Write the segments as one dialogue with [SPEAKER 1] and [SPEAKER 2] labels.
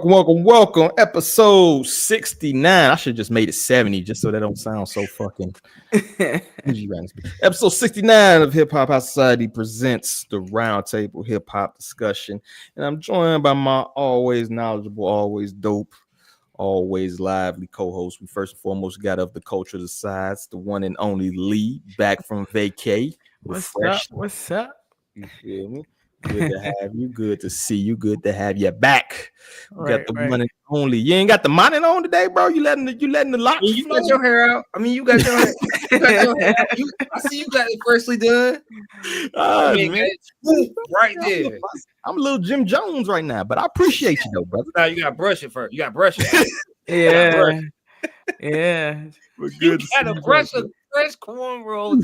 [SPEAKER 1] Welcome. Episode 69. I should have just made it 70 just so that don't sound so fucking. Episode 69 of Hip Hop Society presents the Roundtable Hip Hop Discussion. And I'm joined by my always knowledgeable, always dope, always lively co-host. We first and foremost got of the culture of the sides, the one and only Lee, back from vacay.
[SPEAKER 2] What's up?
[SPEAKER 1] You feel me? Good to have you. Good to see you. Good to have you back. You got the one and only. You ain't got the money on today, bro. You letting the locks.
[SPEAKER 3] You got your hair out. I mean, you got your hair. I see you got it freshly done.
[SPEAKER 1] Man.
[SPEAKER 3] Right there.
[SPEAKER 1] I'm a little Jim Jones right now, but I appreciate you though, brother.
[SPEAKER 3] Now you got to brush it first. You got to brush it.
[SPEAKER 2] Yeah.
[SPEAKER 3] You got to brush a fresh cornrow.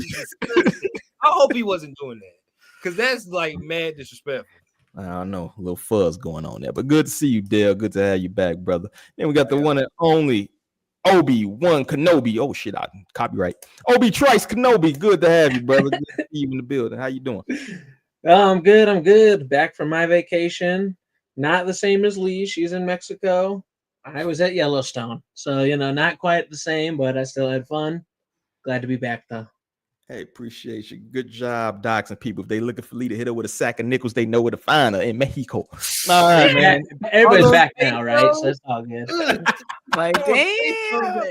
[SPEAKER 3] I hope he wasn't doing that. Because that's like mad disrespectful.
[SPEAKER 1] I don't know, a little fuzz going on there, but good to see you, Dale. Good to have you back, brother. Then we got the one and only Obi-Wan Kenobi. Oh shit, I copyright. Obi Trice Kenobi. Good to have you, brother. Good to see you in the building. How you doing?
[SPEAKER 4] I'm good. Back from my vacation. Not the same as Lee. She's in Mexico. I was at Yellowstone, so not quite the same, but I still had fun. Glad to be back though.
[SPEAKER 1] Hey, appreciate you. Good job, doxing people. If they looking for Lee to hit her with a sack of nickels, they know where to find her in Mexico.
[SPEAKER 4] All right, man. Everybody's back now, right? So it's all good.
[SPEAKER 2] Like, damn.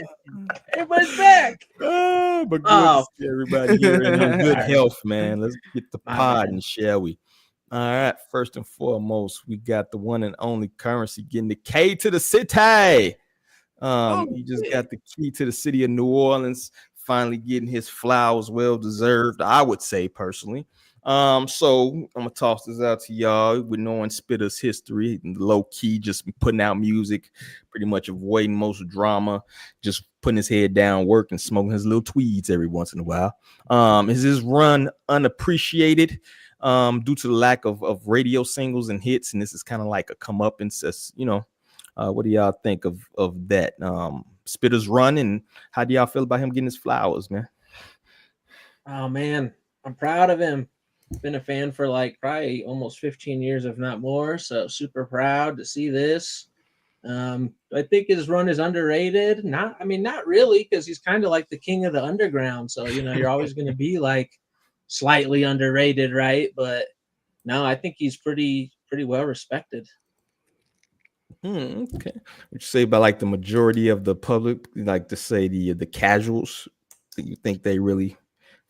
[SPEAKER 4] Everybody's back.
[SPEAKER 1] But good to see everybody here in good health, man. Let's get the pod and shall we? All right. First and foremost, we got the one and only Currency getting the K to the city. He just got the key to the city of New Orleans. Finally getting his flowers, well deserved, I would say personally. So I'm gonna toss this out to y'all. With knowing Spitta's history, low key, just putting out music, pretty much avoiding most drama, just putting his head down, working, smoking his little tweeds every once in a while. Is his run unappreciated due to the lack of radio singles and hits? And this is kind of like a comeuppance, what do y'all think of that? Spitta's run, and how do y'all feel about him getting his flowers, man?
[SPEAKER 4] Oh man, I'm proud of him. Been a fan for like probably almost 15 years, if not more. So super proud to see this. I think his run is underrated. Not really, because he's kind of like the king of the underground. So you're always going to be like slightly underrated, right? But no, I think he's pretty well respected.
[SPEAKER 1] Okay. What you say about like the majority of the public, like to say the casuals? Do you think they really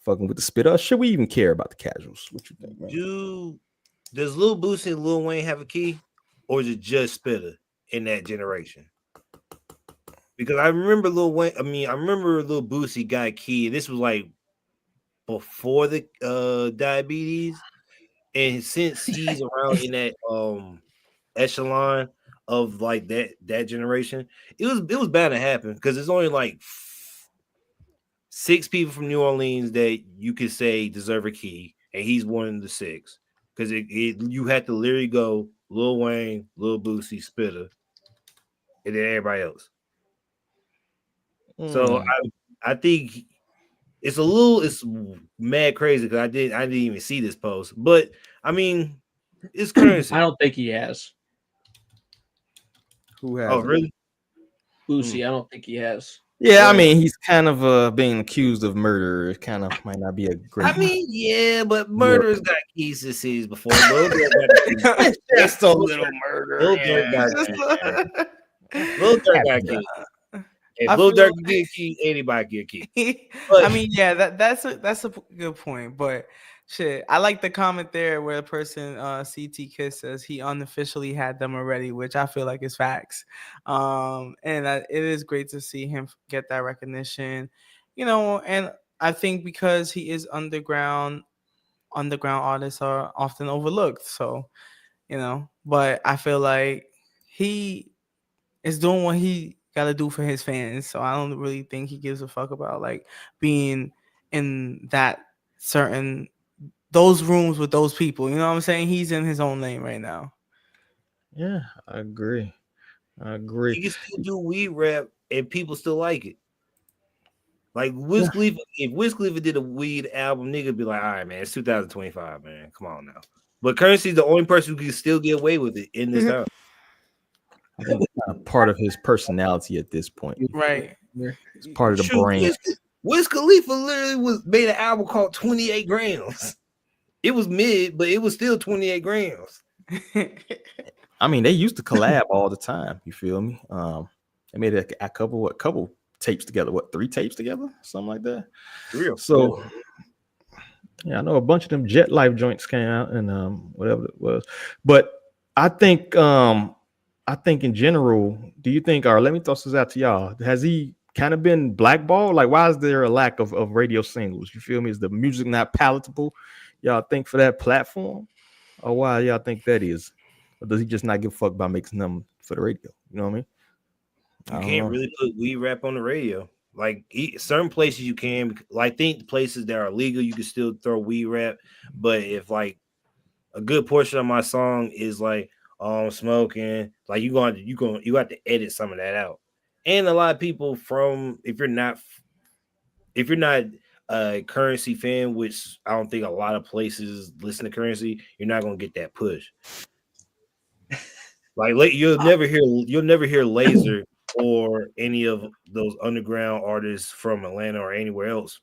[SPEAKER 1] fucking with the Spitta? Or should we even care about the casuals? What you think, man?
[SPEAKER 3] Does Lil Boosie and Lil Wayne have a key, or is it just Spitta in that generation? Because I remember Lil Boosie got a key. This was like before the diabetes, and since he's around in that echelon of like that generation, it was bound to happen, because there's only like 6 people from New Orleans that you could say deserve a key, and he's one of the 6. Because you had to literally go Lil Wayne, Lil Boosie, Spitta, and then everybody else. So I think it's mad crazy, because I didn't even see this post, but I mean, it's Currency.
[SPEAKER 4] I don't think he has.
[SPEAKER 1] Who has?
[SPEAKER 3] Oh, really?
[SPEAKER 4] Boosie, I don't think he has.
[SPEAKER 1] Yeah, I mean, he's kind of being accused of murder. It kind of might not be a great.
[SPEAKER 3] I mean, yeah, but murderers got keys to cities before.
[SPEAKER 1] Just a little murder.
[SPEAKER 3] Lil Durk got keys. If Lil Durk can get a key, anybody get a key.
[SPEAKER 2] But, I mean, yeah, that's a good point. But shit, I like the comment there where the person CT Kiss says he unofficially had them already, which I feel like is facts. And it is great to see him get that recognition, and I think because he is underground artists are often overlooked. So, but I feel like he is doing what he got to do for his fans. So I don't really think he gives a fuck about like being in those rooms with those people. You know what I'm saying? He's in his own lane right now.
[SPEAKER 1] Yeah, I agree.
[SPEAKER 3] He can still do weed rap and people still like it. Like Wiz Khalifa, if Wiz Khalifa did a weed album, nigga be like, all right, man, it's 2025, man. Come on now. But Currency's the only person who can still get away with it in this time.
[SPEAKER 1] I think part of his personality at this point.
[SPEAKER 2] Right.
[SPEAKER 1] It's part of the
[SPEAKER 3] Shoot,
[SPEAKER 1] brand.
[SPEAKER 3] Wiz Khalifa literally made an album called 28 grams. It was mid, but it was still 28 grams.
[SPEAKER 1] I mean, they used to collab all the time. You feel me? They made a couple tapes together. 3 tapes together? Something like that.
[SPEAKER 3] Real.
[SPEAKER 1] So yeah, I know a bunch of them Jet Life joints came out and whatever it was. But I think in general, do you think, or let me toss this out to y'all, has he kind of been blackballed? Like, why is there a lack of radio singles? You feel me? Is the music not palatable? Y'all think for that platform? Or why y'all think that is? Or does he just not give a fuck about making them for the radio? You know what I mean?
[SPEAKER 3] You can't really put weed rap on the radio. Like certain places you can, like, I think places that are legal, you can still throw weed rap. But if like a good portion of my song is like smoking, like you have to edit some of that out. And a lot of people if you're not a Currency fan, which I don't think a lot of places listen to Currency, you're not gonna get that push. Like you'll never hear Laser or any of those underground artists from Atlanta or anywhere else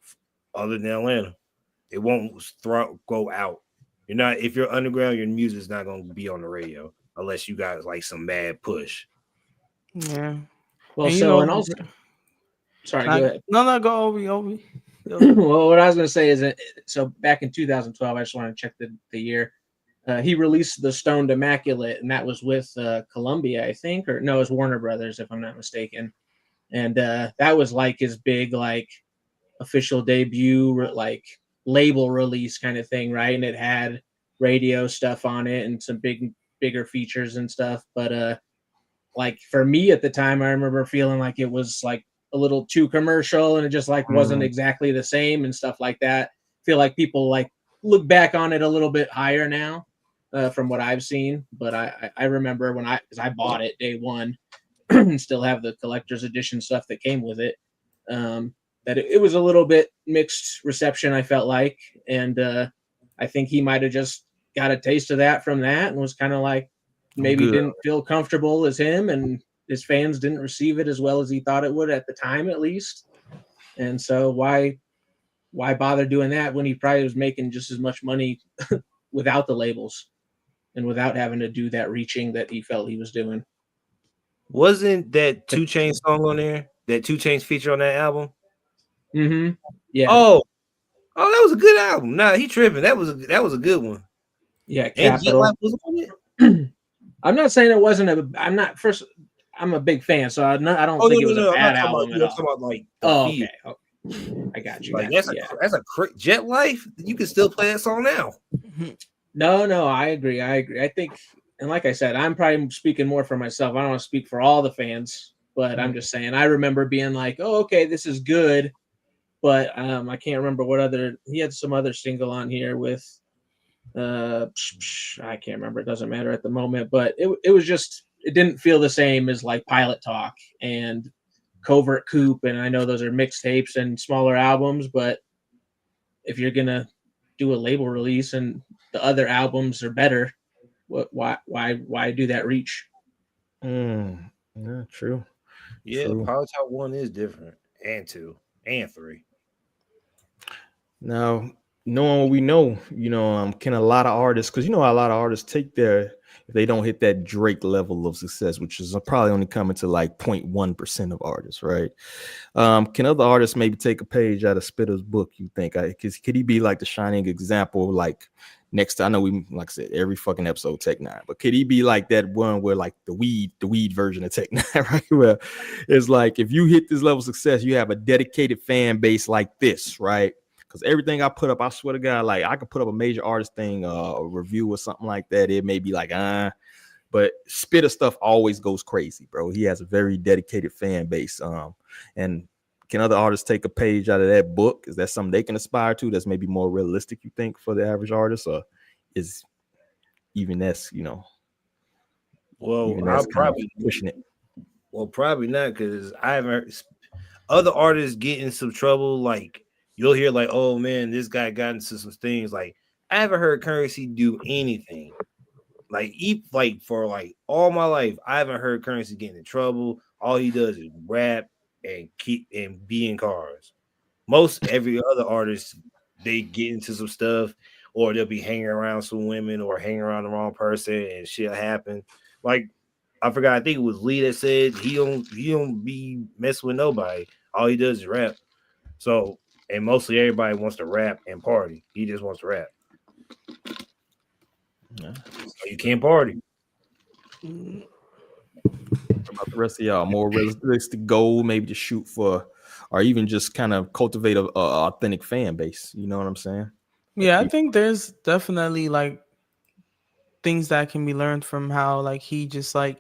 [SPEAKER 3] other than Atlanta. It won't go out. If you're underground, your music's not gonna be on the radio unless you got like some mad push.
[SPEAKER 2] Yeah.
[SPEAKER 4] Well, and also, sorry, go ahead.
[SPEAKER 2] No, go Obi.
[SPEAKER 4] Well, what I was going to say is that, so back in 2012, I just want to check the year. He released the Stoned Immaculate, and that was with Columbia, I think, or no, it was Warner Brothers, if I'm not mistaken. And that was like his big, like, official debut, like, label release kind of thing, right? And it had radio stuff on it and some bigger features and stuff. But like for me at the time, I remember feeling like it was like a little too commercial and it just like wasn't exactly the same and stuff like that. Feel like people like look back on it a little bit higher now from what I've seen. But I remember because I bought it day one and still have the collector's edition stuff that came with it. That it was a little bit mixed reception, I felt like. And I think he might have just got a taste of that from that and was kind of like, maybe didn't feel comfortable as him and his fans didn't receive it as well as he thought it would at the time, at least. And so why bother doing that when he probably was making just as much money without the labels and without having to do that reaching that he felt he was doing?
[SPEAKER 3] Wasn't that 2 Chainz song on there? That 2 Chainz feature on that album?
[SPEAKER 4] Mm-hmm. Yeah.
[SPEAKER 3] Oh, that was a good album. Nah, he tripping. That was a good one.
[SPEAKER 4] Yeah, Capital. I'm not saying it wasn't I'm a big fan, so I don't think it was a bad album at all.
[SPEAKER 3] Talking about like
[SPEAKER 4] okay. I got you.
[SPEAKER 3] Like that's a Jet Life. You can still play that song now.
[SPEAKER 4] No, I agree. I think, and like I said, I'm probably speaking more for myself. I don't want to speak for all the fans, but I'm just saying I remember being like, oh, okay, this is good, but I can't remember he had some other single on here with I can't remember. It doesn't matter at the moment, but it was just, it didn't feel the same as like Pilot Talk and Covert Coupe. And I know those are mixtapes and smaller albums, but if you're going to do a label release and the other albums are better, why do that reach?
[SPEAKER 1] Yeah, true.
[SPEAKER 3] Yeah, Pilot Talk 1 is different, and 2 and 3.
[SPEAKER 1] Now, knowing what we know, can a lot of artists, because a lot of artists take if they don't hit that Drake level of success, which is probably only coming to like 0.1% of artists, right? Can other artists maybe take a page out of Spitta's book, you think? Because could he be like the shining example, like next to, I know we, like I said, every fucking episode Tech Nine, but could he be like that one where like the weed version of Tech Nine, right? Where it's like, if you hit this level of success, you have a dedicated fan base like this, right? Because everything I put up, I swear to God, like I could put up a major artist thing, a review or something like that. It may be like, but Spitta stuff always goes crazy, bro. He has a very dedicated fan base. And can other artists take a page out of that book? Is that something they can aspire to? That's maybe more realistic, you think, for the average artist, or is even that's,
[SPEAKER 3] well, I'll probably
[SPEAKER 1] pushing it.
[SPEAKER 3] Well, probably not, because I haven't heard other artists get in some trouble. Like, you'll hear like, oh man, this guy got into some things. Like, I haven't heard Currency do anything. Like for like all my life, I haven't heard Currency getting in trouble. All he does is rap and be in cars. Most every other artist, they get into some stuff, or they'll be hanging around some women or hanging around the wrong person and shit happen. Like I forgot, I think it was Lee that said he don't be messing with nobody. All he does is rap. So and mostly everybody wants to rap and party. He just wants to rap.
[SPEAKER 1] Yeah.
[SPEAKER 3] So you can't party.
[SPEAKER 1] What about the rest of y'all? More realistic goal, maybe to shoot for, or even just kind of cultivate a authentic fan base. You know what I'm saying?
[SPEAKER 2] Yeah, I think there's definitely like things that can be learned from how like he just like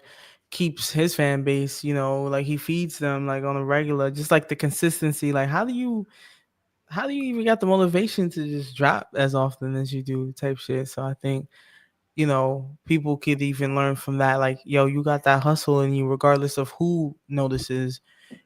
[SPEAKER 2] keeps his fan base, you know, like he feeds them like on a regular, just like the consistency. Like how do you even got the motivation to just drop as often as you do type shit? So I think, you know, people could even learn from that. Like, yo, you got that hustle in you, regardless of who notices.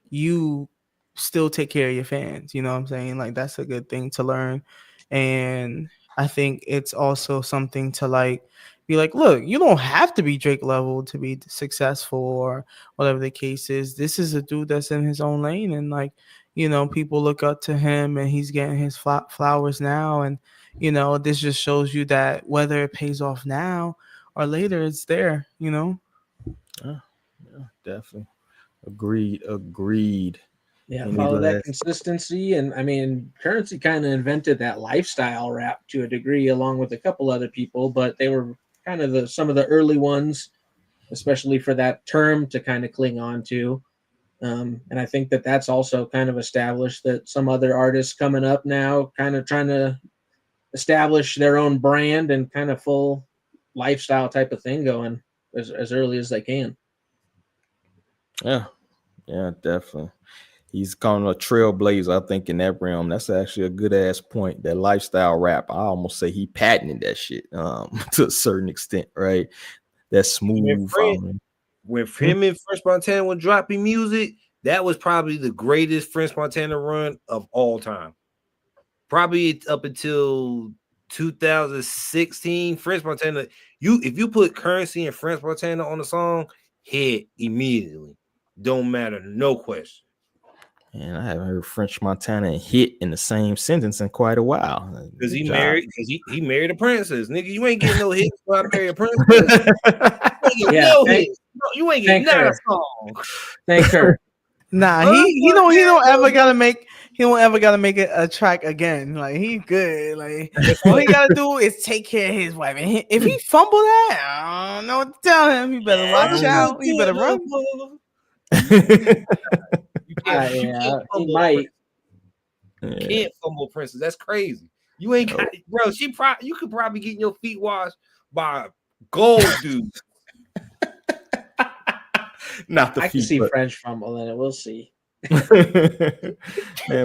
[SPEAKER 2] You still take care of your fans. You know what I'm saying? Like, that's a good thing to learn. And I think it's also something to like be like, look, you don't have to be Drake level to be successful or whatever the case is. This is a dude that's in his own lane, and like, you know, people look up to him, and he's getting his flowers now. And you know, this just shows you that whether it pays off now or later, it's there, you know?
[SPEAKER 1] Yeah, definitely. Agreed.
[SPEAKER 4] Yeah, follow that consistency. And I mean, Currency kind of invented that lifestyle rap to a degree, along with a couple other people, but they were kind of some of the early ones, especially for that term to kind of cling on to. And I think that's also kind of established that some other artists coming up now kind of trying to establish their own brand and kind of full lifestyle type of thing going as early as they can.
[SPEAKER 1] Yeah, definitely. He's kind of a trailblazer, I think, in that realm. That's actually a good ass point. That lifestyle rap, I almost say he patented that shit to a certain extent, right? That smooth.
[SPEAKER 3] When him and French Montana were dropping music, that was probably the greatest French Montana run of all time. Probably up until 2016, French Montana. If you put Currency and French Montana on the song, hit immediately. Don't matter, no question.
[SPEAKER 1] And I haven't heard French Montana hit in the same sentence in quite a while.
[SPEAKER 3] Because he married a princess. Nigga, you ain't getting no hits when I marry a princess. Hits. You ain't getting not a song.
[SPEAKER 4] Thank her.
[SPEAKER 2] Nah, he don't ever gotta make a track again. Like he's good. Like all he gotta do is take care of his wife. And if he fumble that, I don't know what to tell him. He better watch out. He better run.
[SPEAKER 3] He might. Can't fumble princess. That's crazy. You ain't got, bro. You could probably get your feet washed by gold dude.
[SPEAKER 1] Not the
[SPEAKER 4] I can see French fumble in it. We'll see.
[SPEAKER 1] Man,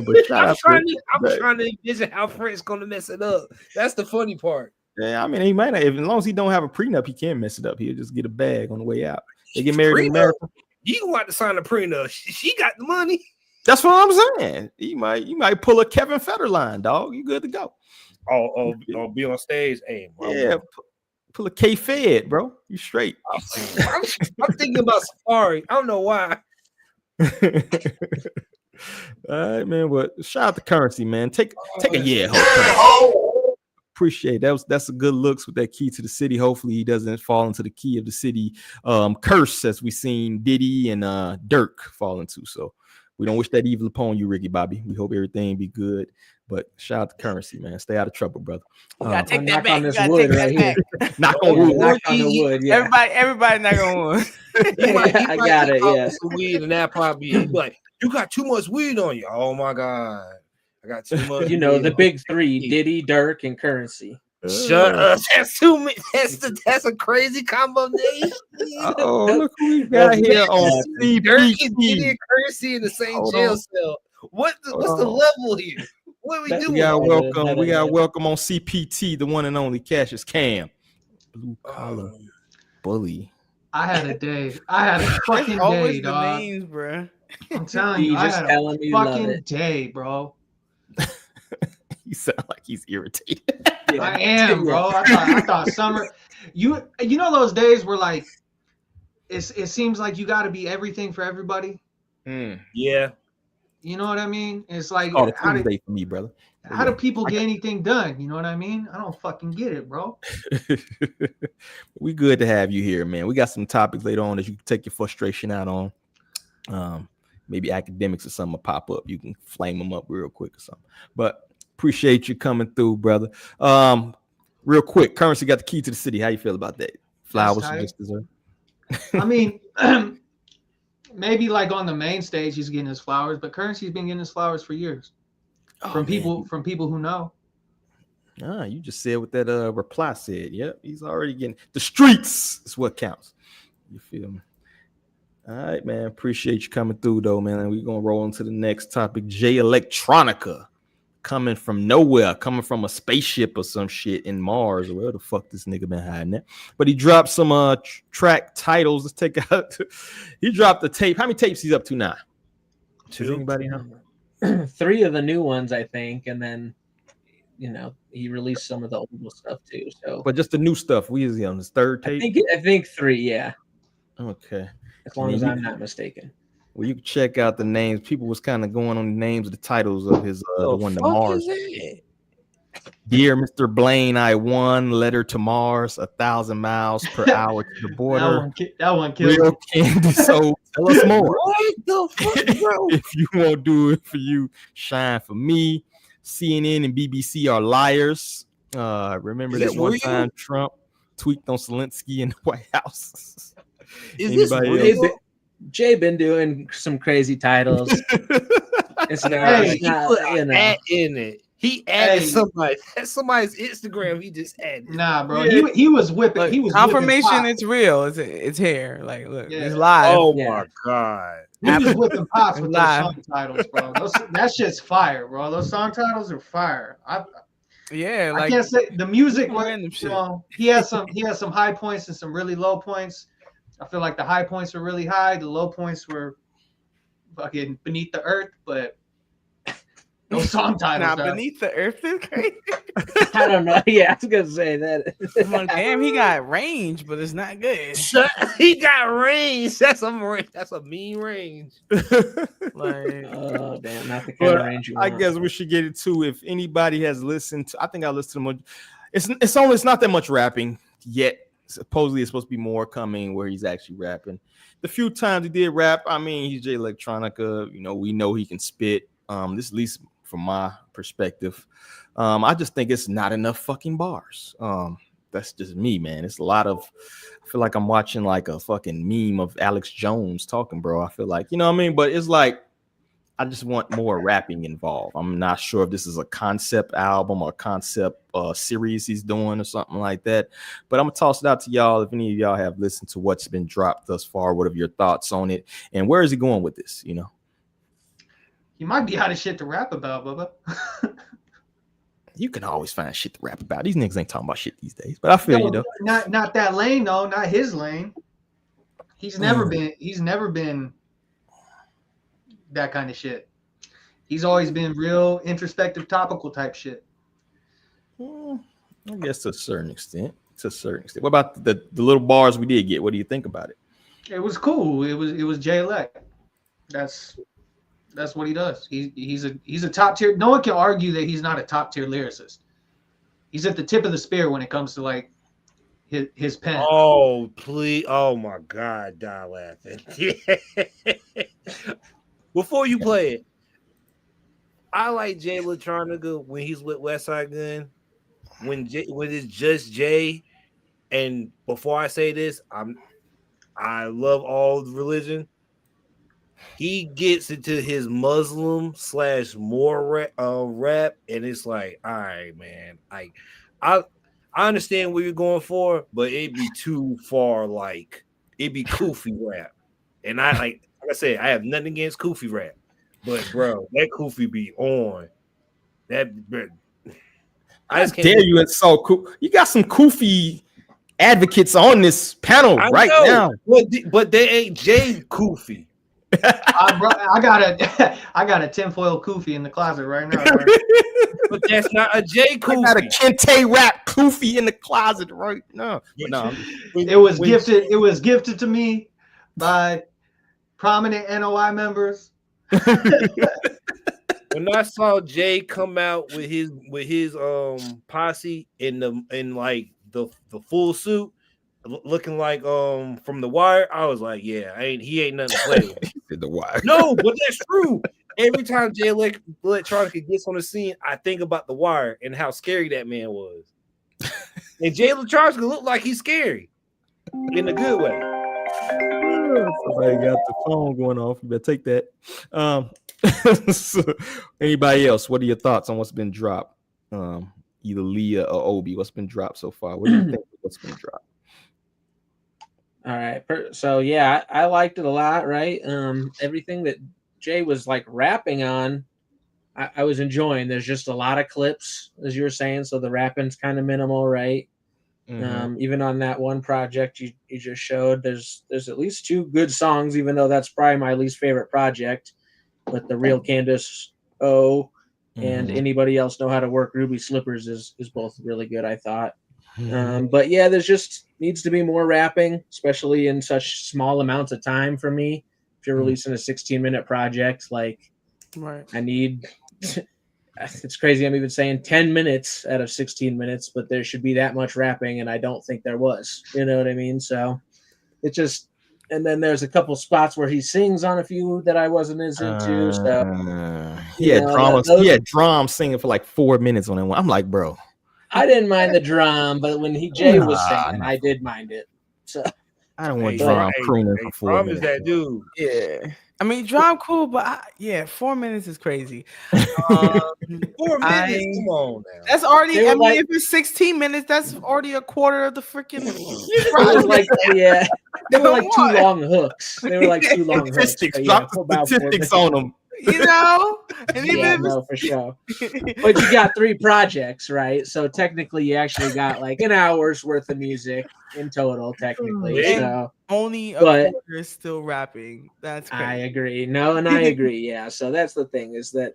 [SPEAKER 1] but
[SPEAKER 3] I'm trying to envision how French's gonna mess it up. That's the funny part.
[SPEAKER 1] Yeah, I mean, he might not. As long as he don't have a prenup, he can't mess it up. He'll just get a bag on the way out. They get married in America.
[SPEAKER 3] You want to sign a prenup? She got the money.
[SPEAKER 1] That's what I'm saying. You might pull a Kevin Federline, dog. You good to go.
[SPEAKER 3] Oh, be on stage. Hey,
[SPEAKER 1] yeah. Pull a K-Fed, bro. You straight.
[SPEAKER 3] I'm thinking about Safari. I don't know why.
[SPEAKER 1] All right, man. Well, shout out to Currency, man. Take a year. Appreciate that. That's a good looks with that key to the city. Hopefully he doesn't fall into the key of the city curse as we seen Diddy and Dirk fall into. So we don't wish that evil upon you, Ricky Bobby. We hope everything be good. But shout out to Currency, man. Stay out of trouble, brother.
[SPEAKER 2] Gotta take that back.
[SPEAKER 4] On this wood right here.
[SPEAKER 1] Knock on wood.
[SPEAKER 4] Knock on the wood. Yeah.
[SPEAKER 2] Everybody knock on wood.
[SPEAKER 4] I got it. Yeah.
[SPEAKER 3] Some weed and that probably like you got too much weed on you. Oh my god, I got too much.
[SPEAKER 4] You know the big three: Diddy, Dirk, and Currency.
[SPEAKER 3] Shut up. That's too many. That's a crazy combination.
[SPEAKER 1] Oh, look who we got here on CPT.
[SPEAKER 3] Dirk and Diddy and Currency in the same jail cell. What's the level here? What are we doing?
[SPEAKER 1] We got welcome on CPT, the one and only Cassius Cam. Blue collar bully.
[SPEAKER 5] I had a day. I had a fucking day, dog.
[SPEAKER 2] Names, bro.
[SPEAKER 5] I'm telling you, I had a fucking day, bro.
[SPEAKER 1] You sound like he's irritated.
[SPEAKER 5] I am, bro. I thought summer. You know those days where like it seems like you got to be everything for everybody.
[SPEAKER 3] Yeah.
[SPEAKER 5] You know what I mean? It's like
[SPEAKER 1] Called a Tuesday for me, brother.
[SPEAKER 5] How do people get anything done? You know what I mean? I don't fucking get it, bro.
[SPEAKER 1] We good to have you here, man. We got some topics later on that you can take your frustration out on. Maybe academics or something will pop up. You can flame them up real quick or something. But appreciate you coming through, brother. Real quick, Currency got the key to the city. How you feel about that? Flowers just deserve.
[SPEAKER 5] I mean, maybe like on the main stage he's getting his flowers, but Currency's been getting his flowers for years. From people who know.
[SPEAKER 1] You just said what that reply said. Yep, he's already getting the streets is what counts. You feel me? All right, man. Appreciate you coming through, though, man. And we're gonna roll into the next topic. Jay Electronica, coming from nowhere, coming from a spaceship or some shit in Mars, or where the fuck this nigga been hiding at. But he dropped some track titles. Let's take out. He dropped the tape. How many tapes he's up to now? Does anybody know?
[SPEAKER 4] 3 of the new ones, I think, and then he released some of the old stuff too. So,
[SPEAKER 1] but just the new stuff. We is on his 3rd tape.
[SPEAKER 4] I think 3, yeah.
[SPEAKER 1] Okay.
[SPEAKER 4] As long as I'm not mistaken.
[SPEAKER 1] Well, you can check out the names. People was kind of going on the names of the titles of his the one to Mars. Dear Mr. Blaine, I won. Letter to Mars, 1,000 miles per hour to the border.
[SPEAKER 5] that one killed
[SPEAKER 1] Real candy. So tell us more.
[SPEAKER 3] What the fuck, bro?
[SPEAKER 1] If you won't do it for you, shine for me. CNN and BBC are liars. Remember that one time Trump tweaked on Zelensky in the White House?
[SPEAKER 3] Anybody else?
[SPEAKER 4] Jay been doing some crazy titles. It's not,
[SPEAKER 3] in it. He added somebody's Instagram. He just added.
[SPEAKER 5] Nah, bro. Yeah. He was whipping.
[SPEAKER 2] Look,
[SPEAKER 5] he was
[SPEAKER 2] confirmation. It's real. It's here. Like, look, it's live.
[SPEAKER 3] Oh my god.
[SPEAKER 5] He was whipping pops with those song titles, bro. That shit's fire, bro. Those song titles are fire. I can't say the music. He has some high points and some really low points. I feel like the high points were really high. The low points were fucking beneath the earth, but those song titles.
[SPEAKER 2] Beneath the earth is crazy.
[SPEAKER 4] I don't know. Yeah, I was gonna say that.
[SPEAKER 2] Damn, he got range, but it's not good.
[SPEAKER 3] He got range. That's a mean range.
[SPEAKER 2] Like,
[SPEAKER 4] oh damn, not the kind of range you want.
[SPEAKER 1] I guess we should get it too. If anybody has listened to, I think I listened to them. It's not that much rapping yet. Supposedly it's supposed to be more coming where he's actually rapping. The few times he did rap, I mean, he's Jay Electronica. We know he can spit. This at least from my perspective. I just think it's not enough fucking bars. That's just me, man. It's a lot of. I feel like I'm watching like a fucking meme of Alex Jones talking, bro. I feel like, you know what I mean? But it's like I just want more rapping involved. I'm not sure if this is a concept album or concept series he's doing or something like that. But I'm gonna toss it out to y'all. If any of y'all have listened to what's been dropped thus far, what are your thoughts on it? And where is he going with this?
[SPEAKER 5] He might be out of shit to rap about, Bubba.
[SPEAKER 1] You can always find shit to rap about. These niggas ain't talking about shit these days. But I feel you though.
[SPEAKER 5] Not that lane though. Not his lane. He's never been that kind of shit. He's always been real introspective, topical type shit.
[SPEAKER 1] I guess to a certain extent. What about the little bars we did get? What do you think about it?
[SPEAKER 5] It was cool. It was Jay Elect. That's what he does. He's a top tier. No one can argue that he's not a top tier lyricist. He's at the tip of the spear when it comes to like his pen.
[SPEAKER 3] Oh please! Oh my God! Die laughing. Before you play it, I like Jay Electronica when he's with Westside Gun. When it's just Jay, and before I say this, I love all religion. He gets into his Muslim / more rap, and it's like, all right, man. I understand what you're going for, but it'd be too far. Like it'd be Kufi rap, and like I said, I have nothing against Kufi rap, but bro, that Kufi be on that.
[SPEAKER 1] I just dare you. It's so cool. You got some Kufi advocates on this panel right now,
[SPEAKER 3] but they ain't Jay Kufi.
[SPEAKER 5] I got a tinfoil kufi in the closet right now. Bro.
[SPEAKER 3] But that's not a Jay kufi.
[SPEAKER 1] I got a Kente rap kufi in the closet right now. But no,
[SPEAKER 5] it was gifted. It was gifted to me by prominent NOI members.
[SPEAKER 3] When I saw Jay come out with his posse in the full suit, looking like from The Wire, I was like, yeah, he ain't nothing to play with.
[SPEAKER 1] The Wire.
[SPEAKER 3] No, but that's true. Every time Jay Electronica gets on the scene, I think about The Wire and how scary that man was. And Jay Electronica looked like he's scary in a good way.
[SPEAKER 1] Somebody got the phone going off. You better take that. So, anybody else? What are your thoughts on what's been dropped? Either Leah or Obi. What's been dropped so far? What do you think? What's been dropped?
[SPEAKER 4] All right. So yeah, I liked it a lot. Right. Everything that Jay was like rapping on, I was enjoying. There's just a lot of clips, as you were saying. So the rapping's kind of minimal, right? Mm-hmm. Even on that one project you just showed, there's at least 2 good songs, even though that's probably my least favorite project. But the Real Candace O and Anybody Else Know How to Work Ruby Slippers is both really good, I thought. But yeah, there's just needs to be more rapping, especially in such small amounts of time for me. If you're releasing a 16-minute project, like I need it's crazy. I'm even saying 10 minutes out of 16 minutes, but there should be that much rapping, and I don't think there was. You know what I mean? So it just, and then there's a couple spots where he sings on a few that I wasn't as into. So
[SPEAKER 1] he had drums singing for like 4 minutes on that one. I'm like, bro,
[SPEAKER 4] I didn't mind the drum, but when Jay was singing, I did mind it. So
[SPEAKER 1] I don't want drum crooning for 4 minutes.
[SPEAKER 3] Is that dude?
[SPEAKER 2] Yeah. I mean, drum cool, but 4 minutes is crazy. 4
[SPEAKER 3] minutes? Come on now.
[SPEAKER 2] That's already, if it's 16 minutes, that's already a quarter of the freaking
[SPEAKER 4] they were like 2 long hooks. They were like 2 long hooks.
[SPEAKER 1] Drop the statistics on them.
[SPEAKER 2] You know? And even
[SPEAKER 4] for sure. But you got 3 projects, right? So technically you actually got like an hour's worth of music in total, technically. So
[SPEAKER 2] only a quarter is still rapping. That's crazy.
[SPEAKER 4] I agree. No, and I agree. Yeah. So that's the thing, is that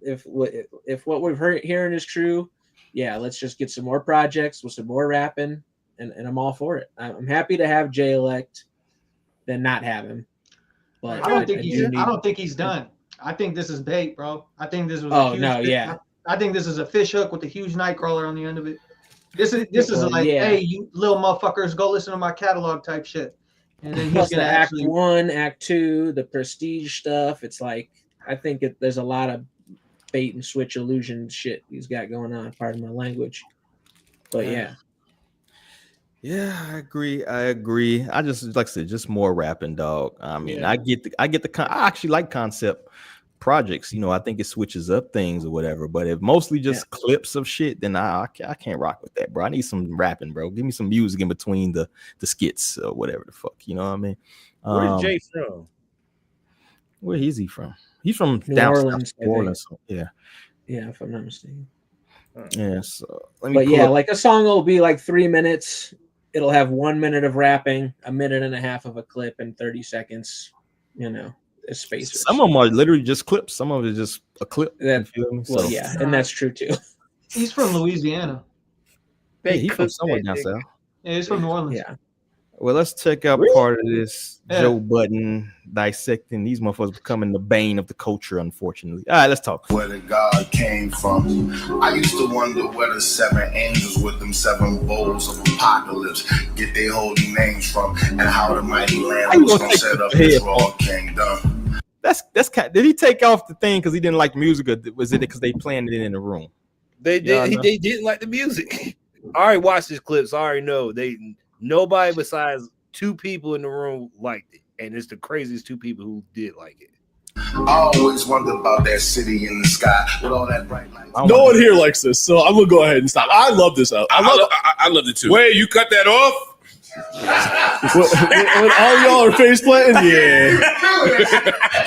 [SPEAKER 4] if what we're hearing is true, let's just get some more projects with some more rapping, and I'm all for it. I'm happy to have Jay Elect than not have him. But
[SPEAKER 5] I don't think he's done. I think this is bait, bro. I think this was I think this is a fish hook with a huge nightcrawler on the end of it. This is hey, you little motherfuckers, go listen to my catalog type shit. And then he's gonna
[SPEAKER 4] Act 1, Act 2, the prestige stuff. It's like, I think there's a lot of bait and switch illusion shit he's got going on. Pardon my language, but yeah,
[SPEAKER 1] I agree. I just, like I said, just more rapping, dog. I mean, I actually like concept projects. You know, I think it switches up things or whatever. But if mostly just clips of shit, then I can't rock with that, bro. I need some rapping, bro. Give me some music in between the skits or whatever the fuck. You know what I mean?
[SPEAKER 3] Where's Jay from?
[SPEAKER 1] Where is he from? He's from
[SPEAKER 4] New Orleans.
[SPEAKER 1] New Orleans. Yeah,
[SPEAKER 4] if I'm not mistaken.
[SPEAKER 1] Yeah. So
[SPEAKER 4] like a song will be like 3 minutes. It'll have 1 minute of rapping, a minute and a half of a clip, and 30 seconds. You know, space.
[SPEAKER 1] Some of them are literally just clips. Some of it is just a clip.
[SPEAKER 4] And that's true too.
[SPEAKER 5] He's from Louisiana.
[SPEAKER 1] He's from somewhere down south.
[SPEAKER 5] Yeah, he's from New Orleans.
[SPEAKER 4] Yeah.
[SPEAKER 1] Well, let's check out part of this Joe Budden dissecting these motherfuckers becoming the bane of the culture, unfortunately. All right, let's talk.
[SPEAKER 6] Where the God came from. I used to wonder where the 7 angels with them 7 bowls of apocalypse get their holy names from, and how the mighty Lamb was going to set up his raw kingdom.
[SPEAKER 1] That's kind. Did he take off the thing because he didn't like the music, or was it because they planned it in the room?
[SPEAKER 3] They did. They didn't like the music. I already watched this clip, so I already know nobody besides 2 people in the room liked it, and it's the craziest 2 people who did like it.
[SPEAKER 6] I always wondered about that city in the sky with all that bright light.
[SPEAKER 7] No one here likes this, so I'm gonna go ahead and stop. I love this out. I love it too.
[SPEAKER 8] Wait, you cut that off?
[SPEAKER 7] when all y'all are face planting, yeah.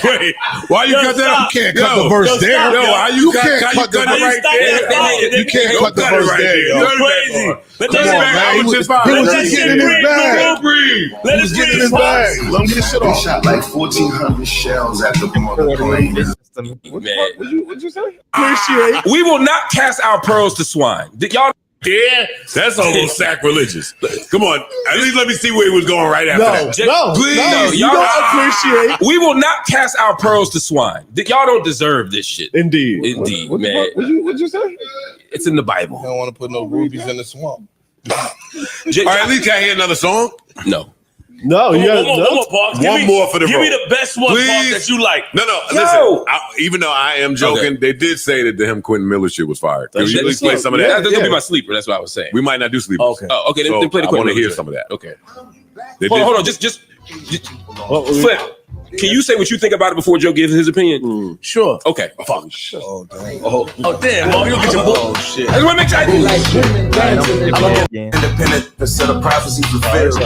[SPEAKER 8] Wait, why you cut that?
[SPEAKER 6] You can't cut the verse there.
[SPEAKER 8] No, how you cut it right there?
[SPEAKER 6] You can't cut the verse there, yo.
[SPEAKER 8] Crazy.
[SPEAKER 6] Come on, man. He was just getting in his bag.
[SPEAKER 8] Let us
[SPEAKER 6] get in his bag. Let him get his shit off. Shot like 1,400 shells at the mother plane.
[SPEAKER 1] What'd you say?
[SPEAKER 8] We will not cast our pearls to swine. Y'all.
[SPEAKER 9] Yeah, that's almost sacrilegious. Come on, at least let me see where he was going right after that.
[SPEAKER 8] Please,
[SPEAKER 7] y'all don't appreciate.
[SPEAKER 8] We will not cast our pearls to swine. Y'all don't deserve this shit.
[SPEAKER 7] Indeed,
[SPEAKER 8] man.
[SPEAKER 1] What'd you say?
[SPEAKER 8] It's in the Bible.
[SPEAKER 6] I don't want to put no rubies in the swamp.
[SPEAKER 9] All right, at least can I hear another song?
[SPEAKER 8] No.
[SPEAKER 7] No, you got
[SPEAKER 9] one more for the road.
[SPEAKER 10] Give me the best one, Park, that you like.
[SPEAKER 9] No, listen. Even though I am joking, they did say that the him Quentin Miller shit was fire. Can you please play some of that?
[SPEAKER 8] That's gonna be my sleeper. That's what I was saying.
[SPEAKER 9] We might not do sleepers.
[SPEAKER 8] Okay. Oh, okay. Then play the Quentin Miller.
[SPEAKER 9] I want to hear some of that.
[SPEAKER 8] Okay. Hold on. Just Flip. Can you say what you think about it before Joe gives his opinion?
[SPEAKER 7] Sure.
[SPEAKER 8] Okay.
[SPEAKER 6] Oh, damn.
[SPEAKER 10] Oh, damn. Well, you get your book.
[SPEAKER 6] Oh, shit.
[SPEAKER 8] I just want to make sure I do.
[SPEAKER 6] Independent instead of prophecy fulfilled.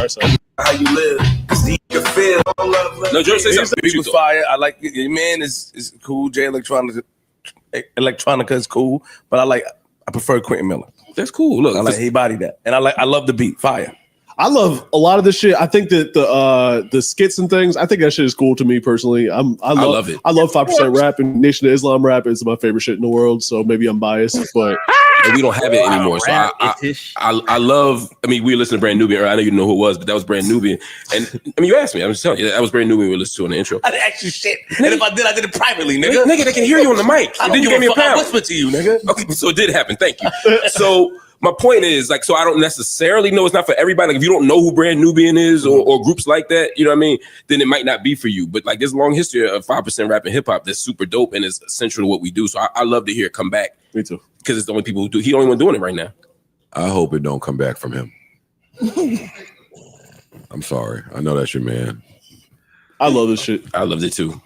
[SPEAKER 6] How you live? Cause you can feel love.
[SPEAKER 8] No, Joe, say something.
[SPEAKER 10] He was fire. I like your man is cool. Jay Electronica is cool, but I prefer Quentin Miller.
[SPEAKER 8] That's cool. Look,
[SPEAKER 10] he bodied that, and I love the beat. Fire.
[SPEAKER 7] I love a lot of this shit. I think that the skits and things, I think that shit is cool to me personally. I love it. I love 5% rap and Nation of Islam rap is my favorite shit in the world. So maybe I'm biased, but
[SPEAKER 8] we don't have it anymore. So I love. I mean, we listened to Brand Nubian. I know you know who it was, but that was Brand Nubian. And I mean, you asked me. I'm just telling you that was Brand Nubian. We listened to in the intro.
[SPEAKER 10] I didn't ask you shit, and if I did it privately, nigga.
[SPEAKER 8] Nigga, they can hear you on the mic.
[SPEAKER 10] And then you gave me a pound. I whispered to you, nigga.
[SPEAKER 8] Okay, so it did happen. Thank you. So. My point is, so I don't necessarily know it's not for everybody. Like, if you don't know who Brand Nubian is or groups like that, you know what I mean, then it might not be for you. But there's a long history of 5% rap and hip hop that's super dope and is central to what we do. So I love to hear it come back.
[SPEAKER 7] Me too.
[SPEAKER 8] Because it's the only people who do. He the only one doing it right now.
[SPEAKER 9] I hope it don't come back from him. I'm sorry. I know that's your man.
[SPEAKER 7] I love this shit.
[SPEAKER 8] I loved it too.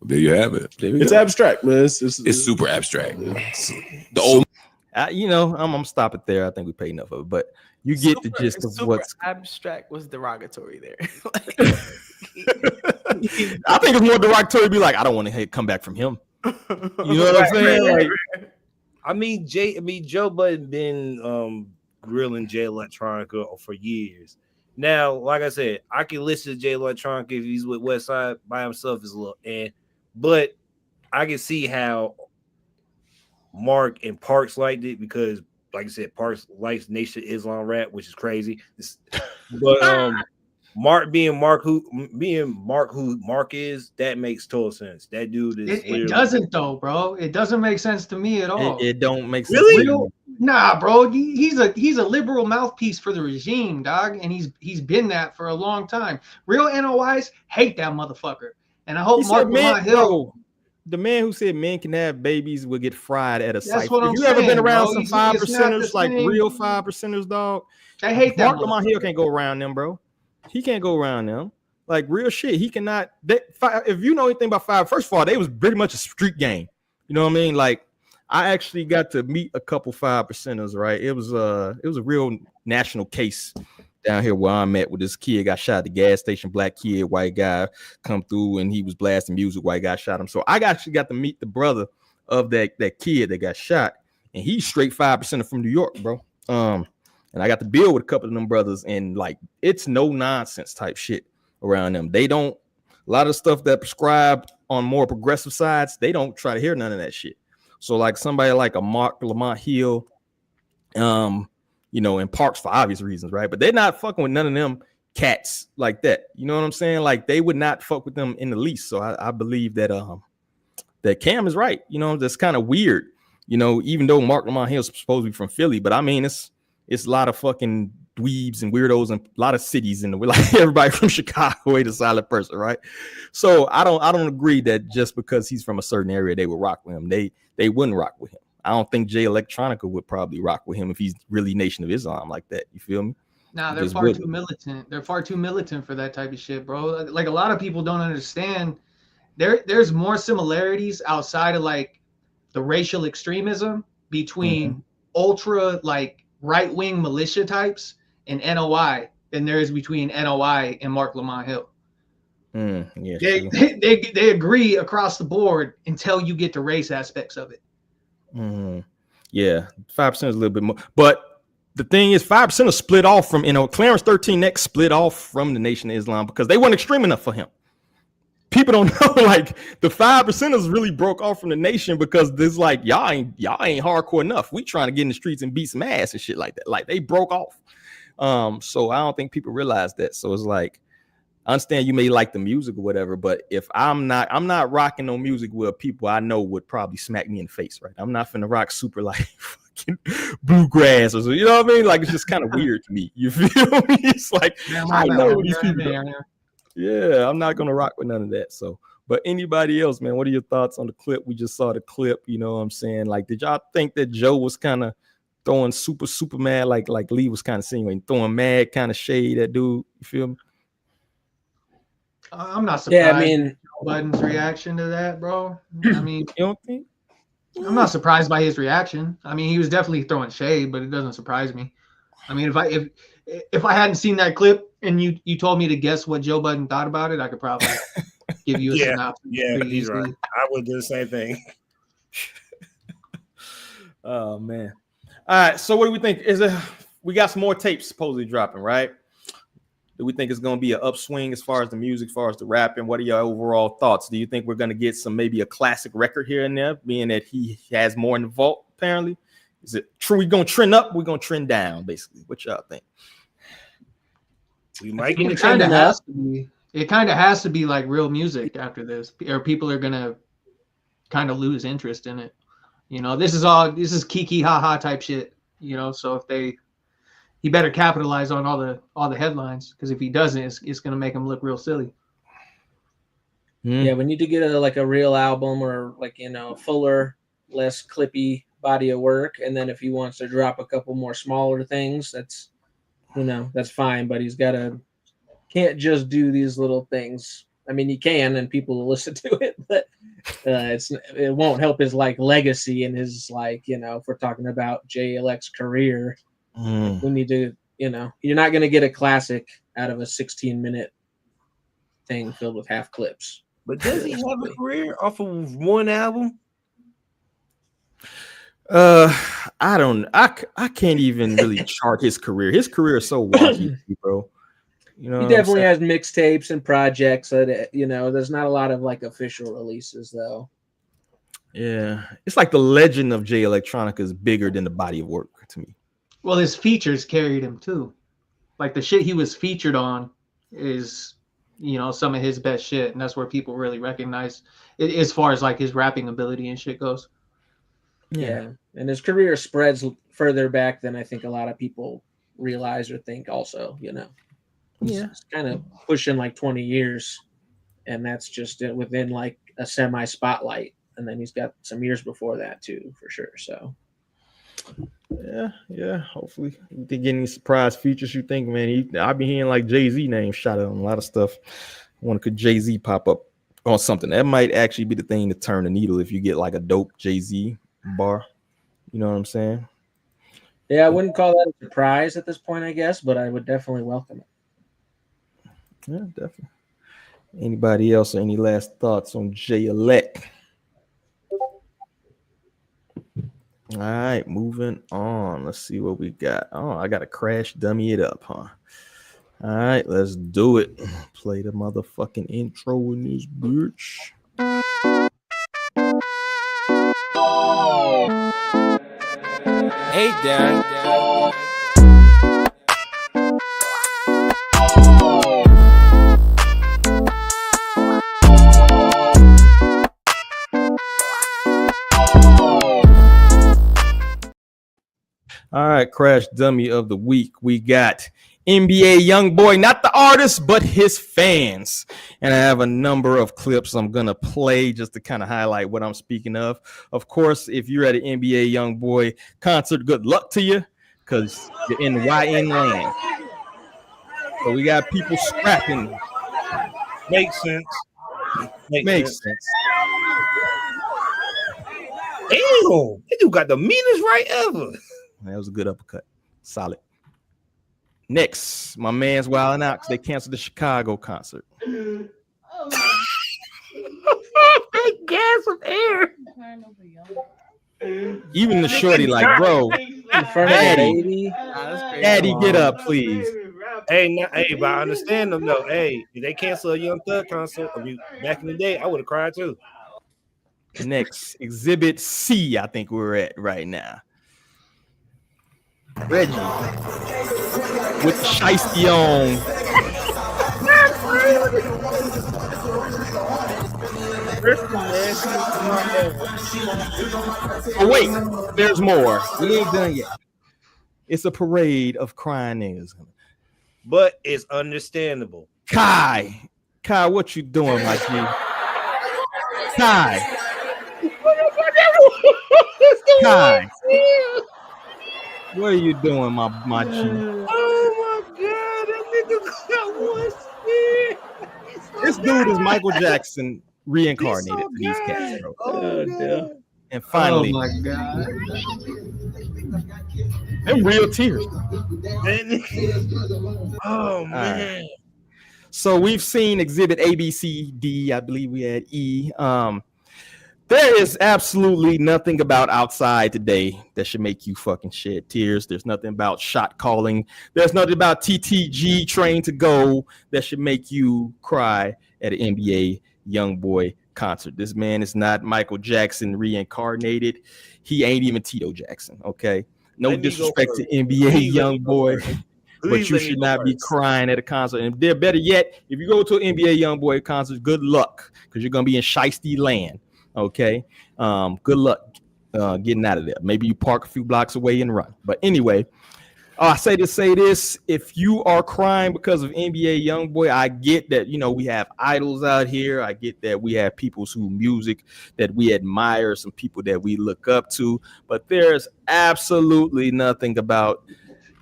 [SPEAKER 9] There you have it.
[SPEAKER 7] It's abstract, man. It's
[SPEAKER 8] super abstract. The old.
[SPEAKER 1] I'm gonna stop it there. I think we paid enough of it, but you get the gist of what's
[SPEAKER 2] abstract was derogatory there.
[SPEAKER 1] I think it's more derogatory to be like, I don't want to come back from him. You know what I'm saying?
[SPEAKER 3] Joe Budden been grilling Jay Electronica for years. Now, like I said, I can listen to Jay Electronica if he's with Westside by himself is a little but I can see how Mark and Parks liked it because, like I said, Parks likes Nation of Islam rap, which is crazy. But Mark who Mark is, that makes total sense. That dude is.
[SPEAKER 5] It doesn't though, bro. It doesn't make sense to me at all.
[SPEAKER 1] It don't make sense.
[SPEAKER 5] Really? Nah, bro. He's a liberal mouthpiece for the regime, dog, and he's been that for a long time. Real NOIs hate that motherfucker, and I hope Mark Lamont Hill.
[SPEAKER 1] The man who said men can have babies will get fried at a site.
[SPEAKER 5] What
[SPEAKER 1] If
[SPEAKER 5] I'm
[SPEAKER 1] you
[SPEAKER 5] saying,
[SPEAKER 1] ever been around
[SPEAKER 5] bro.
[SPEAKER 1] some 5%ers, like real 5%ers, dog?
[SPEAKER 5] I hate that.
[SPEAKER 1] Mark Lamont Hill can't go around them, bro. He can't go around them. Like real shit. He cannot. If you know anything about five, first of all, they was pretty much a street gang. You know what I mean? Like I actually got to meet a couple 5%ers. Right? It was a real national case down here where I'm at with this kid got shot at the gas station, black kid, white guy come through and he was blasting music, white guy shot him. So I actually got to meet the brother of that kid that got shot, and he's straight 5% from New York, bro. And I got to build with a couple of them brothers, and like it's no nonsense type shit around them. They don't, a lot of stuff that prescribed on more progressive sides, they don't try to hear none of that shit. So like somebody like a Mark Lamont Hill, and Parks for obvious reasons, right? But they're not fucking with none of them cats like that. You know what I'm saying? Like they would not fuck with them in the least. So I believe that that Cam is right. That's kind of weird. Even though Mark Lamont Hill is supposed to be from Philly, but I mean it's a lot of fucking dweebs and weirdos and a lot of cities in the way. Like everybody from Chicago ain't a solid person, right? So I don't agree that just because he's from a certain area they would rock with him. They wouldn't rock with him. I don't think Jay Electronica would probably rock with him if he's really Nation of Islam like that. You feel me?
[SPEAKER 5] Nah, they're far too militant. They're far too militant for that type of shit, bro. Like a lot of people don't understand. There's more similarities outside of like the racial extremism between ultra like right-wing militia types in NOI than there is between NOI and Mark Lamont Hill.
[SPEAKER 1] Yeah,
[SPEAKER 5] they agree across the board until you get to race aspects of it.
[SPEAKER 1] Yeah, 5% is a little bit more, but the thing is, 5% is split off from Clarence 13 next split off from the Nation of Islam because they weren't extreme enough for him. People don't know, like the 5%ers really broke off from the Nation because this like y'all ain't hardcore enough. We trying to get in the streets and beat some ass and shit like that. Like they broke off. So I don't think people realize that. So it's like, I understand you may like the music or whatever, but if I'm not rocking no music with people I know would probably smack me in the face, right? I'm not finna rock super like fucking bluegrass or so, you know what I mean? Like it's just kind of weird to me. You feel me? It's like I know these people. Yeah, I'm not gonna rock with none of that. So, but anybody else, man, what are your thoughts on the clip? We just saw the clip, you know what I'm saying? Like, did y'all think that Joe was kind of throwing super mad, like Lee was kind of insinuating, throwing mad kind of shade at dude? You feel me?
[SPEAKER 5] I'm not surprised. Yeah, I mean, Joe Budden's reaction to that, bro. I mean,
[SPEAKER 1] you don't think?
[SPEAKER 5] I'm not surprised by his reaction. I mean, he was definitely throwing shade, but it doesn't surprise me. I mean, if I hadn't seen that clip and you told me to guess what Joe Budden thought about it, I could probably give you a synopsis.
[SPEAKER 3] Yeah, he's right. I would do the same thing.
[SPEAKER 1] Oh man. All right. So what do we think? We got some more tapes supposedly dropping, right? Do we think it's going to be an upswing as far as the music, as far as the rapping? What are your overall thoughts? Do you think we're going to get maybe a classic record here and there, being that he has more in the vault, apparently? Is it true we're going to trend up? We're going to trend down, basically. What y'all think?
[SPEAKER 3] We might get
[SPEAKER 5] it kind of has to be. It kind of has to be like real music after this, or people are going to kind of lose interest in it. You know, this is kiki ha type shit, you know, so he better capitalize on all the headlines, because if he doesn't, it's going to make him look real silly.
[SPEAKER 4] Yeah, we need to get a real album, or like, you know, fuller, less clippy body of work. And then if he wants to drop a couple more smaller things, that's, you know, that's fine. But he's can't just do these little things. I mean, he can, and people will listen to it, but it won't help his like legacy and his, like, you know, if we're talking about Jay Elec's career. We need to, you know, you're not going to get a classic out of a 16-minute thing filled with half clips.
[SPEAKER 3] But does he have a career off of one album?
[SPEAKER 1] I can't even really chart his career. His career is so wonky, bro. You know,
[SPEAKER 4] he definitely has mixtapes and projects that, you know, there's not a lot of like official releases though.
[SPEAKER 1] Yeah, it's like the legend of Jay Electronica is bigger than the body of work to me.
[SPEAKER 5] Well, his features carried him too. Like the shit he was featured on is, you know, some of his best shit, and that's where people really recognize it as far as like his rapping ability and shit goes.
[SPEAKER 4] Yeah, and his career spreads further back than I think a lot of people realize or think. Also, you know, it's kind of pushing like 20 years, and that's just within like a semi spotlight, and then he's got some years before that too, for sure. So.
[SPEAKER 1] Yeah. Hopefully, you think any surprise features you think, man? I've been hearing like Jay-Z name shot out on a lot of stuff. I wonder could Jay-Z pop up on something that might actually be the thing to turn the needle if you get like a dope Jay-Z bar. You know what I'm saying?
[SPEAKER 4] Yeah, I wouldn't call that a surprise at this point, I guess, but I would definitely welcome it.
[SPEAKER 1] Yeah, definitely. Anybody else or any last thoughts on Jay Elect? All right, moving on. Let's see what we got. Oh, I got to crash dummy it up, huh? All right, let's do it. Play the motherfucking intro in this bitch.
[SPEAKER 11] Hey, Darren.
[SPEAKER 1] All right, crash dummy of the week. We got NBA Youngboy, not the artist, but his fans. And I have a number of clips I'm going to play just to kind of highlight what I'm speaking of. Of course, if you're at an NBA Youngboy concert, good luck to you, because you're in YN land. So we got people scrapping.
[SPEAKER 3] Makes sense.
[SPEAKER 1] Makes sense.
[SPEAKER 3] Damn, that dude got the meanest right ever.
[SPEAKER 1] That was a good uppercut. Solid. Next, my man's wilding out because they canceled the Chicago concert.
[SPEAKER 3] Gas of air.
[SPEAKER 1] Even the shorty, like, bro,
[SPEAKER 4] in front of the lady.
[SPEAKER 1] Daddy, get up, please.
[SPEAKER 3] Hey, but I understand them though. Hey, if they cancel a Young Thug concert, back in the day, I would have cried too.
[SPEAKER 1] Next, Exhibit C, I think we're at right now. Reggie with the shiesty on. Oh, wait, there's more. We ain't done yet. It's a parade of crying niggas.
[SPEAKER 3] But it's understandable.
[SPEAKER 1] Kai, what you doing, my G? Kai. What are you doing, my G?
[SPEAKER 3] Oh my God, that nigga got one spin.
[SPEAKER 1] This dude is Michael Jackson reincarnated for these cats, bro.
[SPEAKER 3] Oh,
[SPEAKER 1] and finally,
[SPEAKER 5] oh my God,
[SPEAKER 1] them real tears.
[SPEAKER 3] Oh man.
[SPEAKER 1] Right. So we've seen Exhibit A, B, C, D. I believe we had E. There is absolutely nothing about outside today that should make you fucking shed tears. There's nothing about shot calling. There's nothing about TTG Train to Go that should make you cry at an NBA Youngboy concert. This man is not Michael Jackson reincarnated. He ain't even Tito Jackson, okay? No disrespect to NBA Youngboy, but you should not be crying at a concert. And they're better yet, if you go to an NBA Youngboy concert, good luck, because you're going to be in shiesty land. Okay, good luck getting out of there. Maybe you park a few blocks away and run. But anyway, I say this: if you are crying because of NBA Youngboy, I get that, you know, we have idols out here. I get that we have people whose music that we admire, some people that we look up to. But there's absolutely nothing about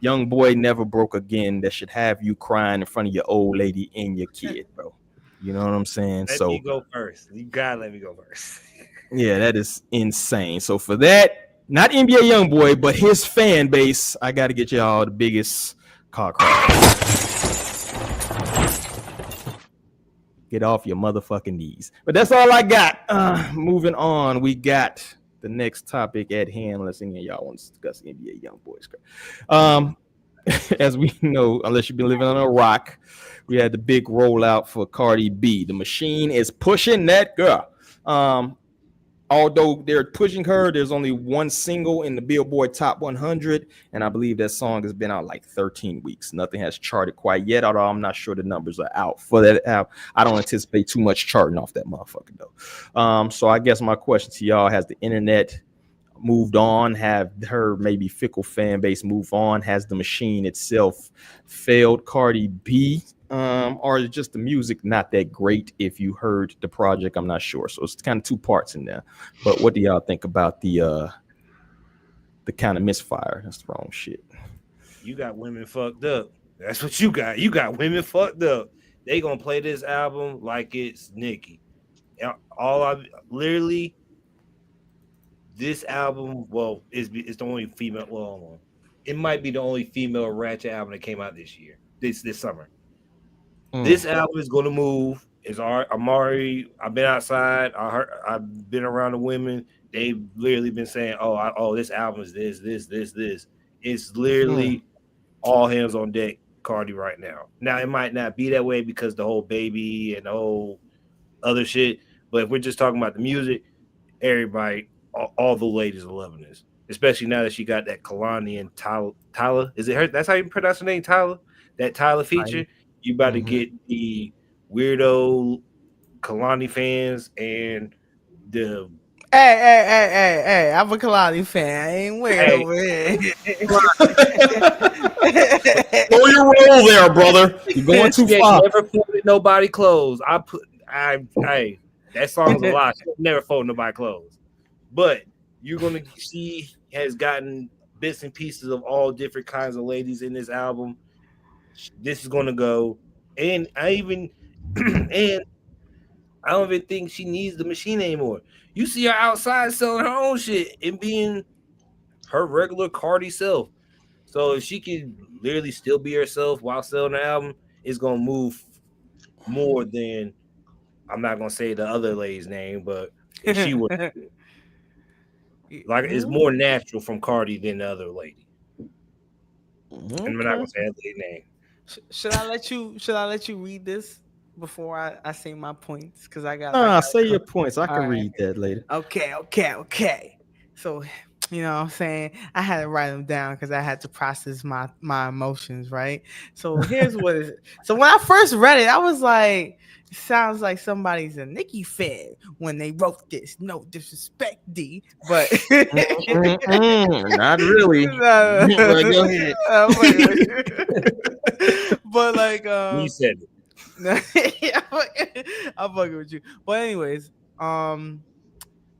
[SPEAKER 1] Youngboy Never Broke Again that should have you crying in front of your old lady and your kid, bro. You know what I'm saying?
[SPEAKER 3] Let me go first. You gotta let me go first.
[SPEAKER 1] Yeah, that is insane. So for that, not NBA Youngboy, but his fan base, I got to get y'all the biggest car crash. Get off your motherfucking knees. But that's all I got. Moving on, we got the next topic at hand. Unless any of y'all want to discuss NBA Youngboy. As we know, unless you've been living on a rock, we had the big rollout for Cardi B. The machine is pushing that girl. Although they're pushing her, there's only one single in the Billboard Top 100, and I believe that song has been out like 13 weeks. Nothing has charted quite yet, although I'm not sure the numbers are out for that. I don't anticipate too much charting off that motherfucker, though. So I guess my question to y'all, has the internet moved on? Have her maybe fickle fan base move on? Has the machine itself failed Cardi B? Or is just the music not that great? If you heard the project, I'm not sure. So it's kind of two parts in there. But what do y'all think about the kind of misfire? That's the wrong shit.
[SPEAKER 3] You got women fucked up. That's what you got. You got women fucked up. They gonna play this album like it's Nicki. This album, well, is the only female. Well, it might be the only female ratchet album that came out this year, this summer. This album is going to move. I've been outside. I've been around the women. They've literally been saying, "Oh, this album is this." It's literally all hands on deck, Cardi right now. Now it might not be that way because the whole baby and the whole other shit. But if we're just talking about the music, everybody, all the ladies are loving this. Especially now that she got that Kalani and Tyler. Is it her? That's how you pronounce her name, Tyler. That Tyler feature. You about to get the weirdo Kalani fans and the
[SPEAKER 2] Hey, I'm a Kalani fan. I ain't weird over here.
[SPEAKER 1] Throw your roll there, brother. You're going too far.
[SPEAKER 3] Never folded nobody clothes. That song's a lie. Never folded nobody clothes. But you're gonna see has gotten bits and pieces of all different kinds of ladies in this album. This is gonna go, and I don't even think she needs the machine anymore. You see her outside selling her own shit and being her regular Cardi self. So if she can literally still be herself while selling the album, it's gonna move more than I'm not gonna say the other lady's name, but if she was like it's more natural from Cardi than the other lady. Okay. And we're not gonna say that lady's name.
[SPEAKER 2] Should I let you read this before I say my points? Because I got
[SPEAKER 1] say your points. I can read that later.
[SPEAKER 2] Okay. So, you know what I'm saying? I had to write them down because I had to process my emotions, right? So here's what is it. So when I first read it, I was like, it sounds like somebody's a Nicki fan when they wrote this. No disrespect, D, but
[SPEAKER 1] not really. Go ahead.
[SPEAKER 2] But like
[SPEAKER 3] you said
[SPEAKER 2] it. I'm fucking with you. But anyways,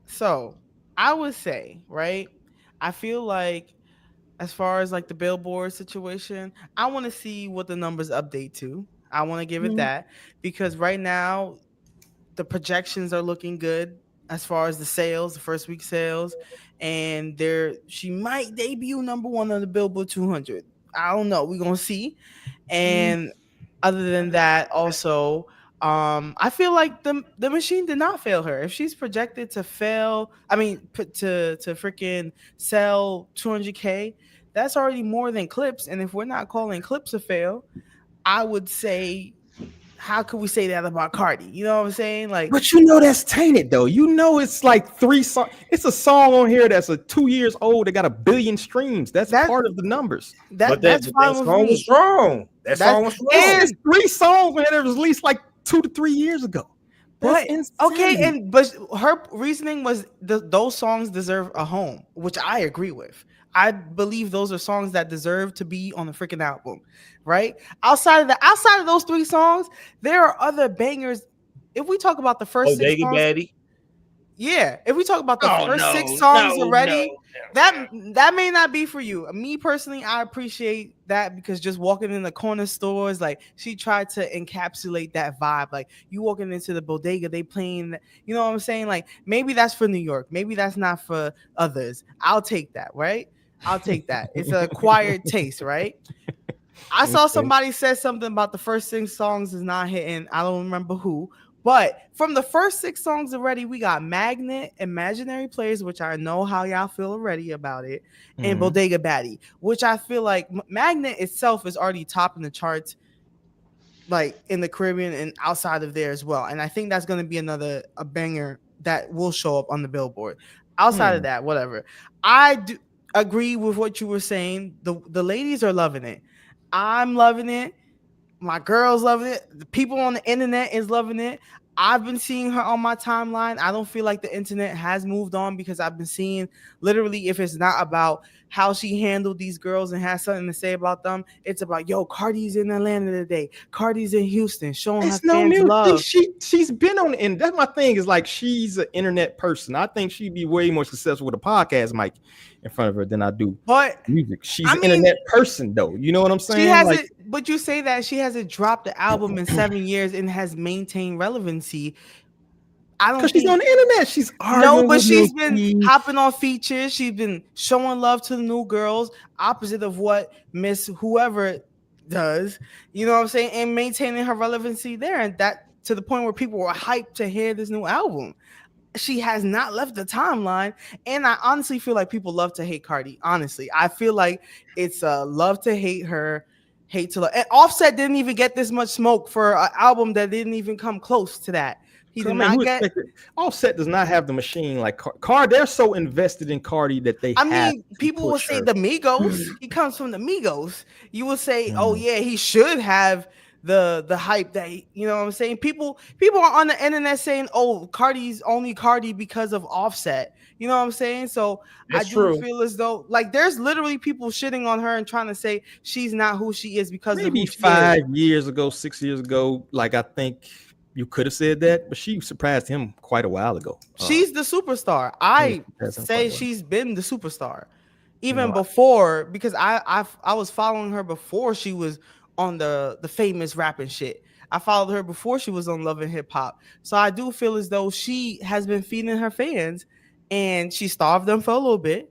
[SPEAKER 2] so I would say, right? I feel like as far as like the Billboard situation, I want to see what the numbers update to. I want to give it that because right now the projections are looking good as far as the sales, the first week sales, and she might debut number 1 on the Billboard 200. I don't know. We're gonna see. And other than that, also, I feel like the machine did not fail her. If she's projected to fail, I mean, to freaking sell 200K, that's already more than Clips. And if we're not calling Clips a fail, I would say, how could we say that about Cardi? You know what I'm saying? Like,
[SPEAKER 1] but that's tainted though. It's like 3 songs. It's a song on here that's 2 years old. That got 1 billion streams. That's part of the numbers.
[SPEAKER 2] That's fine with me.
[SPEAKER 3] That song was strong.
[SPEAKER 1] It's 3 songs when it was released like 2 to 3 years ago.
[SPEAKER 2] But her reasoning was those songs deserve a home, which I agree with. I believe those are songs that deserve to be on the freaking album, right? Outside of those 3 songs, there are other bangers. If we talk about the first 6 songs, if we talk about the first 6 songs already, that may not be for you. Me personally, I appreciate that because just walking in the corner stores, like she tried to encapsulate that vibe. Like you walking into the bodega, they playing, you know what I'm saying? Like maybe that's for New York, maybe that's not for others. I'll take that, right? I'll take that. It's an acquired taste, right? I saw somebody said something about the first 6 songs is not hitting. I don't remember who. But from the first 6 songs already, we got Magnet, Imaginary Players, which I know how y'all feel already about it, and Bodega Baddie, which I feel like Magnet itself is already topping the charts, like in the Caribbean and outside of there as well. And I think that's going to be a banger that will show up on the Billboard. Outside of that, whatever. I do agree with what you were saying. The ladies are loving it. I'm loving it. My girl's loving it. The people on the internet is loving it. I've been seeing her on my timeline. I don't feel like the internet has moved on because I've been seeing literally, if it's not about how she handled these girls and has something to say about them, it's about, yo, Cardi's in Atlanta today. Cardi's in Houston showing her fans love.
[SPEAKER 1] She's been on the internet. That's my thing, is like she's an internet person. I think she'd be way more successful with a podcast mic in front of her than I do music. She's an internet person though. You know what I'm saying?
[SPEAKER 2] She hasn't, but you say that she hasn't dropped the album in 7 years and has maintained relevancy. I don't, because
[SPEAKER 1] she's on the internet. She's
[SPEAKER 2] she's been hopping on features. She's been showing love to the new girls, opposite of what Miss whoever does. You know what I'm saying? And maintaining her relevancy there, and that to the point where people were hyped to hear this new album. She has not left the timeline, and I honestly feel like people love to hate Cardi. Honestly, I feel like it's love to hate her, hate to love. And Offset didn't even get this much smoke for an album that didn't even come close to that. He did not get.
[SPEAKER 1] Offset does not have the machine like Cardi. They're so invested in Cardi that they.
[SPEAKER 2] I mean, people will say the Migos. He comes from the Migos. You will say, oh yeah, he should have the hype that you know what I'm saying. People are on the internet saying, oh, Cardi's only Cardi because of Offset. You know what I'm saying? So that's I do feel as though like there's literally people shitting on her and trying to say she's not who she is because
[SPEAKER 1] maybe
[SPEAKER 2] of who
[SPEAKER 1] 5 years ago, 6 years ago. Like I think you could have said that, but she surprised him quite a while ago.
[SPEAKER 2] She's the superstar. I say she's been the superstar even before, because I was following her before she was on the famous rapping shit. I followed her before she was on Love and Hip Hop. So I do feel as though she has been feeding her fans and she starved them for a little bit.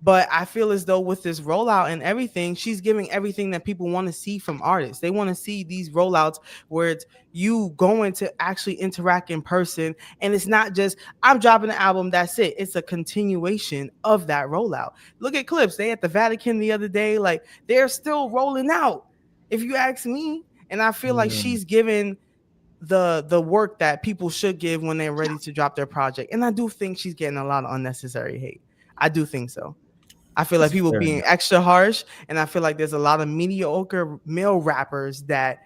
[SPEAKER 2] But I feel as though with this rollout and everything, she's giving everything that people want to see from artists. They want to see these rollouts where it's you going to actually interact in person. And it's not just, I'm dropping an album, that's it. It's a continuation of that rollout. Look at clips. They at the Vatican the other day, like they're still rolling out, if you ask me. And I feel like she's given the work that people should give when they're ready to drop their project. And I do think she's getting a lot of unnecessary hate. I do think so. I feel like people being extra harsh, and I feel like there's a lot of mediocre male rappers that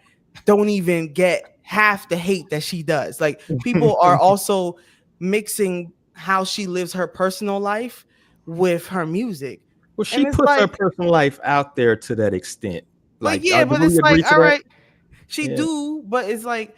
[SPEAKER 2] don't even get half the hate that she does. Like people are also mixing how she lives her personal life with her music.
[SPEAKER 1] Well, she puts her personal life out there to that extent.
[SPEAKER 2] Like, yeah, but it's like, all right, she do, but it's like,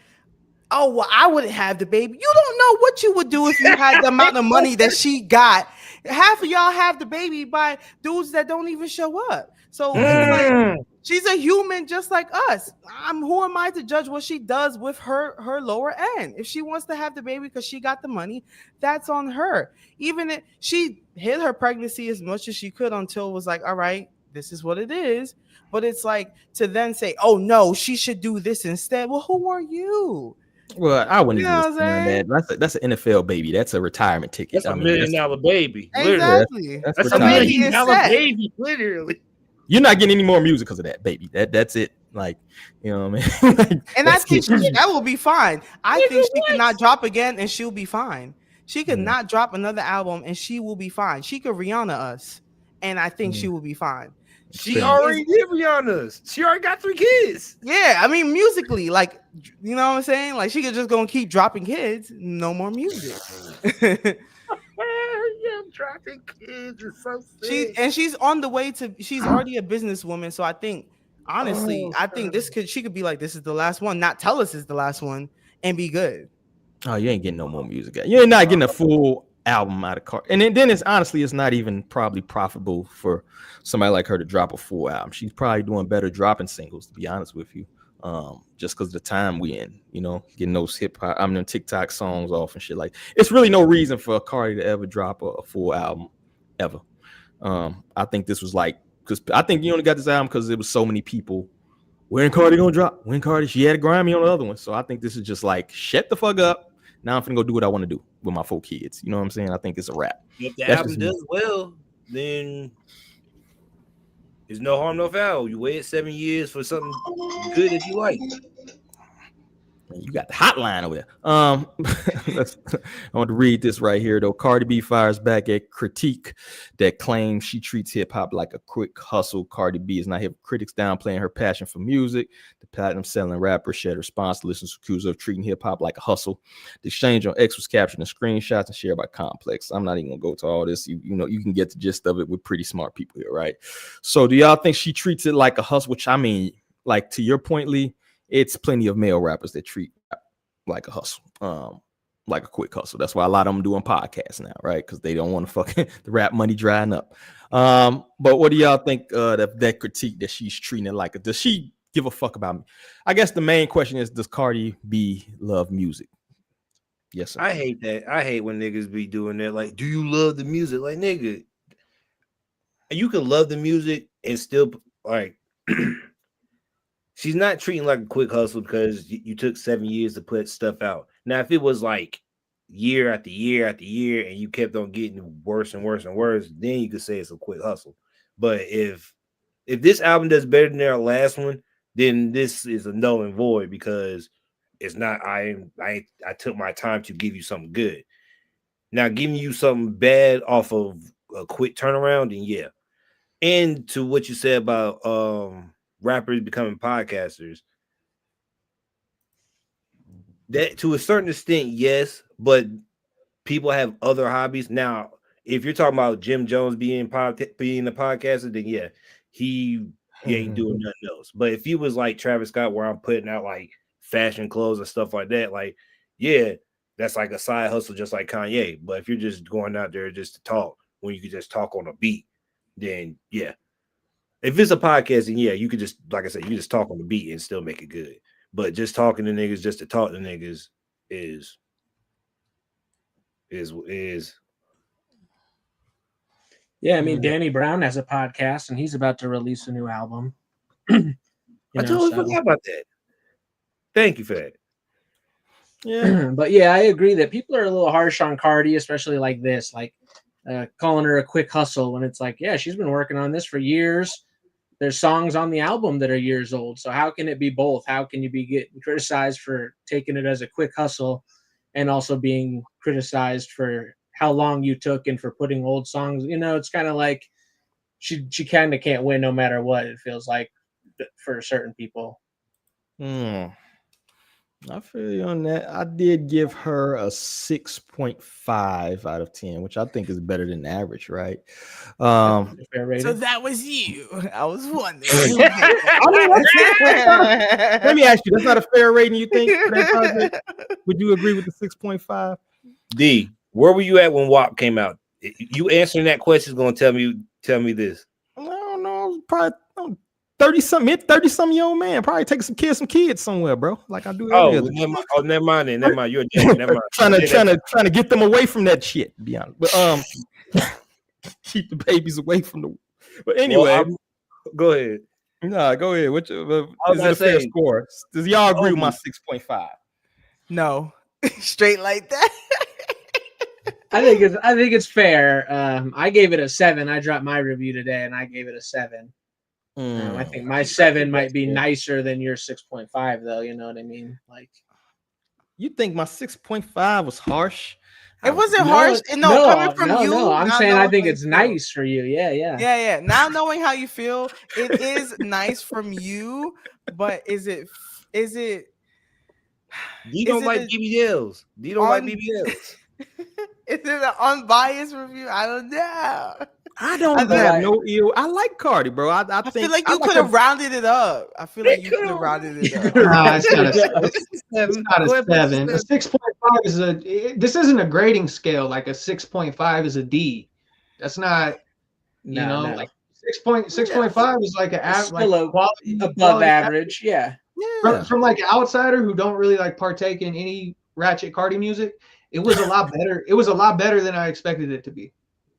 [SPEAKER 2] oh, well, I wouldn't have the baby. You don't know what you would do if you had the amount of money that she got. Half of y'all have the baby by dudes that don't even show up. So it's like she's a human just like us. Who am I to judge what she does with her lower end? If she wants to have the baby because she got the money, that's on her. Even if she hid her pregnancy as much as she could until it was like, all right, this is what it is. But it's like to then say, oh no, she should do this instead. Well, who are you?
[SPEAKER 1] Well, I wouldn't even say that. That's an NFL baby. That's a retirement ticket.
[SPEAKER 3] That's a $1 million baby.
[SPEAKER 2] Exactly.
[SPEAKER 3] That's a $1 million baby. Literally.
[SPEAKER 1] You're not getting any more music because of that, baby. That's it. Like, you know what I mean? Like,
[SPEAKER 2] and I think that will be fine. I think she cannot drop again and she'll be fine. She could not drop another album and she will be fine. She could Rihanna us, and I think she will be fine.
[SPEAKER 3] She already did Rihanna's. She already got 3 kids.
[SPEAKER 2] Yeah, I mean musically, like, you know what I'm saying? Like she could just go and keep dropping kids. No more music.
[SPEAKER 3] Dropping kids is so sick.
[SPEAKER 2] She's on the way to. She's already a businesswoman, so I think honestly, she could be like, this is the last one. Not tell us it's the last one and be good.
[SPEAKER 1] Oh, you ain't getting no more music. You're not getting a full album out of Cardi. And then it's honestly, it's not even probably profitable for somebody like her to drop a full album. She's probably doing better dropping singles, to be honest with you. Just because of the time we in, you know, getting those them TikTok songs off and shit. Like, it's really no reason for Cardi to ever drop a full album ever. I think this was like, because I think you only got this album because there was so many people. When Cardi gonna drop? When Cardi? She had a Grammy on the other one. So I think this is just like, shut the fuck up. Now I'm finna go do what I want to do with my 4 kids. You know what I'm saying? I think it's a wrap.
[SPEAKER 3] If the album does well, then there's no harm, no foul. You waited 7 years for something good that you like.
[SPEAKER 1] You got the hotline over there. I want to read this right here, though. Cardi B fires back at critique that claims she treats hip-hop like a quick hustle. Cardi B is not here for critics downplaying her passion for music. The platinum-selling rapper shared a response to listeners accused of treating hip-hop like a hustle. The exchange on X was captured in screenshots and shared by Complex. I'm not even going to go to all this. You know, you can get the gist of it with pretty smart people here, right? So do y'all think she treats it like a hustle? Which, I mean, like, to your point, Lee, it's plenty of male rappers that treat like a hustle, like a quick hustle. That's why a lot of them doing podcasts now, right? Because they don't want to fucking the rap money drying up. But what do y'all think that critique that she's treating it like? Does she give a fuck about me? I guess the main question is, does Cardi B love music? Yes, sir.
[SPEAKER 3] I hate that. I hate when niggas be doing that. Like, do you love the music? Like, nigga, you can love the music and still like. She's not treating like a quick hustle because you took 7 years to put stuff out. Now, if it was like year after year after year and you kept on getting worse and worse and worse, then you could say it's a quick hustle. But if this album does better than their last one, then this is a null and void because it's not. I took my time to give you something good. Now, giving you something bad off of a quick turnaround, then yeah. And to what you said about rappers becoming podcasters, that to a certain extent, yes, but people have other hobbies. Now, if you're talking about Jim Jones being a podcaster, then yeah, he ain't doing nothing else. But if he was like Travis Scott, where I'm putting out like fashion clothes and stuff like that, like, yeah, that's like a side hustle, just like Kanye. But if you're just going out there just to talk, when you can just talk on a beat, then yeah. If it's a podcast, then yeah, you could just, like I said, you just talk on the beat and still make it good. But just talking to niggas just to talk to niggas is
[SPEAKER 4] Yeah, I mean, Danny Brown has a podcast, and he's about to release a new album.
[SPEAKER 3] I totally forgot about that. Thank you for that.
[SPEAKER 4] Yeah, but yeah, I agree that people are a little harsh on Cardi, especially like this, like calling her a quick hustle when it's like, yeah, she's been working on this for years. There's songs on the album that are years old. So how can it be both? How can you be getting criticized for taking it as a quick hustle and also being criticized for how long you took and for putting old songs? You know, it's kind of like she kind of can't win no matter what, it feels like, for certain people.
[SPEAKER 1] I feel you on that. I did give her a 6.5 out of 10, which I think is better than average, right?
[SPEAKER 2] So that was you. I was wondering.
[SPEAKER 1] Let me ask you, that's not a fair rating, you think? Would you agree with the 6.5?
[SPEAKER 3] D, where were you at when WAP came out? You answering that question is going to tell me this.
[SPEAKER 1] I don't know. Probably 30-something young man. Probably taking some kids somewhere, bro. Like I do.
[SPEAKER 3] Never mind. Never mind. You're never mind.
[SPEAKER 1] trying to get them away from that shit. To be honest, but keep the babies away from the. But anyway,
[SPEAKER 3] go ahead.
[SPEAKER 1] Nah, go ahead. Which is it a fair score? Does y'all agree with my 6.5?
[SPEAKER 2] No, straight like that.
[SPEAKER 4] I think it's fair. I gave it a 7. I dropped my review today, and I gave it a 7. I think my 7 might be nicer than your 6.5, though. You know what I mean? Like,
[SPEAKER 1] you think my 6.5 was harsh?
[SPEAKER 2] It wasn't harsh. No, coming from you.
[SPEAKER 4] No, I'm saying I think it's nice for you. Yeah.
[SPEAKER 2] Now knowing how you feel, it is nice from you. But is it?
[SPEAKER 3] You don't like BBLs. You don't like BBLs.
[SPEAKER 2] Is it an unbiased review? I don't know.
[SPEAKER 1] I don't have no ill. I like Cardi, bro. I
[SPEAKER 2] feel like you could have rounded it up. I feel like you could have rounded it up.
[SPEAKER 5] Nah, it's not a 7. A 6.5 is this isn't a grading scale. Like a 6.5 is a D. That's not, like 6.5 is like
[SPEAKER 4] quality above average. Yeah.
[SPEAKER 5] From like an outsider who don't really like partake in any ratchet Cardi music, it was a lot better. It was a lot better than I expected it to be.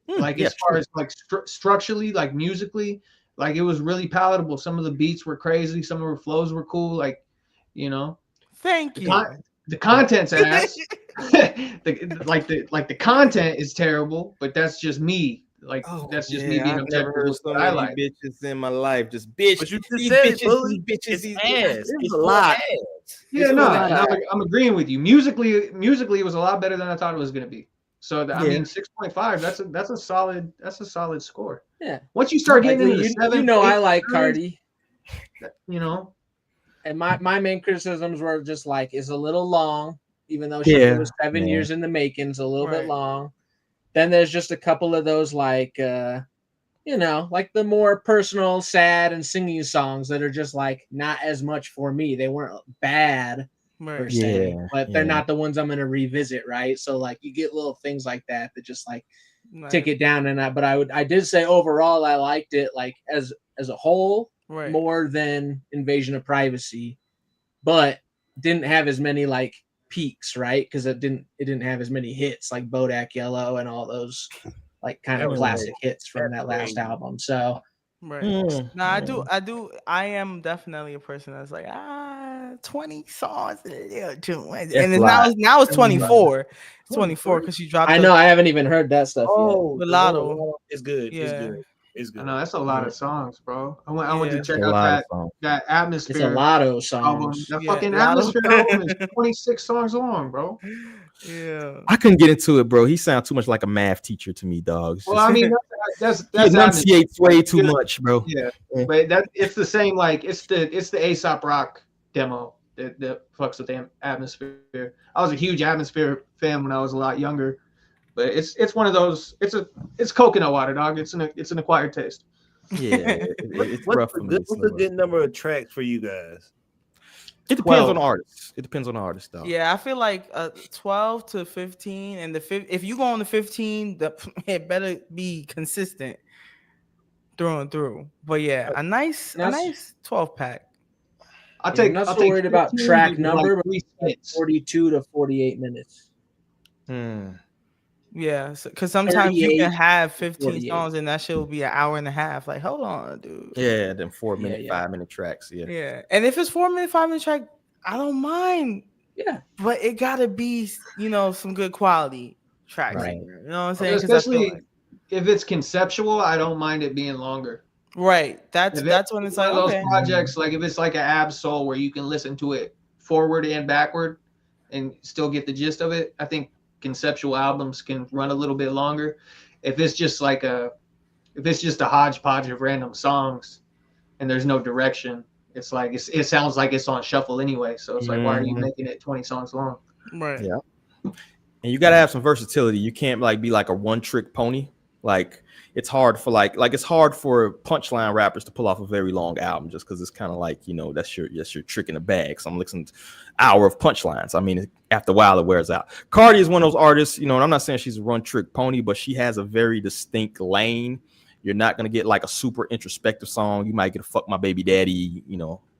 [SPEAKER 5] Like as far as like structurally, like musically, like it was really palatable. Some of the beats were crazy. Some of her flows were cool. Like,
[SPEAKER 2] thank you.
[SPEAKER 5] The content's ass. the content is terrible, but that's just me. Like that's just me being objective.
[SPEAKER 1] I've never heard so many bitches in my life. Just bitch.
[SPEAKER 3] But you just said bitches, these ass.
[SPEAKER 1] It's a lot.
[SPEAKER 5] Yeah, I'm agreeing with you. Musically, it was a lot better than I thought it was gonna be. So I mean, 6.5. That's a solid score.
[SPEAKER 4] Yeah.
[SPEAKER 5] Once you start getting into the 7,
[SPEAKER 4] I like Cardi.
[SPEAKER 5] And
[SPEAKER 4] my main criticisms were just like it's a little long, even though it was 7 years in the making. It's a little bit long. Then there's just a couple of those like like the more personal, sad, and singing songs that are just like not as much for me. They weren't bad. Per se, but they're not the ones I'm gonna revisit, right? So like you get little things like that just like tick it down. And I did say overall I liked it like as a whole more than Invasion of Privacy, but didn't have as many like peaks, right? Because it didn't have as many hits like Bodak Yellow and all those like kind of classic hits from that last album. So
[SPEAKER 2] I am definitely a person that's like 20 songs and it's now it's 24. It's 24 because you dropped.
[SPEAKER 4] I know I haven't even heard that stuff yet.
[SPEAKER 2] Mulatto.
[SPEAKER 3] It's good. It's good.
[SPEAKER 5] I know that's a lot of songs, bro. I went to check out that Atmosphere.
[SPEAKER 4] It's a lot of songs.
[SPEAKER 5] That fucking Atmosphere album is 26 songs long, bro.
[SPEAKER 2] Yeah,
[SPEAKER 1] I couldn't get into it, bro. He sounds too much like a math teacher to me, dog.
[SPEAKER 5] Well, I mean, that's
[SPEAKER 1] he enunciates way too much, bro.
[SPEAKER 5] Yeah, but it's the same. Like it's the Aesop Rock demo that fucks with the Atmosphere. I was a huge Atmosphere fan when I was a lot younger, but it's one of those. It's coconut water, dog. It's an acquired taste.
[SPEAKER 1] Yeah, it's rough.
[SPEAKER 3] What's a good number of tracks for you guys?
[SPEAKER 1] It depends on artists. It depends on the artist, though.
[SPEAKER 2] Yeah, I feel like 12 to 15, and if you go on the 15, it better be consistent through and through. But yeah, a nice 12 pack.
[SPEAKER 4] I'm not so worried about track number, but 42 to 48 minutes.
[SPEAKER 2] Yeah, because sometimes you can have 15
[SPEAKER 4] 48.
[SPEAKER 2] songs and that shit will be an hour and a half. Like, hold on, dude.
[SPEAKER 1] Yeah, then 4 minute, 5 minute tracks. Yeah.
[SPEAKER 2] Yeah. And if it's 4 minute, 5 minute track, I don't mind.
[SPEAKER 4] Yeah.
[SPEAKER 2] But it gotta be, some good quality tracks.
[SPEAKER 1] Right.
[SPEAKER 2] You know what I'm saying?
[SPEAKER 5] Especially if it's conceptual, I don't mind it being longer.
[SPEAKER 2] Right. That's when it's like
[SPEAKER 5] those projects, like if it's like an Ab-Soul where you can listen to it forward and backward and still get the gist of it. I think conceptual albums can run a little bit longer. If it's just a hodgepodge of random songs and there's no direction, it's like it sounds like it's on shuffle anyway. So it's like, why are you making it 20 songs long?
[SPEAKER 2] Right.
[SPEAKER 1] Yeah. And you gotta have some versatility. You can't be like a one-trick pony. Like it's hard for it's hard for punchline rappers to pull off a very long album just because it's kind of like, that's your trick in the bag. So I'm listening to an hour of punchlines. I mean, after a while it wears out. Cardi is one of those artists, and I'm not saying she's a one-trick pony, but she has a very distinct lane. You're not gonna get like a super introspective song. You might get a "Fuck My Baby Daddy,"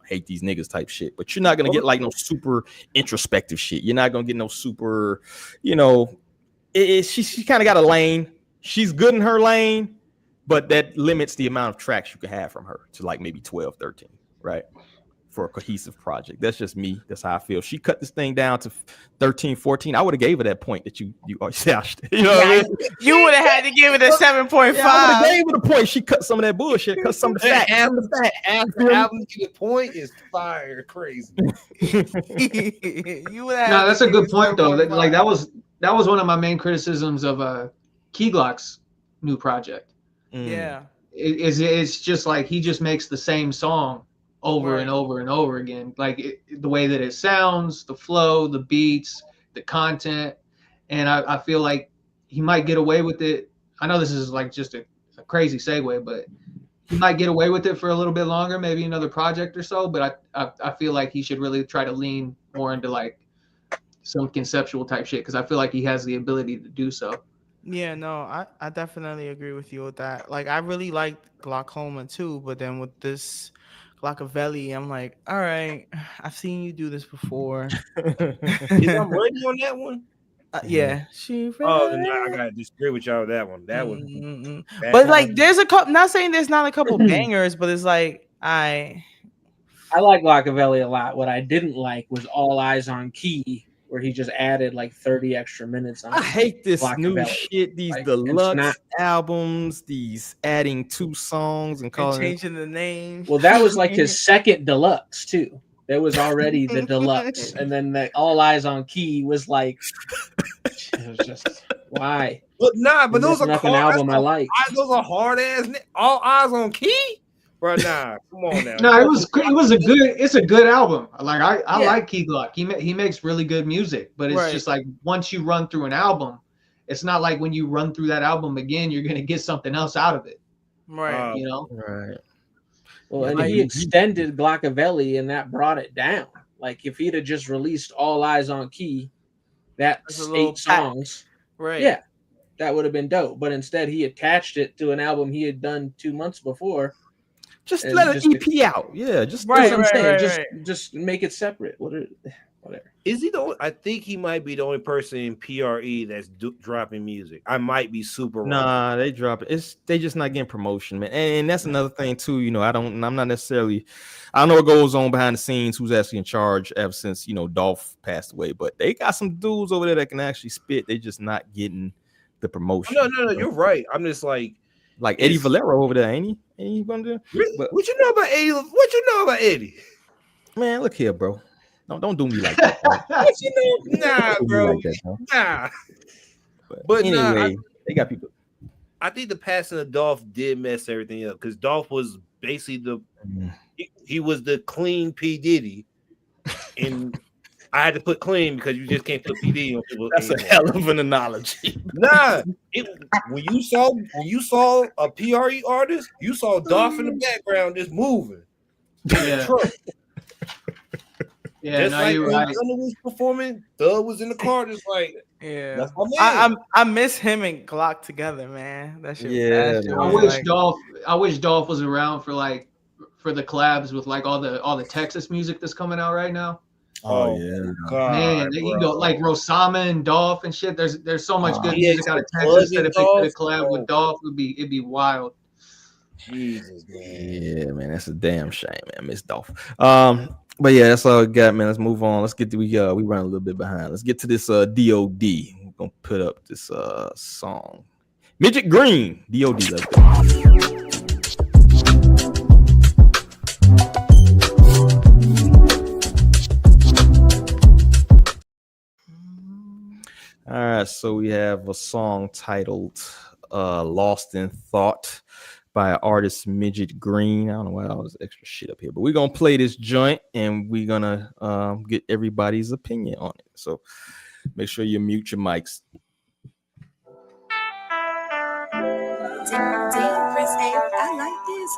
[SPEAKER 1] hate these niggas type shit, but you're not gonna get like no super introspective shit. You're not gonna get no super, she kind of got a lane. She's good in her lane, but that limits the amount of tracks you can have from her to like maybe 12, 13, right? For a cohesive project. That's just me. That's how I feel. She cut this thing down to 13, 14. I would have gave her that point that you sashed. You know what I mean?
[SPEAKER 2] You would have had to give it a 7.5.
[SPEAKER 1] Yeah, I would have gave her the point. She cut some of that bullshit, cut some of the fat.
[SPEAKER 3] After album to the point is fire crazy.
[SPEAKER 2] You would have.
[SPEAKER 5] No, that's a good point though. Like that was one of my main criticisms of Key Glock's new project.
[SPEAKER 2] Yeah.
[SPEAKER 5] It's just like he just makes the same song over and over and over again. Like the way that it sounds, the flow, the beats, the content. And I feel like he might get away with it. I know this is like just a crazy segue, but he might get away with it for a little bit longer, maybe another project or so. But I feel like he should really try to lean more into like some conceptual type shit because I feel like he has the ability to do so.
[SPEAKER 2] Yeah, no, I definitely agree with you with that. Like I really liked Glaucoma too, but then with this Glockavelli, I'm like, all right, I've seen you do this before.
[SPEAKER 3] Is I'm ready on that one?
[SPEAKER 2] Yeah.
[SPEAKER 3] Then I gotta disagree with y'all with that one. That was
[SPEAKER 2] but like there's a couple, not saying there's not a couple bangers, but it's like I
[SPEAKER 4] like Glockavelli a lot. What I didn't like was All Eyes on Key, where he just added like 30 extra minutes on.
[SPEAKER 1] I hate this new shit, these deluxe albums, these adding 2 songs and calling
[SPEAKER 2] changing the name.
[SPEAKER 4] Well, that was like his second deluxe too. There was already the deluxe, and then the All Eyes on Key was like, it was just why.
[SPEAKER 3] But those are
[SPEAKER 4] nothing album I like.
[SPEAKER 3] Those are hard ass. All Eyes on Key. Bro, nah, come on now.
[SPEAKER 5] No, it's a good album. Like I like Key Glock. He makes really good music, but it's just like once you run through an album, it's not like when you run through that album again, you're gonna get something else out of it.
[SPEAKER 2] Right.
[SPEAKER 1] Right.
[SPEAKER 4] Well, and he extended Glockavelli and that brought it down. Like if he'd have just released All Eyes on Key, that's 8 songs.
[SPEAKER 2] Right.
[SPEAKER 4] Yeah. That would have been dope. But instead he attached it to an album he had done 2 months before.
[SPEAKER 1] Just let an EP out. Yeah, just
[SPEAKER 4] just make it separate. Whatever.
[SPEAKER 3] Is he I think he might be the only person in PRE that's dropping music. I might be super wrong.
[SPEAKER 1] Nah, they drop it. They just not getting promotion, man. And that's another thing too. I'm not necessarily. I don't know what goes on behind the scenes. Who's actually in charge ever since Dolph passed away? But they got some dudes over there that can actually spit. They just not getting the promotion.
[SPEAKER 3] No, you're right. I'm just like
[SPEAKER 1] Eddie Valero over there, ain't he? Ain't he gonna do?
[SPEAKER 3] What you know about Eddie? What you know about Eddie?
[SPEAKER 1] Man, look here, bro. Don't do me like that.
[SPEAKER 3] What you know? Nah, bro. Nah.
[SPEAKER 1] But anyway, they got people.
[SPEAKER 3] I think the passing of Dolph did mess everything up because Dolph was basically he was the clean P. Diddy, and I had to put clean because you just can't put P. Diddy on people.
[SPEAKER 1] That's a hell of an analogy.
[SPEAKER 3] Nah, when you saw a PRE artist, you saw Dolph in the background just moving.
[SPEAKER 5] Yeah. Yeah,
[SPEAKER 3] just like when Gunna was performing, Thug was in the car, just like, that's my man.
[SPEAKER 2] I miss him and Glock together, man. That shit.
[SPEAKER 1] Yeah,
[SPEAKER 5] I wish Dolph was around for the collabs with like all the Texas music that's coming out right now.
[SPEAKER 1] Oh yeah,
[SPEAKER 3] God,
[SPEAKER 5] man, you go like Rosama and Dolph and shit. There's so much good
[SPEAKER 3] yeah,
[SPEAKER 5] music out of Texas that if they could have collabed with Dolph, it'd be wild.
[SPEAKER 3] Jesus, man.
[SPEAKER 1] Yeah, man, that's a damn shame, man. Miss Dolph. But yeah, that's all I got, man. Let's move on. Let's get to we run a little bit behind. Let's get to this DOD. We're gonna put up this song. Midget Green, DOD. Let's go. All right, so we have a song titled Lost in Thought by artist Midget Green. I don't know why all this extra shit up here, but we're gonna play this joint and we're gonna get everybody's opinion on it. So make sure you mute your mics.
[SPEAKER 11] I like this.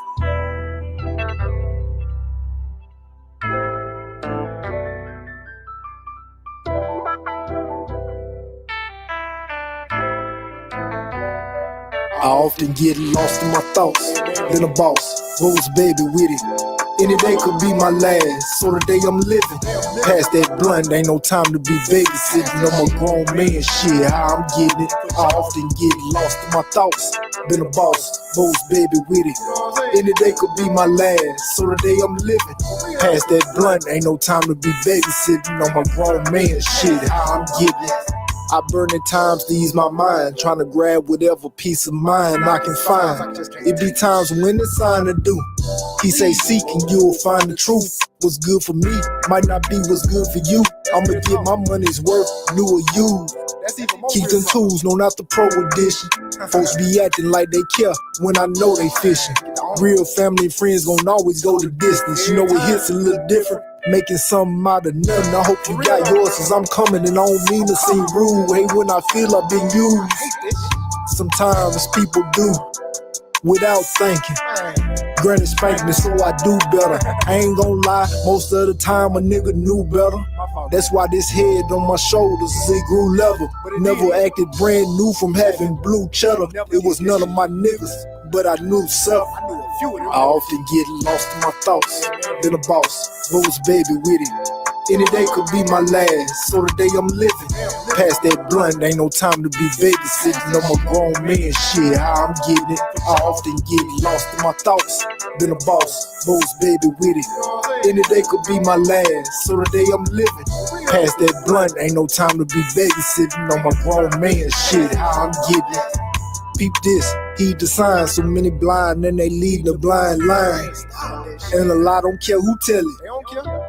[SPEAKER 12] I often get lost in my thoughts. Been a boss, was baby with it. Any day could be my last, so the day I'm living. Past that blunt, ain't no time to be babysitting. I'm a grown man, shit, how I'm getting it. I often get lost in my thoughts. Been a boss, was baby with it. Any day could be my last, so the day I'm living. Past that blunt, ain't no time to be babysitting. I'm a grown man, shit, how I'm getting it. I burn at times to ease my mind, trying to grab whatever peace of mind I can find. It be times when it's time to do. He say seek and you'll find the truth. What's good for me might not be what's good for you. I'ma get my money's worth, new or used. Keep them tools, no not the pro edition. Folks be acting like they care when I know they fishing. Real family and friends gon' always go the distance. You know it hits a little different. Making something out of nothing. I hope you got yours, cause I'm coming and I don't mean to seem rude. Hey, when I feel I've been used, sometimes people do without thinking. Granny spanked me, so I do better. I ain't gon' lie, most of the time a nigga knew better. That's why this head on my shoulders, it grew level. Never acted brand new from having blue cheddar. It was none of my niggas, but I knew something. I often get lost in my thoughts. Been a boss, was baby with it. Any day could be my last, so the day I'm living. Past that blunt, ain't no time to be babysitting. I'm a grown man, shit, how I'm getting it. I often get lost in my thoughts. Been a boss, was baby with it. Any day could be my last, so the day I'm living. Past that blunt, ain't no time to be babysitting. I'm a grown man, shit, how I'm getting it. Peep this, heed the signs. So many blind and they lead the blind lines. And a lot don't care who tell it.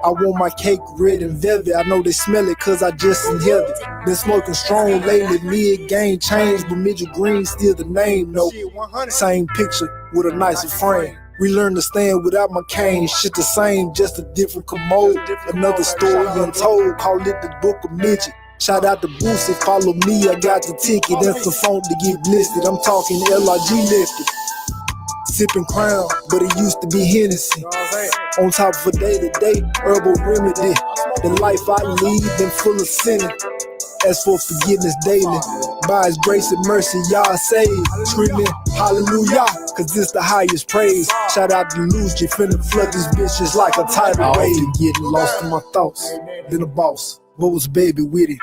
[SPEAKER 12] I want my cake red and velvet. I know they smell it cause I just inhaled it. Been smoking strong lately, mid-game changed, but Midget Green still the name, no. Same picture with a nicer frame. Relearn to stand without my cane. Shit the same, just a different commode. Another story untold, call it the Book of Midget. Shout out to Boosie, follow me, I got the ticket. That's the phone to get listed. I'm talking LRG lifted. Sipping Crown, but it used to be Hennessy. On top of a day-to-day herbal remedy. The life I lead been full of sinning. As for forgiveness daily, by his grace and mercy, y'all saved. Screaming hallelujah, cause this the highest praise. Shout out to Luz, you finna flood this bitch just like a tidal wave. Getting lost in my thoughts, been a boss, but was baby with it.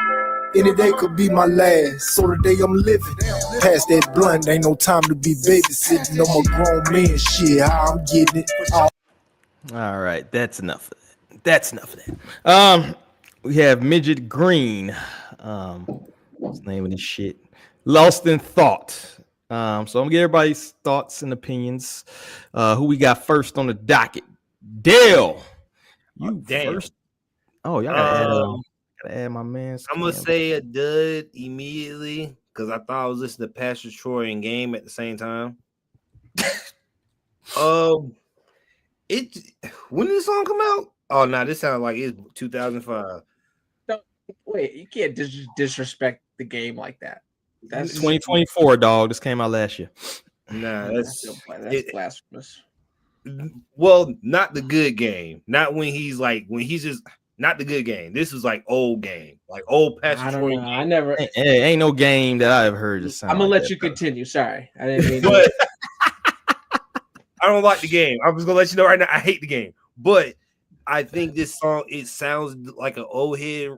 [SPEAKER 12] Any day could be my last, so the day I'm living. Past that blunt, ain't no time to be babysitting. I'm a grown man, shit, how I'm getting it.
[SPEAKER 1] All right, that's enough of that. That's enough of that. We have Midget Green. What's the name of this shit? Lost in Thought. So I'm gonna get everybody's thoughts and opinions. Who we got first on the docket? Dale. You first. Oh, y'all gotta add my man.
[SPEAKER 3] I'm gonna say a dud immediately because I thought I was listening to Pastor Troy and Game at the same time. When did the song come out? Oh no, this sounds like it's 2005.
[SPEAKER 4] Wait, you can't disrespect the Game like that.
[SPEAKER 1] That's 2024, dog. This came out last year.
[SPEAKER 3] Nah, that's
[SPEAKER 4] blasphemous.
[SPEAKER 3] Well, not the good Game. Not when he's just not the good Game. This was like old Game, like old Pastor Troy.
[SPEAKER 4] I never.
[SPEAKER 1] Ain't no game that I ever heard.
[SPEAKER 4] I'm gonna let you continue. Sorry, I didn't mean.
[SPEAKER 3] But I don't like the Game. I'm just gonna let you know right now. I hate the Game. But I think this song, it sounds like an old head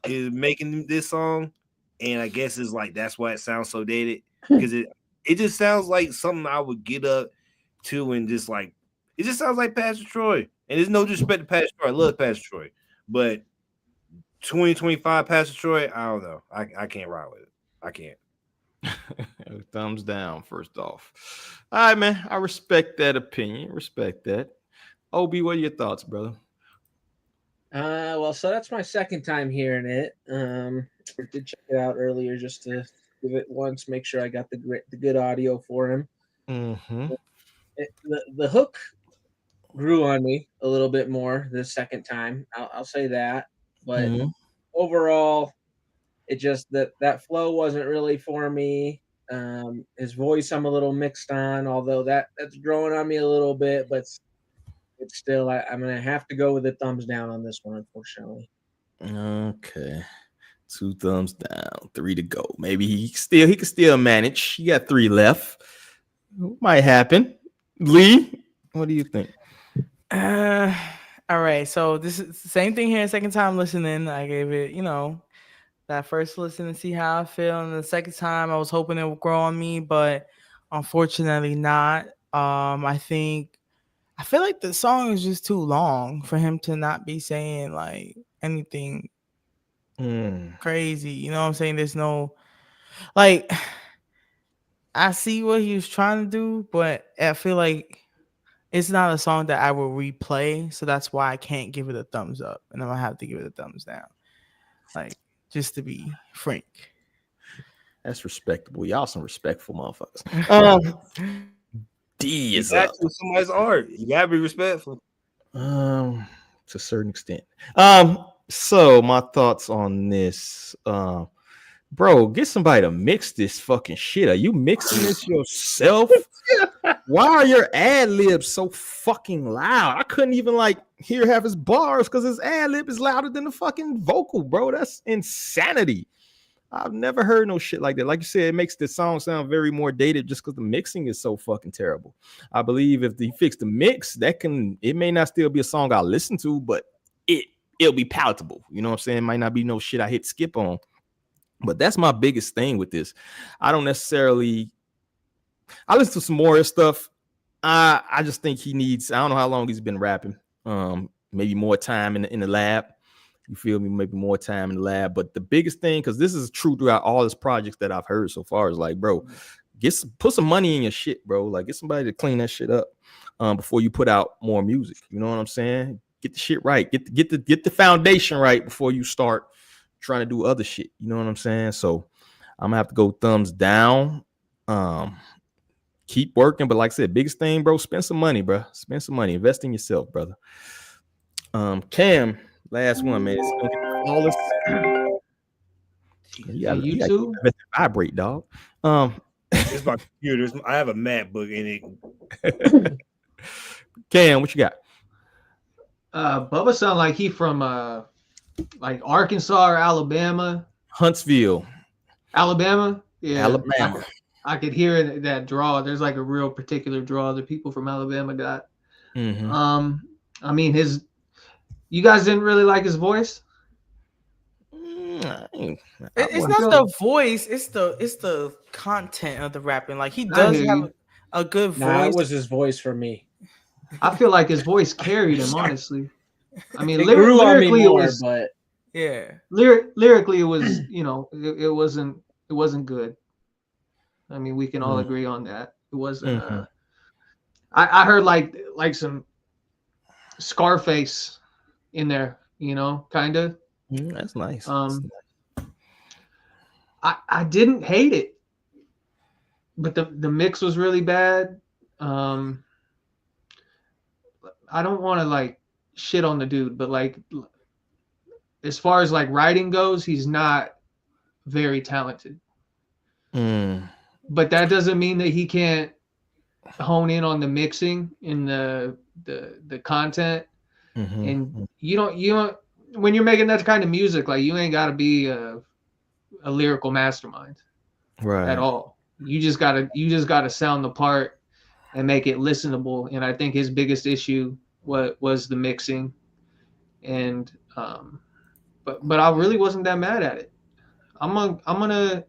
[SPEAKER 3] is making this song, and I guess it's like that's why it sounds so dated, because it just sounds like something I would get up to and just like it just sounds like Pastor Troy. And there's no disrespect to Pastor Troy. I love Pastor Troy, but 2025 Pastor Troy, I don't know. I can't ride with it. I can't.
[SPEAKER 1] Thumbs down, first off. All right, man. I respect that opinion. Respect that. OB, what are your thoughts, brother?
[SPEAKER 4] Well, so that's my second time hearing it. I did check it out earlier just to give it once, make sure I got the good audio for him.
[SPEAKER 1] Mm-hmm.
[SPEAKER 4] The hook grew on me a little bit more the second time. I'll say that, but overall, it just that flow wasn't really for me. His voice I'm a little mixed on, although that's growing on me a little bit, but it's still I'm gonna have to go with a thumbs down on this one, unfortunately.
[SPEAKER 1] Okay. 2 thumbs down, 3 to go. Maybe he can still manage. He got 3 left. Might happen. Lee, what do you think?
[SPEAKER 2] All right. So this is the same thing here. Second time listening, I gave it, that first listen to see how I feel, and the second time I was hoping it would grow on me, but unfortunately not. I feel like the song is just too long for him to not be saying like anything crazy. You know what I'm saying? There's no like I see what he was trying to do, but I feel like it's not a song that I will replay, so that's why I can't give it a thumbs up, and I'm gonna have to give it a thumbs down. Like, just to be frank.
[SPEAKER 1] That's respectable. Y'all some respectful motherfuckers. D is up.
[SPEAKER 3] Somebody's art. You gotta be respectful.
[SPEAKER 1] To a certain extent. So my thoughts on this. Bro, get somebody to mix this fucking shit. Are you mixing this yourself? Why are your ad libs so fucking loud? I couldn't even hear half his bars because his ad lib is louder than the fucking vocal, bro. That's insanity. I've never heard no shit like that. Like you said, it makes the song sound very more dated just because the mixing is so fucking terrible. I believe if they fix the mix, it may not still be a song I listen to, but it'll be palatable. You know what I'm saying? It might not be no shit I hit skip on. But that's my biggest thing with this. I listen to some more stuff. I just think he needs, I don't know how long he's been rapping. Maybe more time in the lab. You feel me? Maybe more time in the lab. But the biggest thing, because this is true throughout all his projects that I've heard so far, is like, bro, put some money in your shit, bro. Like, get somebody to clean that shit up before you put out more music. You know what I'm saying? Get the shit right. Get the foundation right before you start trying to do other shit. You know what I'm saying? So I'm gonna have to go thumbs down. Keep working, but like I said, biggest thing, bro, spend some money, bro. Spend some money. Invest in yourself, brother. Cam, last one, man. It's gonna get flawless. You too. Vibrate, dog.
[SPEAKER 3] It's my computer. I have a MacBook in it.
[SPEAKER 1] Cam, what you got?
[SPEAKER 5] Bubba sound like he from Arkansas or Alabama.
[SPEAKER 1] Huntsville.
[SPEAKER 5] Alabama? Yeah.
[SPEAKER 1] Alabama.
[SPEAKER 5] I could hear that draw. There's like a real particular draw that people from Alabama got.
[SPEAKER 1] Mm-hmm.
[SPEAKER 5] I mean, you guys didn't really like his voice?
[SPEAKER 2] It's not the voice, it's the content of the rapping. Like, he does have a good voice.
[SPEAKER 4] Nah, it was his voice for me.
[SPEAKER 5] I feel like his voice carried him, honestly. I mean,
[SPEAKER 4] grew on me more, but
[SPEAKER 2] yeah.
[SPEAKER 5] Lyrically, it was, it wasn't good. I mean, we can all agree on that. It wasn't. I heard like some Scarface in there, kind of.
[SPEAKER 1] That's nice.
[SPEAKER 5] I didn't hate it, but the mix was really bad. I don't want to shit on the dude, but as far as writing goes, he's not very talented. But that doesn't mean that he can't hone in on the mixing and the content. And you don't when you're making that kind of music, you ain't got to be a lyrical mastermind,
[SPEAKER 1] right?
[SPEAKER 5] At all. You just gotta sound the part and make it listenable. And I think his biggest issue was the mixing. and but I really wasn't that mad at it. I'm gonna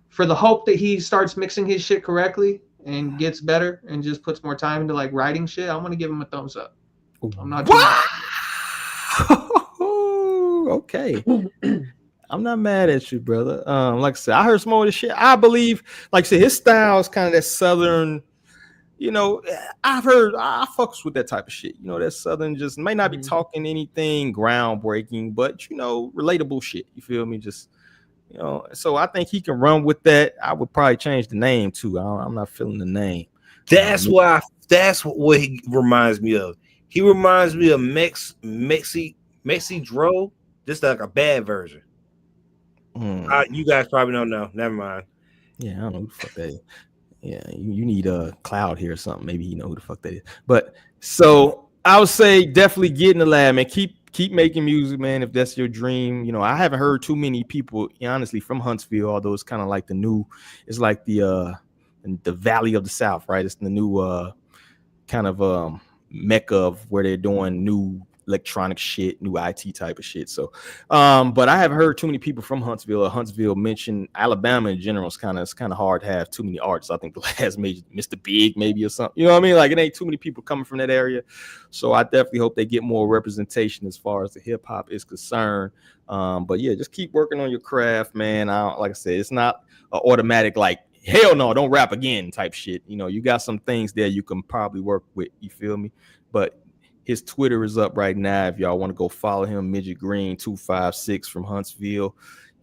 [SPEAKER 5] for the hope that he starts mixing his shit correctly and gets better and just puts more time into like writing shit. I'm gonna give him a thumbs up. I'm not too mad.
[SPEAKER 1] Okay. I'm not mad at you, brother. Like I said, I heard some more of the shit. I believe, like I said, his style is kind of that southern. You know, I fucks with that type of shit. You know, that southern just might not be talking anything groundbreaking, but you know, relatable shit. You feel me? Just you know, so I think he can run with that. I would probably change the name too. I'm not feeling the name.
[SPEAKER 3] That's why. That's what he reminds me of. He reminds me of Mexi Dro. Just like a bad version. You guys probably don't know. Never mind.
[SPEAKER 1] Yeah, I don't know who the fuck that is. Yeah, you need a Cloud here or something. Maybe you know who the fuck that is. But so I would say definitely get in the lab, man. Keep making music, man. If that's your dream, you know, I haven't heard too many people, honestly, from Huntsville. Although it's kind of like it's like the Valley of the South, right? It's the new kind of mecca of where they're doing new electronic shit, new IT type of shit. So, but I haven't heard too many people from Huntsville or Huntsville mention Alabama in general. It's kind of hard to have too many artists. I think the last major Mr. Big maybe or something. You know what I mean? Like it ain't too many people coming from that area. So I definitely hope they get more representation as far as the hip hop is concerned. But yeah, just keep working on your craft, man. Like I said, it's not an automatic like hell no, don't rap again type shit. You know, you got some things there you can probably work with. You feel me? But his Twitter is up right now. If y'all want to go follow him, Midget Green 256 from Huntsville.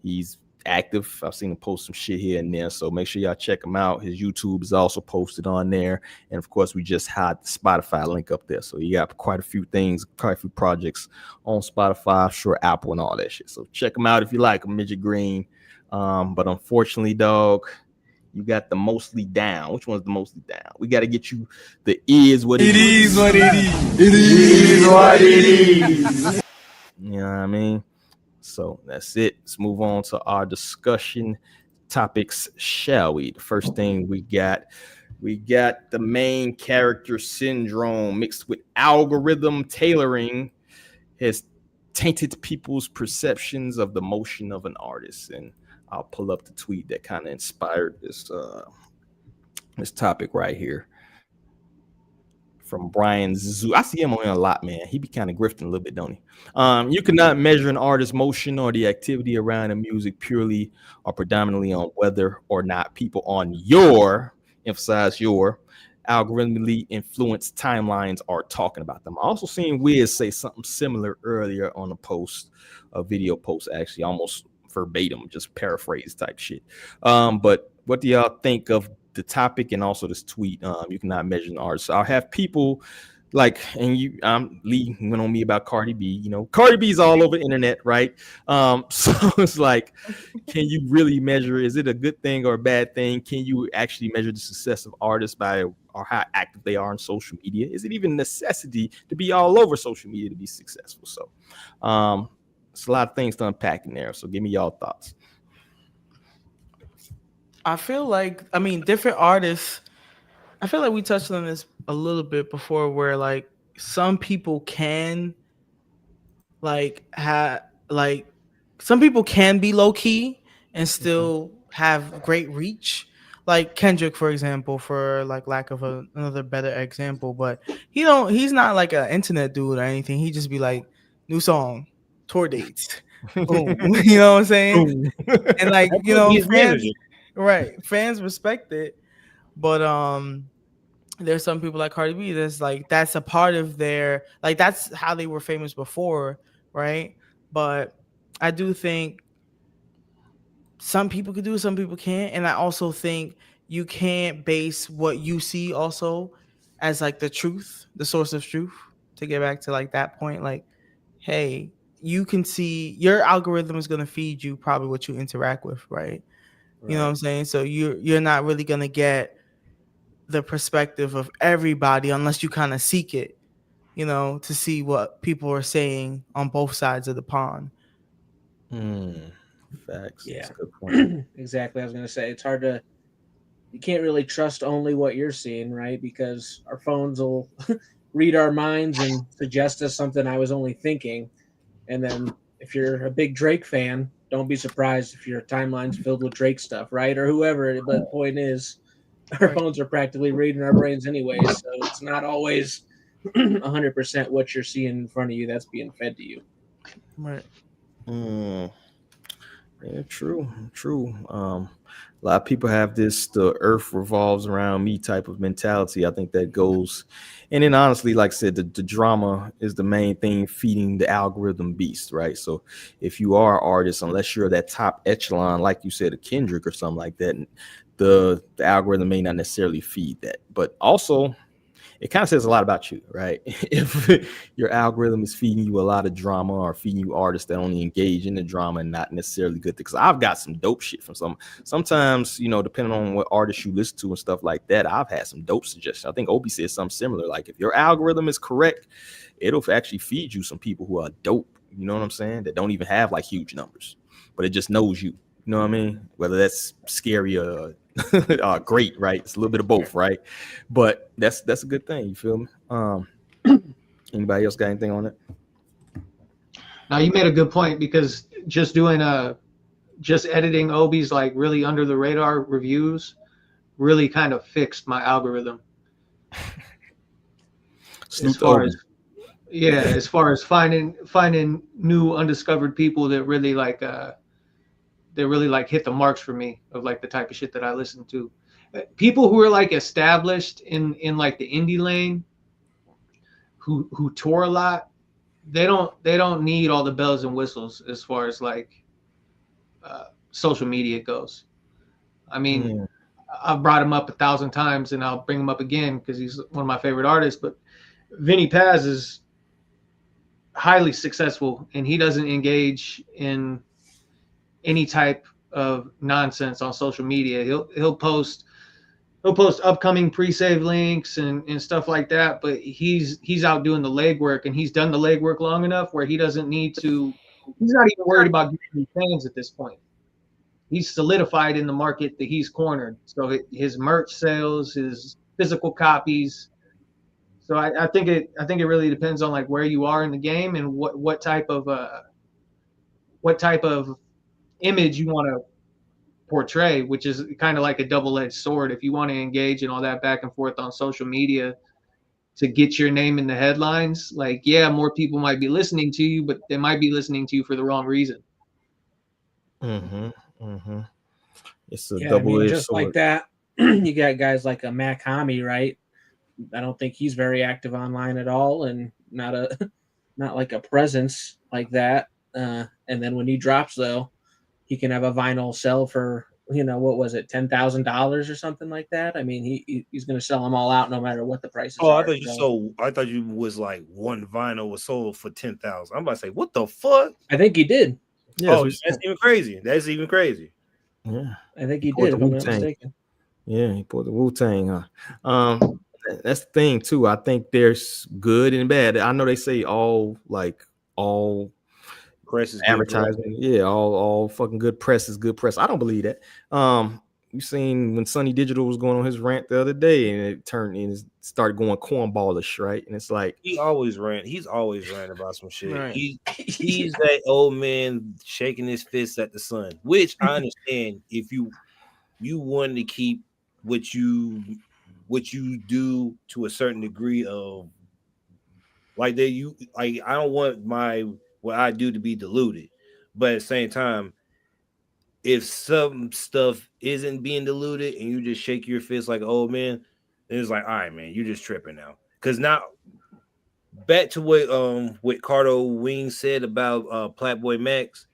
[SPEAKER 1] He's active. I've seen him post some shit here and there. So make sure y'all check him out. His YouTube is also posted on there. And of course, we just had the Spotify link up there. So you got quite a few things, quite a few projects on Spotify, sure, Apple and all that shit. So check him out if you like him, Midget Green. But unfortunately, dog, you got the mostly down. Which one's the mostly down? We got to get you the is what it is. What it is. It is what it is. You know what I mean? So that's it. Let's move on to our discussion topics, shall we? The first thing we got the main character syndrome mixed with algorithm tailoring has tainted people's perceptions of the motion of an artist. And I'll pull up the tweet that kind of inspired this topic right here from Brian Zoo. I see him on here a lot, man. He be kind of grifting a little bit, don't he? You cannot measure an artist's motion or the activity around the music purely or predominantly on whether or not people on your, emphasize your, algorithmically influenced timelines are talking about them. I also seen Wiz say something similar earlier on a video post, actually, almost verbatim, just paraphrase type shit. But what do y'all think of the topic and also this tweet? You cannot measure an artist. So I'll have people like, and Lee went on me about Cardi B. You know, Cardi B's all over the internet, right? So it's like, can you really measure? Is it a good thing or a bad thing? Can you actually measure the success of artists by or how active they are on social media? Is it even a necessity to be all over social media to be successful? So, it's a lot of things to unpack in there. So give me y'all thoughts.
[SPEAKER 2] I feel like, I mean, different artists, I feel like we touched on this a little bit before where like some people can some people can be low key and still have great reach. Like Kendrick, for example, for like lack of another better example, but he's not like an internet dude or anything. He just be like, new song, tour dates. Boom. You know what I'm saying? And like, you know, fans respect it. But there's some people like Cardi B that's like, that's a part of their, like, that's how they were famous before, right? But I do think some people could do it, some people can't. And I also think you can't base what you see also as like the truth, the source of truth, to get back to like that point. Like, hey, you can see your algorithm is going to feed you probably what you interact with, right? You know what I'm saying? So you're not really going to get the perspective of everybody unless you kind of seek it, you know, to see what people are saying on both sides of the pond.
[SPEAKER 1] Facts.
[SPEAKER 4] Yeah,
[SPEAKER 1] that's a good point.
[SPEAKER 4] Exactly. I was going to say, it's hard to, you can't really trust only what you're seeing, right? Because our phones will read our minds and suggest us something I was only thinking. And then if you're a big Drake fan, don't be surprised if your timeline's filled with Drake stuff, right? Or whoever. But the point is, our phones are practically reading our brains anyway, so it's not always 100% what you're seeing in front of you that's being fed to you.
[SPEAKER 2] Right.
[SPEAKER 1] Yeah, true. A lot of people have this "the earth revolves around me" type of mentality. I think that goes, and then honestly, like I said, the drama is the main thing feeding the algorithm beast, right? So if you are an artist, unless you're that top echelon, like you said, a Kendrick or something like that, the algorithm may not necessarily feed that. But also, it kind of says a lot about you, right? If your algorithm is feeding you a lot of drama or feeding you artists that only engage in the drama and not necessarily good, because I've got some dope shit from sometimes, depending on what artists you listen to and stuff like that, I've had some dope suggestions. I think Obi said something similar. Like, if your algorithm is correct, it'll actually feed you some people who are dope. You know what I'm saying? That don't even have like huge numbers, but it just knows you. You know what I mean? Whether that's scary or great, right? It's a little bit of both, right? But that's a good thing. You feel me? Anybody else got anything on it?
[SPEAKER 5] Now, you made a good point, because just editing Obi's like really under the radar reviews really kind of fixed my algorithm. As far as finding new undiscovered people that really hit the marks for me, of like the type of shit that I listen to. People who are like established in like the indie lane, who tour a lot, they don't need all the bells and whistles as far as like social media goes. I mean, I've brought him up 1,000 times, and I'll bring him up again because he's one of my favorite artists. But Vinny Paz is highly successful, and he doesn't engage in any type of nonsense on social media. He'll post upcoming pre-save links and stuff like that, but he's out doing the legwork, and he's done the legwork long enough where he doesn't need to. He's not even worried about getting fans at this point. He's solidified in the market that he's cornered. So his merch sales, his physical copies. So I think it really depends on like where you are in the game and what type of image you want to portray, which is kind of like a double-edged sword. If you want to engage in all that back and forth on social media to get your name in the headlines, like, yeah, more people might be listening to you, but they might be listening to you for the wrong reason.
[SPEAKER 1] It's a double-edged
[SPEAKER 4] just
[SPEAKER 1] sword.
[SPEAKER 4] like that. You got guys like a Mac Hami, right? I don't think he's very active online at all, and not like a presence like that. And then when he drops, though, he can have a vinyl sell for, what was it, $10,000 or something like that. I mean, he's going to sell them all out no matter what the prices are.
[SPEAKER 3] I thought you was like one vinyl was sold for 10,000. I'm about to say, what the fuck?
[SPEAKER 4] I think he did.
[SPEAKER 3] Yeah, that's even crazy. That's even crazy.
[SPEAKER 1] Yeah,
[SPEAKER 4] I think he did. If I'm not mistaken.
[SPEAKER 1] Yeah, he pulled the Wu-Tang. That's the thing too. I think there's good and bad. I know they say all
[SPEAKER 3] press is
[SPEAKER 1] advertising. Yeah, all fucking good press is good press. I don't believe that. You seen when Sonny Digital was going on his rant the other day, and it turned and started going cornballish, right? And it's like
[SPEAKER 3] he's always rant about some shit.
[SPEAKER 2] Right.
[SPEAKER 3] He's that old man shaking his fist at the sun, which I understand. If you want to keep what you do to a certain degree of like that, I don't want what I do to be diluted, but at the same time, if some stuff isn't being diluted and you just shake your fist like an old man, then it's like, all right, man, you're just tripping now. Because now, back to what Cardo Wing said about Platboy Max,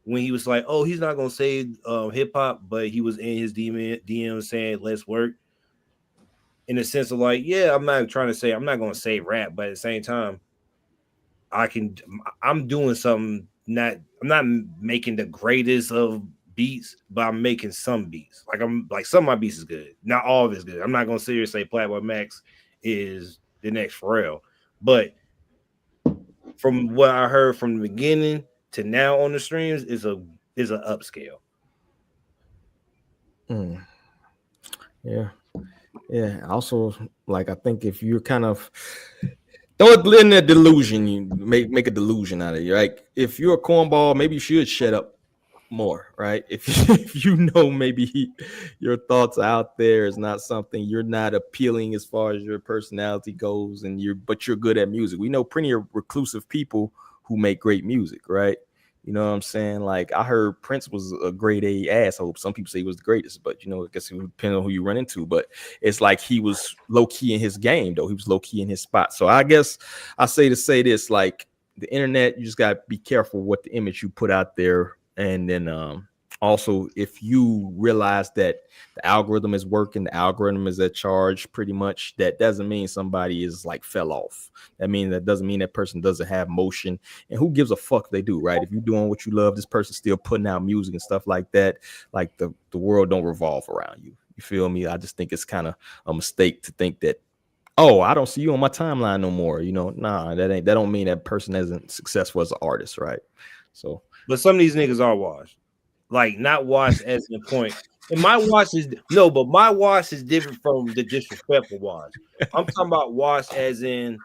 [SPEAKER 3] when he was like, oh, he's not gonna say hip hop, but he was in his DM saying let's work. In the sense of like, yeah, I'm not gonna say rap, but at the same time, I'm doing something. I'm not making the greatest of beats, but I'm making some beats. Like some of my beats is good. Not all of it's good. I'm not gonna sit here and say Platboy Max is the next Pharrell, but from what I heard from the beginning to now on the streams is an upscale.
[SPEAKER 1] Yeah. Yeah. Also, like I think if you're kind of don't live in that delusion, you make a delusion out of it. Like if you're a cornball, maybe you should shut up more, right? If you know maybe your thoughts out there is not something, you're not appealing as far as your personality goes, and you're good at music. We know plenty of reclusive people who make great music, right? You know what I'm saying? Like I heard Prince was a grade A asshole. Some people say he was the greatest, but I guess it would depend on who you run into. But it's like he was low key in his game, though. He was low key in his spot. So I guess I say to say this, like the internet, you just gotta be careful what the image you put out there. And then also, if you realize that the algorithm is working, the algorithm is at charge pretty much, that doesn't mean somebody is like fell off. That doesn't mean that person doesn't have motion. And who gives a fuck if they do, right? If you're doing what you love, this person's still putting out music and stuff like that. Like the world don't revolve around you. You feel me? I just think it's kind of a mistake to think that, oh, I don't see you on my timeline no more. Nah, that don't mean that person isn't successful as an artist, right? So.
[SPEAKER 3] But some of these niggas are washed. Like, not washed as the point. And my wash is but my wash is different from the disrespectful wash. I'm talking about wash as in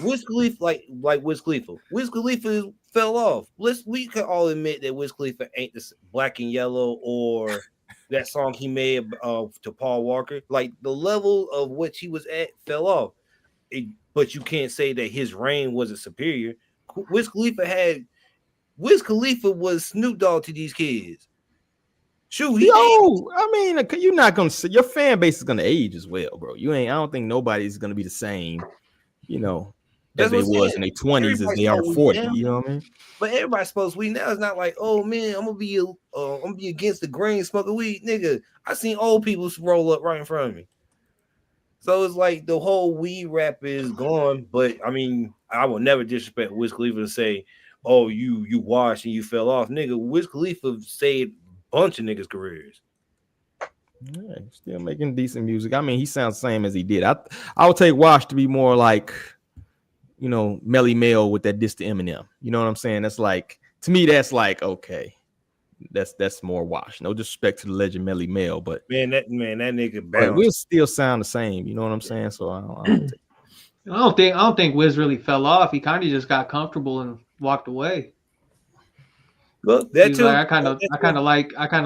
[SPEAKER 3] Wiz Khalifa, like Wiz Khalifa. Wiz Khalifa fell off. We can all admit that Wiz Khalifa ain't this Black and Yellow or that song he made to Paul Walker. Like the level of which he was at fell off. But you can't say that his reign wasn't superior. Wiz Khalifa was Snoop Dogg to these kids. Shoot,
[SPEAKER 1] you're not gonna say your fan base is gonna age as well, bro. I don't think nobody's gonna be the same, as they was in their 20s as they are 40. You know what I mean?
[SPEAKER 3] But everybody's supposed to weed now. It's not like, oh man, I'm gonna be against the grain, smoking weed, nigga. I seen old people roll up right in front of me. So it's like the whole weed rap is gone. But I mean, I will never disrespect Wiz Khalifa to say, oh, you washed and you fell off. Nigga, Wiz Khalifa saved a bunch of niggas' careers.
[SPEAKER 1] Yeah, still making decent music. I mean, he sounds the same as he did. I would take Wash to be more like, Melly Mel with that diss to Eminem. You know what I'm saying? That's like, to me, that's like, okay. That's more Wash. No disrespect to the legend Melly Mel, but
[SPEAKER 3] that nigga bounced.
[SPEAKER 1] We'll still sound the same. You know what I'm saying? So
[SPEAKER 5] I don't think Wiz really fell off. He kind of just got comfortable and walked away.
[SPEAKER 3] Look, that too.
[SPEAKER 5] Like, I kind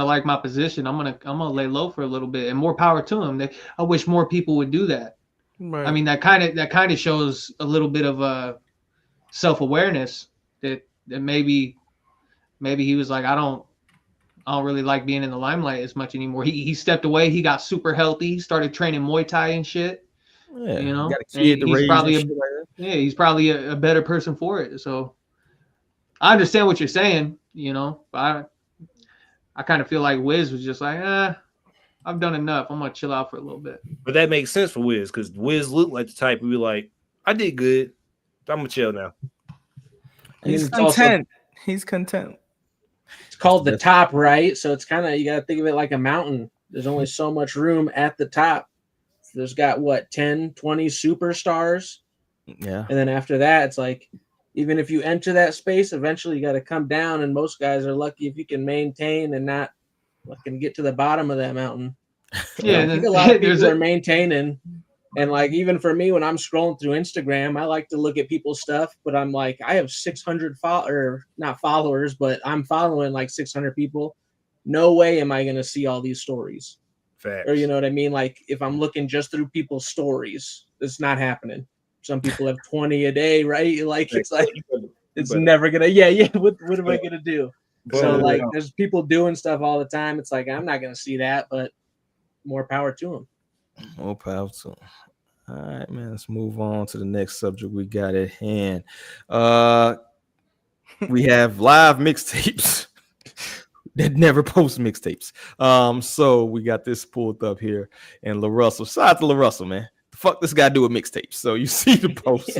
[SPEAKER 5] of like my position. I'm gonna lay low for a little bit, and more power to him. I wish more people would do that. Right. I mean, that kind of shows a little bit of self-awareness that maybe he was like, I don't really like being in the limelight as much anymore. He stepped away. He got super healthy. He started training Muay Thai and shit.
[SPEAKER 1] Yeah,
[SPEAKER 5] he's probably a better person for it. So I understand what you're saying, but I kind of feel like Wiz was just like, I've done enough. I'm gonna chill out for a little bit.
[SPEAKER 3] But that makes sense for Wiz because Wiz looked like the type who be like, I did good. I'm gonna chill now.
[SPEAKER 2] He's content. He's content.
[SPEAKER 4] It's called the top, right? So it's kind of, you got to think of it like a mountain. There's only so much room at the top. There's got 10, 20 superstars.
[SPEAKER 1] Yeah.
[SPEAKER 4] And then after that, it's like, even if you enter that space, eventually you got to come down. And most guys are lucky if you can maintain and not fucking get to the bottom of that mountain.
[SPEAKER 5] Yeah.
[SPEAKER 4] I think a lot of people are maintaining. And like, even for me, when I'm scrolling through Instagram, I like to look at people's stuff, but I'm like, I have 600 not followers, but I'm following like 600 people. No way am I going to see all these stories.
[SPEAKER 3] Facts.
[SPEAKER 4] Or, you know what I mean? Like if I'm looking just through people's stories, it's not happening. Some people have 20 a day, right? Like, it's like, it's never going to, what am I going to do? So like, there's people doing stuff all the time. It's like, I'm not going to see that, but more power to them.
[SPEAKER 1] More power to them. All right, man. Let's move on to the next subject we got at hand. We have live mixtapes that never post mixtapes. So we got this pulled up here, and La Russell. Shout out to La Russell, man. The fuck this guy do with mixtapes? So you see the post.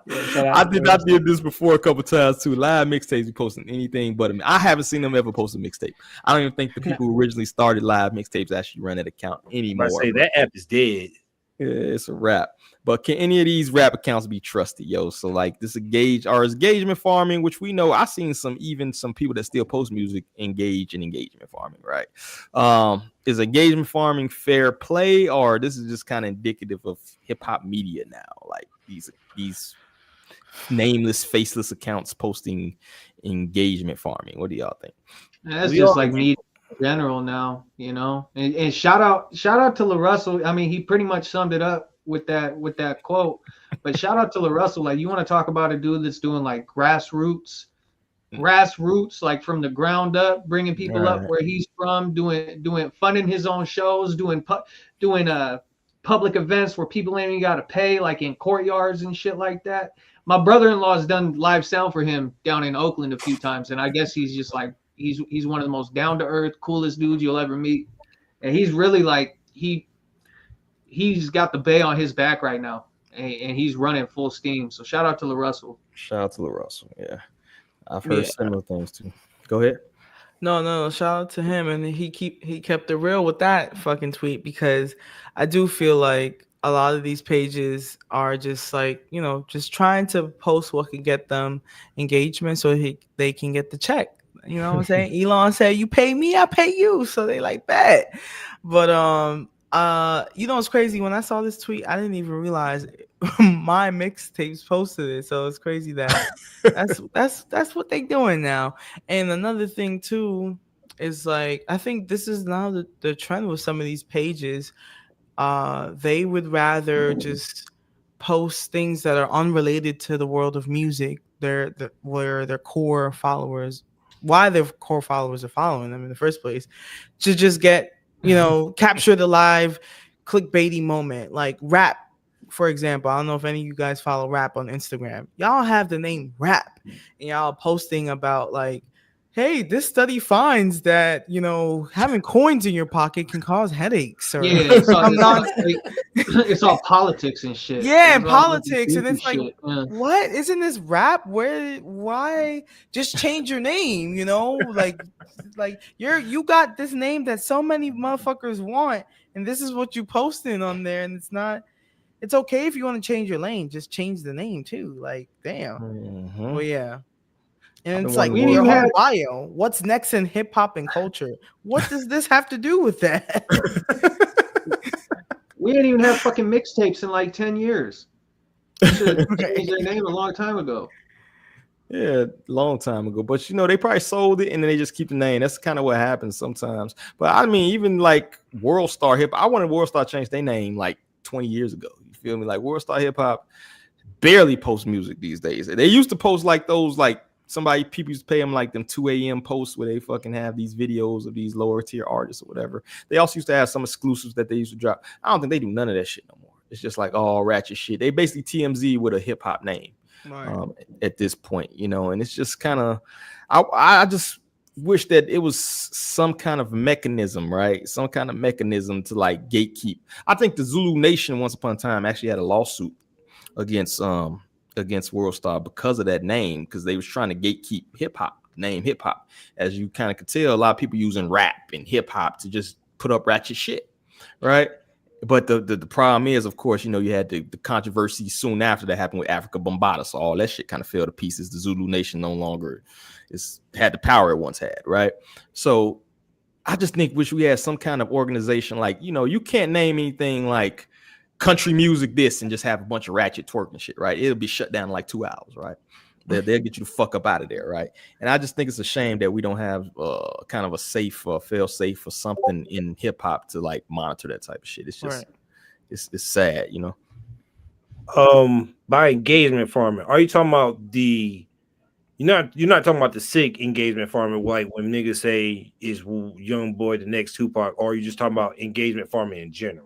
[SPEAKER 1] I did this before a couple times too. Live mixtapes be posting anything but I haven't seen them ever post a mixtape. I don't even think the people who originally started live mixtapes actually run that account anymore.
[SPEAKER 3] I say that app is dead.
[SPEAKER 1] It's a wrap. But can any of these rap accounts be trusted, yo? So like this engagement farming, which we know I've seen some people that still post music engage in engagement farming, right? Is engagement farming fair play, or this is just kind of indicative of hip hop media now? Like these nameless, faceless accounts posting engagement farming. What do y'all think?
[SPEAKER 5] That's just like media in general now, you know. And shout out to LaRussell. I mean, he pretty much summed it up with that quote. But shout out to LaRussell. Like, you want to talk about a dude that's doing like grassroots, like from the ground up, bringing people up where he's from, doing funding his own shows, doing public events where people ain't even got to pay, like in courtyards and shit like that. My brother-in-law has done live sound for him down in Oakland a few times, and I guess he's just like he's one of the most down-to-earth, coolest dudes you'll ever meet. And he's really like he's got the bay on his back right now, and he's running full steam. So shout out to LaRussell.
[SPEAKER 1] Shout out to LaRussell. Yeah, I've heard similar things too. Go ahead.
[SPEAKER 2] No, shout out to him, and he kept it real with that fucking tweet, because I do feel like a lot of these pages are just like, you know, just trying to post what can get them engagement so they can get the check. You know what I'm saying? Elon said, "You pay me, I pay you." So they like that. But you know, it's crazy. When I saw this tweet, I didn't even realize my mixtapes posted it. So it's crazy that that's what they doing now. And another thing too is like, I think this is now the trend with some of these pages. They would rather just post things that are unrelated to the world of music. Where their core followers, why their core followers are following them in the first place, to just get, you know, capture the live clickbaity moment, like rap. For example, I don't know if any of you guys follow rap on Instagram. Y'all have the name rap, and y'all posting about like, hey, this study finds that, you know, having coins in your pocket can cause headaches. Or
[SPEAKER 5] it's all politics and shit.
[SPEAKER 2] Yeah, politics, and it's like, what? Isn't this rap? Why just change your name? You know, like you got this name that so many motherfuckers want, and this is what you posting on there, and it's not. It's okay if you want to change your lane, just change the name too. Like, damn.
[SPEAKER 1] Mm-hmm.
[SPEAKER 2] Well, yeah. And it's like, your whole bio. What's next in hip hop and culture? What does this have to do with that?
[SPEAKER 5] We didn't even have fucking mixtapes in like 10 years. They should have changed their name a long time ago.
[SPEAKER 1] Yeah, long time ago. But you know, they probably sold it and then they just keep the name. That's kind of what happens sometimes. But I mean, even like World Star Hip, I wanted World Star to change their name like 20 years ago. You feel me? Like World Star Hip Hop barely post music these days. They used to post like those, like people used to pay them like them 2 a.m. posts where they fucking have these videos of these lower tier artists or whatever. They also used to have some exclusives that they used to drop. I don't think they do none of that shit no more. It's just like all ratchet shit. They basically TMZ with a hip hop name. Right. At this point, you know, and it's just kind of, I just wish that it was some kind of mechanism, right? Some kind of mechanism to like gatekeep. I think the Zulu Nation once upon a time actually had a lawsuit against World Star because of that name, because they was trying to gatekeep hip hop, name hip hop. As you kind of could tell, a lot of people using rap and hip hop to just put up ratchet shit, right? But the problem is, of course, you know, you had the controversy soon after that happened with Africa Bombata. So all that shit kind of fell to pieces. The Zulu Nation no longer had the power it once had, right? So I just wish we had some kind of organization, like, you know, you can't name anything like country music this and just have a bunch of ratchet twerking shit, right? It'll be shut down in like 2 hours, right? They'll get you the fuck up out of there, right? And I just think it's a shame that we don't have kind of a safe fail safe or something in hip hop to like monitor that type of shit. It's just it's sad, you know.
[SPEAKER 3] By engagement farming, are you talking about you're not talking about the sick engagement farming, like when niggas say is Youngboy the next Tupac, or are you just talking about engagement farming in general?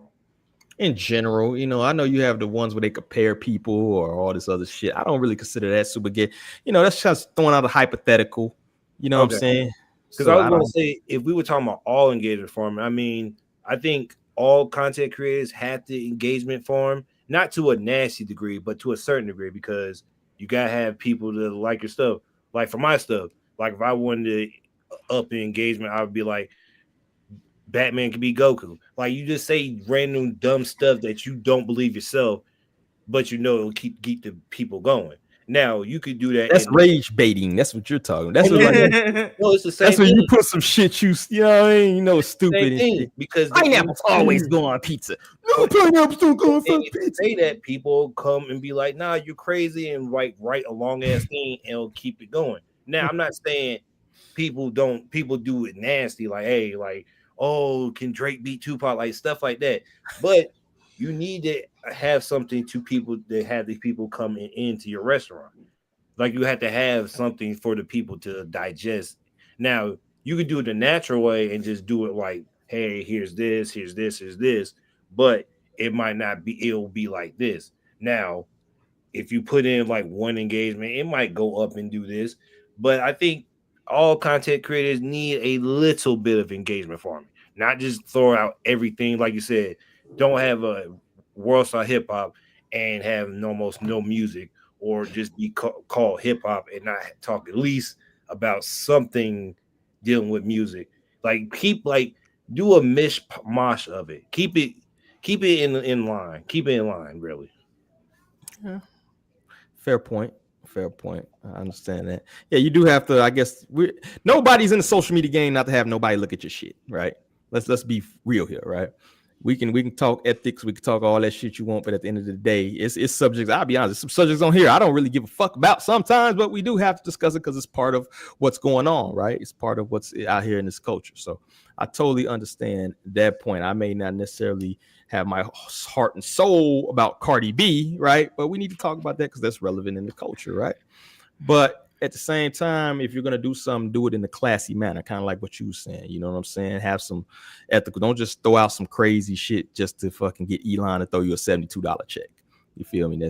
[SPEAKER 1] In general, you know, I know you have the ones where they compare people or all this other shit. I don't really consider that super gay. You know, that's just throwing out a hypothetical. You know what I'm saying?
[SPEAKER 3] Because I was going to say, if we were talking about all engagement farming, I mean, I think all content creators have to engagement farm, not to a nasty degree, but to a certain degree, because you got to have people that like your stuff. Like for my stuff, like if I wanted to up the engagement, I would be like, Batman can be Goku. Like you just say random dumb stuff that you don't believe yourself, but you know it'll keep the people going. Now you could do that.
[SPEAKER 1] That's rage baiting. That's what you're talking. That's what
[SPEAKER 3] no, it's the same.
[SPEAKER 1] That's when you put some shit you know what I mean, you know, stupid and shit.
[SPEAKER 3] Because
[SPEAKER 1] pineapples always go on pizza. No, pineapples don't go on pizza.
[SPEAKER 3] Say that people come and be like, nah, you're crazy, and write a long ass thing and it'll keep it going. Now I'm not saying people do it nasty, like, hey, like, oh, can Drake beat Tupac, like stuff like that. But you need to have something to people that have these people come into your restaurant. Like you have to have something for the people to digest. Now you could do it the natural way and just do it like, hey, here's this, but it might not be, it'll be like this. Now, if you put in like one engagement, it might go up and do this. But I think all content creators need a little bit of engagement farming, not just throw out everything. Like you said, don't have a world star hip hop and have almost no music, or just be called hip hop and not talk at least about something dealing with music. Like do a mishmash of it. Keep it in line. Keep it in line, really.
[SPEAKER 1] Yeah. Fair point. I understand that. Yeah, you do have to. I guess nobody's in the social media game not to have nobody look at your shit, right? Let's be real here, right? We can talk ethics, we can talk all that shit you want, but at the end of the day, it's subjects. I'll be honest, some subjects on here I don't really give a fuck about sometimes, but we do have to discuss it because it's part of what's going on, right? It's part of what's out here in this culture. So I totally understand that point. I may not necessarily have my heart and soul about Cardi B, right? But we need to talk about that because that's relevant in the culture, right? But at the same time, if you're going to do something, do it in a classy manner, kind of like what you were saying. You know what I'm saying? Have some ethical. Don't just throw out some crazy shit just to fucking get Elon to throw you a $72 check. You feel me?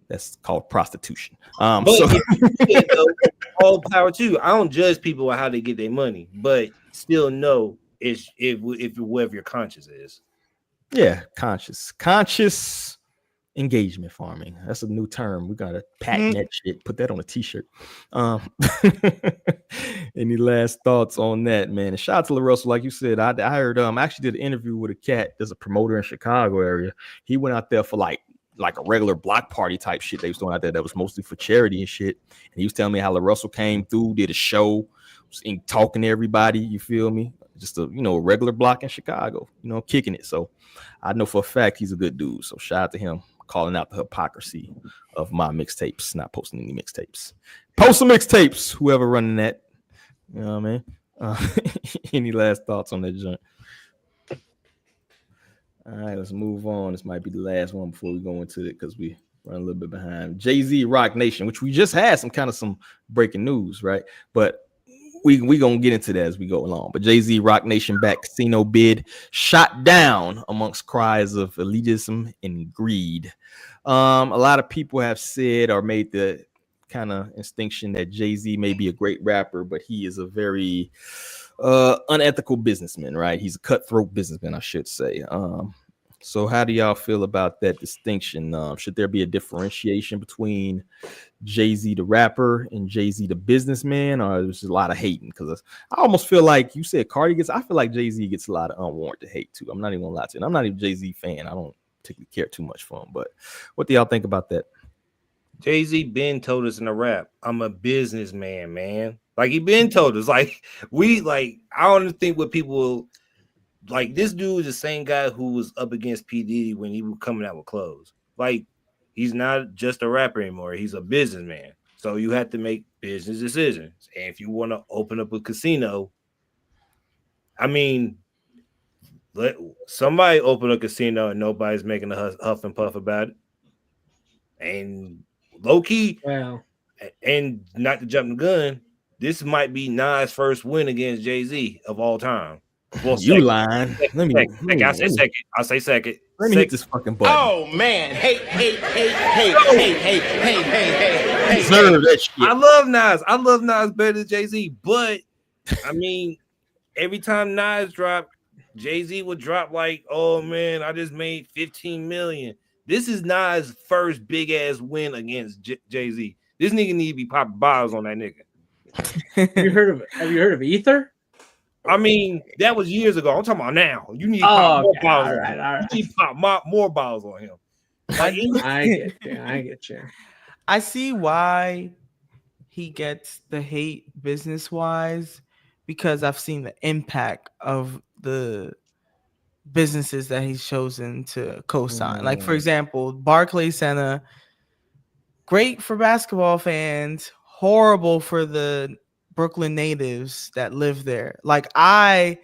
[SPEAKER 1] That's called prostitution. So
[SPEAKER 3] all power to you. I don't judge people on how they get their money, but still know if whatever your conscience is.
[SPEAKER 1] Yeah, conscious engagement farming. That's a new term. We gotta patent that shit. Put that on a t-shirt. Any last thoughts on that, man? And shout out to LaRussell, like you said. I heard I actually did an interview with a cat. There's a promoter in Chicago area. He went out there for like a regular block party type shit they was doing out there that was mostly for charity and shit. And he was telling me how LaRussell came through, did a show, was talking to everybody. You feel me? Just a regular block in Chicago, kicking it. So I know for a fact he's a good dude. So shout out to him, calling out the hypocrisy of my mixtapes, not posting any mixtapes. Post some mixtapes, whoever running that. You know what I mean? Any last thoughts on that joint? All right, let's move on. This might be the last one before we go into it because we run a little bit behind. Jay-Z Rock Nation, which we just had some breaking news, right? But we gonna get into that as we go along. But Jay-Z Rock Nation back casino bid shot down amongst cries of elitism and greed. A lot of people have said or made the kind of distinction that Jay-Z may be a great rapper, but he is a very unethical businessman, right? He's a cutthroat businessman, I should say. So how do y'all feel about that distinction? Should there be a differentiation between Jay-Z the rapper and Jay-Z the businessman, or there's a lot of hating? Because I almost feel like you said Cardi gets, I feel like Jay-Z gets a lot of unwarranted hate too. I'm not even gonna lie to you. And I'm not even a Jay-Z fan. I don't particularly care too much for him, but what do y'all think about that?
[SPEAKER 3] Jay-Z been told us in a rap, I'm a businessman, man. Like he been told us, I don't think what people like, this dude is the same guy who was up against P. Diddy when he was coming out with clothes. Like, he's not just a rapper anymore. He's a businessman. So you have to make business decisions. And if you want to open up a casino, I mean, let somebody open a casino and nobody's making a huff and puff about it. And low key, and not to jump the gun, this might be Nas' first win against Jay-Z of all time. Well,
[SPEAKER 1] you lying.
[SPEAKER 3] I'll say second.
[SPEAKER 1] Let me hit this fucking button.
[SPEAKER 13] Oh man, hey.
[SPEAKER 1] Deserve that shit.
[SPEAKER 3] I love Nas better than Jay-Z, but I mean, every time Nas dropped, Jay-Z would drop like, oh man, I just made 15 million. This is Nas' first big ass win against Jay-Z. This nigga need to be popping bottles on that nigga.
[SPEAKER 4] Have you heard of Ether?
[SPEAKER 3] I mean, that was years ago. I'm talking about now. You need to pop more balls on him.
[SPEAKER 4] All right.
[SPEAKER 3] You need to pop more balls on him. Like,
[SPEAKER 4] I get you.
[SPEAKER 2] I see why he gets the hate business wise, because I've seen the impact of the businesses that he's chosen to co-sign. Like, for example, Barclays Center, great for basketball fans, horrible for the Brooklyn natives that live there. Like, I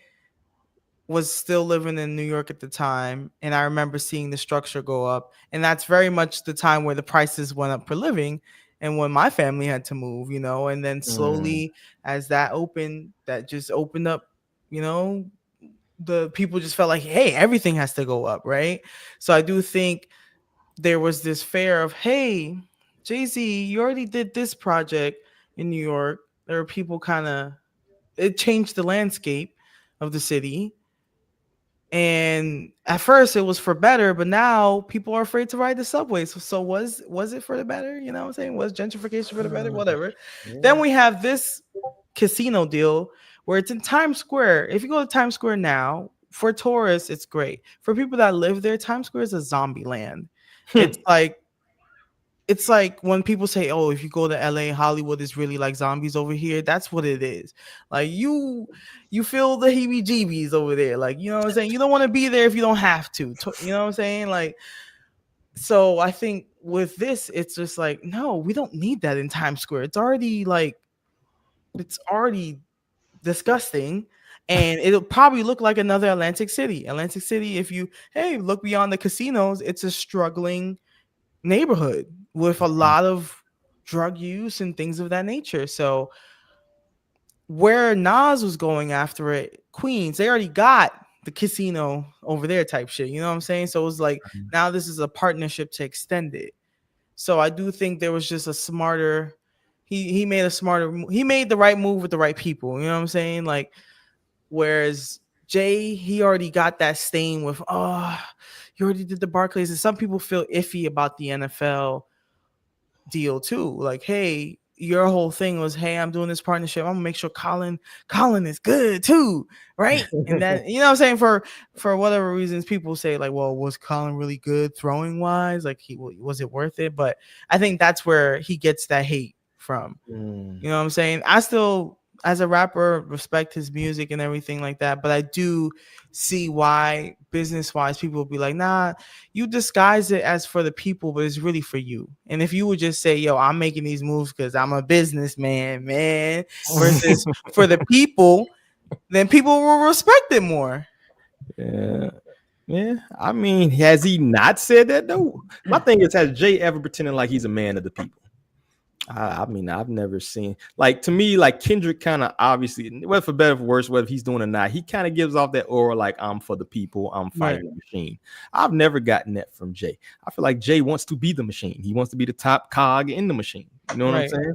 [SPEAKER 2] was still living in New York at the time, and I remember seeing the structure go up, and that's very much the time where the prices went up for living, and when my family had to move, and then slowly as that just opened up, the people just felt like, hey, everything has to go up, right? So I do think there was this fear of, hey, Jay-Z, you already did this project in New York. There are people it changed the landscape of the city. And at first it was for better, but now people are afraid to ride the subway. So was it for the better? You know what I'm saying? Was gentrification for the better? Whatever. Yeah. Then we have this casino deal where it's in Times Square. If you go to Times Square now, for tourists, it's great. For people that live there, Times Square is a zombie land. It's like when people say, oh, if you go to LA, Hollywood is really like zombies over here. That's what it is. Like you feel the heebie-jeebies over there. Like, you know what I'm saying? You don't want to be there if you don't have to. You know what I'm saying? Like, so I think with this, it's just like, no, we don't need that in Times Square. It's already disgusting. And it'll probably look like another Atlantic City. Atlantic City, if you, look beyond the casinos, it's a struggling neighborhood with a lot of drug use and things of that nature. So where Nas was going after it, Queens, they already got the casino over there type shit. You know what I'm saying? So it was like, now this is a partnership to extend it. So I do think there was just a smarter, he made the right move with the right people. You know what I'm saying? Like, whereas Jay, he already got that stain with, you already did the Barclays. And some people feel iffy about the NFL deal too. Like, hey, your whole thing was, hey, I'm doing this partnership. I'm gonna make sure Colin is good too, right? And that, you know what I'm saying? For whatever reasons, people say like, well, was Colin really good throwing wise? Like, was it worth it? But I think that's where he gets that hate from. You know what I'm saying? I still, as a rapper, respect his music and everything like that, but I do see why business-wise people will be like, nah, you disguise it as for the people, but it's really for you. And if you would just say, yo, I'm making these moves because I'm a businessman, man, versus for the people, then people will respect it more.
[SPEAKER 1] Yeah. I mean, has he not said that though? My thing is, has Jay ever pretended like he's a man of the people? I mean, I've never seen, like, to me, like Kendrick kind of obviously, whether for better or for worse, whether he's doing it or not, he kind of gives off that aura like, I'm for the people, I'm fighting the machine. I've never gotten that from Jay. I feel like Jay wants to be the machine. He wants to be the top cog in the machine. You know what I'm saying?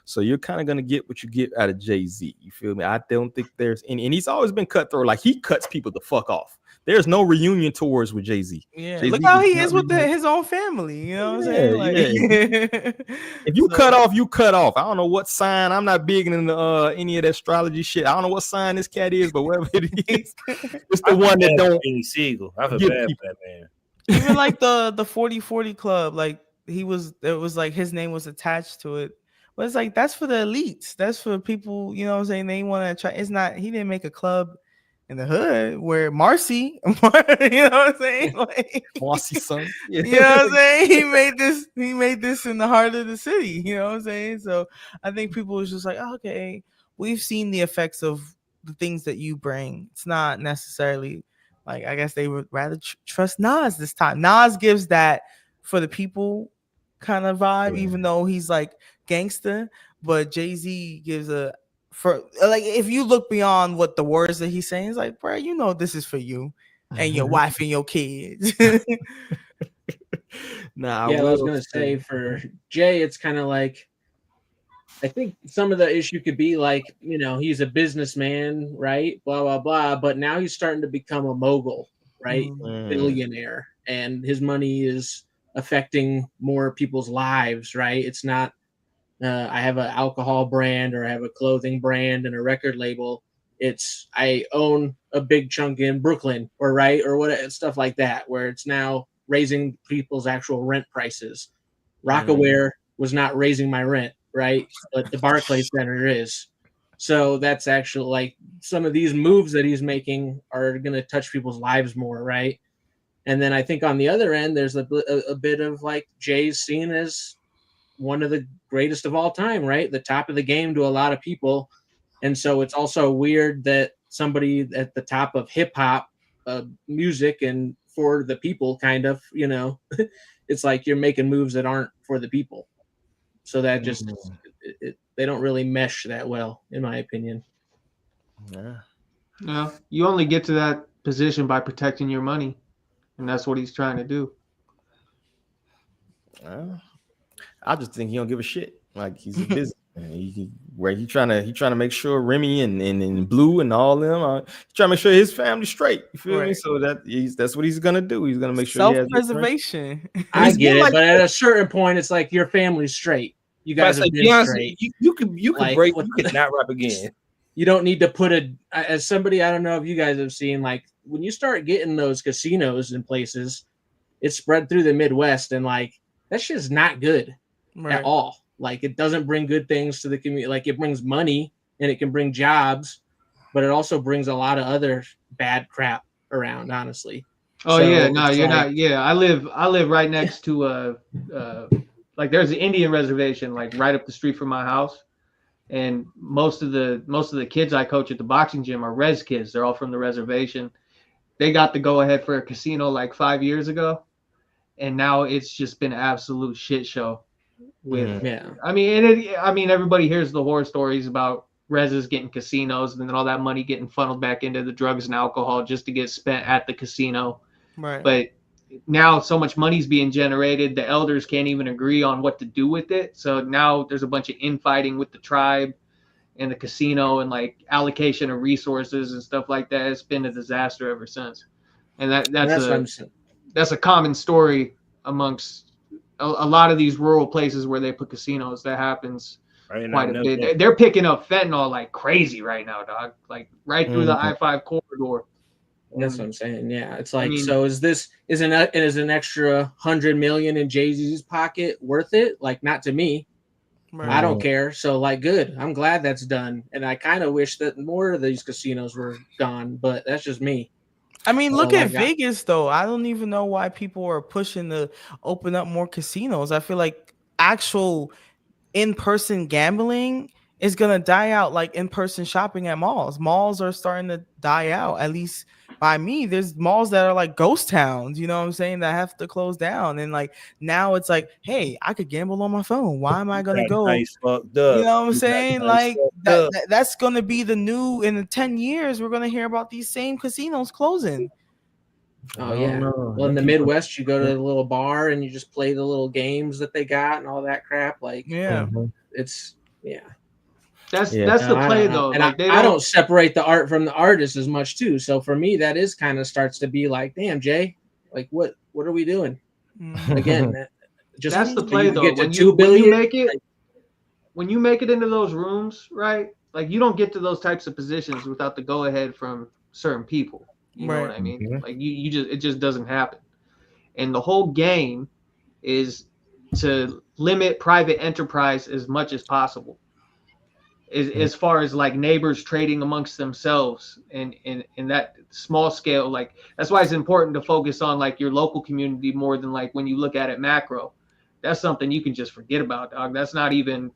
[SPEAKER 1] So you're kind of going to get what you get out of Jay-Z. You feel me? I don't think there's any, and he's always been cutthroat. Like, he cuts people the fuck off. There's no reunion tours with Jay-Z.
[SPEAKER 2] Yeah,
[SPEAKER 1] Jay-Z
[SPEAKER 2] look how he is with his own family. You know what I'm saying? Like,
[SPEAKER 1] if you cut off, you cut off. I don't know what sign. I'm not big into any of that astrology shit. I don't know what sign this cat is, but whatever it is, it's the one that don't.
[SPEAKER 3] Seagull. I feel bad for that man.
[SPEAKER 2] Even like the 40-40 club, like it was like his name was attached to it. But it's like, that's for the elites. That's for people, you know what I'm saying? They want to try. It's not, he didn't make a club in the hood where Marcy, you know what I'm saying? Like,
[SPEAKER 1] Marcy's son.
[SPEAKER 2] Yeah. You know what I'm saying? He made this in the heart of the city, you know what I'm saying? So I think people was just like, okay, we've seen the effects of the things that you bring. It's not necessarily like, I guess they would rather trust Nas this time. Nas gives that for the people kind of vibe, even though he's like gangster, but Jay-Z gives for like, if you look beyond what the words that he's saying, it's like, bro, you know this is for you and your wife and your kids.
[SPEAKER 4] I was gonna say for Jay, it's kind of like, I think some of the issue could be like, you know, he's a businessman, right? Blah blah blah, but now he's starting to become a mogul, right? Billionaire, and his money is affecting more people's lives, right? It's not I have an alcohol brand or I have a clothing brand and a record label. It's I own a big chunk in Brooklyn or what stuff like that, where it's now raising people's actual rent prices. Rockaware was not raising my rent, right? But the Barclays Center is. So that's actually like some of these moves that he's making are going to touch people's lives more, right? And then I think on the other end, there's a bit of like Jay's seen as one of the greatest of all time, right? The top of the game to a lot of people. And so it's also weird that somebody at the top of hip hop music and for the people kind of, it's like you're making moves that aren't for the people. So that just, they don't really mesh that well, in my opinion.
[SPEAKER 5] Yeah. You only get to that position by protecting your money. And that's what he's trying to do.
[SPEAKER 1] I just think he don't give a shit. Like he's a business. He's trying to make sure Remy and Blue and all them he's trying to make sure his family's straight. You feel me? So that's what he's gonna do. He's gonna make sure
[SPEAKER 2] self-preservation.
[SPEAKER 4] I get it, but at a certain point, it's like your family's straight. You guys have been straight.
[SPEAKER 3] You could break. You could not rap again.
[SPEAKER 4] You don't need to put as somebody. I don't know if you guys have seen, like when you start getting those casinos in places, it's spread through the Midwest, and like that shit's not good at all. Like it doesn't bring good things to the community. Like it brings money and it can bring jobs, but it also brings a lot of other bad crap around, honestly.
[SPEAKER 5] Oh, so yeah, no, you're not. Yeah, I live right next to like there's an Indian reservation like right up the street from my house, and most of the kids I coach at the boxing gym are res kids. They're all from the reservation. They got the go ahead for a casino like 5 years ago, and now it's just been an absolute shit show. I mean, everybody hears the horror stories about reses getting casinos and then all that money getting funneled back into the drugs and alcohol just to get spent at the casino.
[SPEAKER 2] Right.
[SPEAKER 5] But now so much money's being generated, the elders can't even agree on what to do with it. So now there's a bunch of infighting with the tribe and the casino and like allocation of resources and stuff like that. It's been a disaster ever since. And that's a common story amongst a lot of these rural places where they put casinos. That happens quite a bit. They're picking up fentanyl like crazy right now, dog. Like right through the I-5 corridor.
[SPEAKER 4] That's what I'm saying. Yeah, it's like, so is an extra 100 million in Jay-Z's pocket worth it? Like, not to me. Right. I don't care. So like, good. I'm glad that's done. And I kind of wish that more of these casinos were gone, but that's just me.
[SPEAKER 2] I mean, look at Vegas, though. I don't even know why people are pushing to open up more casinos. I feel like actual in-person gambling is going to die out like in-person shopping at malls. Malls are starting to die out, at least by me. There's malls that are like ghost towns, you know what I'm saying, that have to close down. And like now it's like, hey, I could gamble on my phone. Why am I going to go? You know what I'm saying? Like that's going to be the new, in 10 years, we're going to hear about these same casinos closing.
[SPEAKER 4] Oh yeah. Well, in the Midwest, you go to the little bar and you just play the little games that they got and all that crap. Like, it's
[SPEAKER 5] That's the play though.
[SPEAKER 4] And like, I don't separate the art from the artist as much too. So for me, that is kind of starts to be like, damn, Jay, like what are we doing? Again,
[SPEAKER 5] that's the play though. When you make it into those rooms, right? Like you don't get to those types of positions without the go ahead from certain people. You know what I mean? Like it just doesn't happen. And the whole game is to limit private enterprise as much as possible. As far as like neighbors trading amongst themselves and in that small scale, like that's why it's important to focus on like your local community more than like when you look at it macro. That's something you can just forget about, dog. That's not even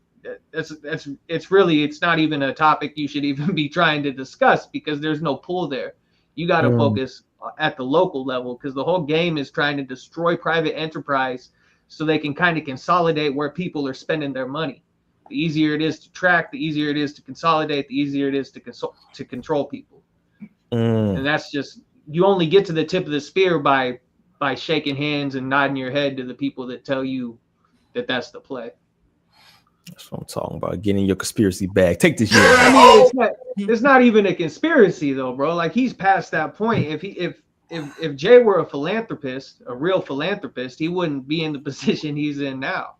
[SPEAKER 5] it's not even a topic you should even be trying to discuss because there's no pool there. You got to focus at the local level because the whole game is trying to destroy private enterprise so they can kind of consolidate where people are spending their money. The easier it is to track, the easier it is to consolidate, the easier it is to control people. And that's just, you only get to the tip of the spear by shaking hands and nodding your head to the people that tell you that that's the play.
[SPEAKER 1] That's what I'm talking about. Getting your conspiracy bag. Take this year.
[SPEAKER 5] I mean, it's not even a conspiracy though, bro. Like he's past that point. If Jay were a philanthropist, a real philanthropist, he wouldn't be in the position he's in now.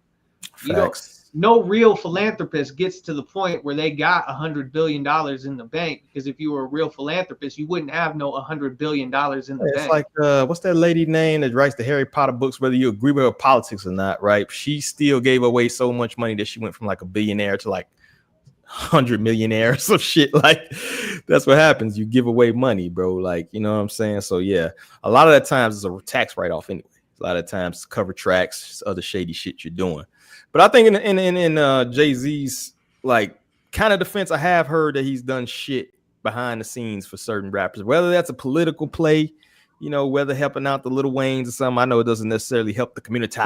[SPEAKER 1] Facts.
[SPEAKER 5] no real philanthropist gets to the point where they got $100 billion in the bank, because if you were a real philanthropist, you wouldn't have no $100 billion in the bank.
[SPEAKER 1] It's like what's that lady name that writes the Harry Potter books, whether you agree with her politics or not, right? She still gave away so much money that she went from like a billionaire to like 100 millionaire or some shit. Like, that's what happens. You give away money, bro. Like, you know what I'm saying? So yeah, a lot of that times it's a tax write-off anyway. A lot of times cover tracks, other shady shit you're doing. But I think in Jay-Z's like kind of defense, I have heard that he's done shit behind the scenes for certain rappers, whether that's a political play, you know, whether helping out the Lil Waynes or something. I know it doesn't necessarily help the community,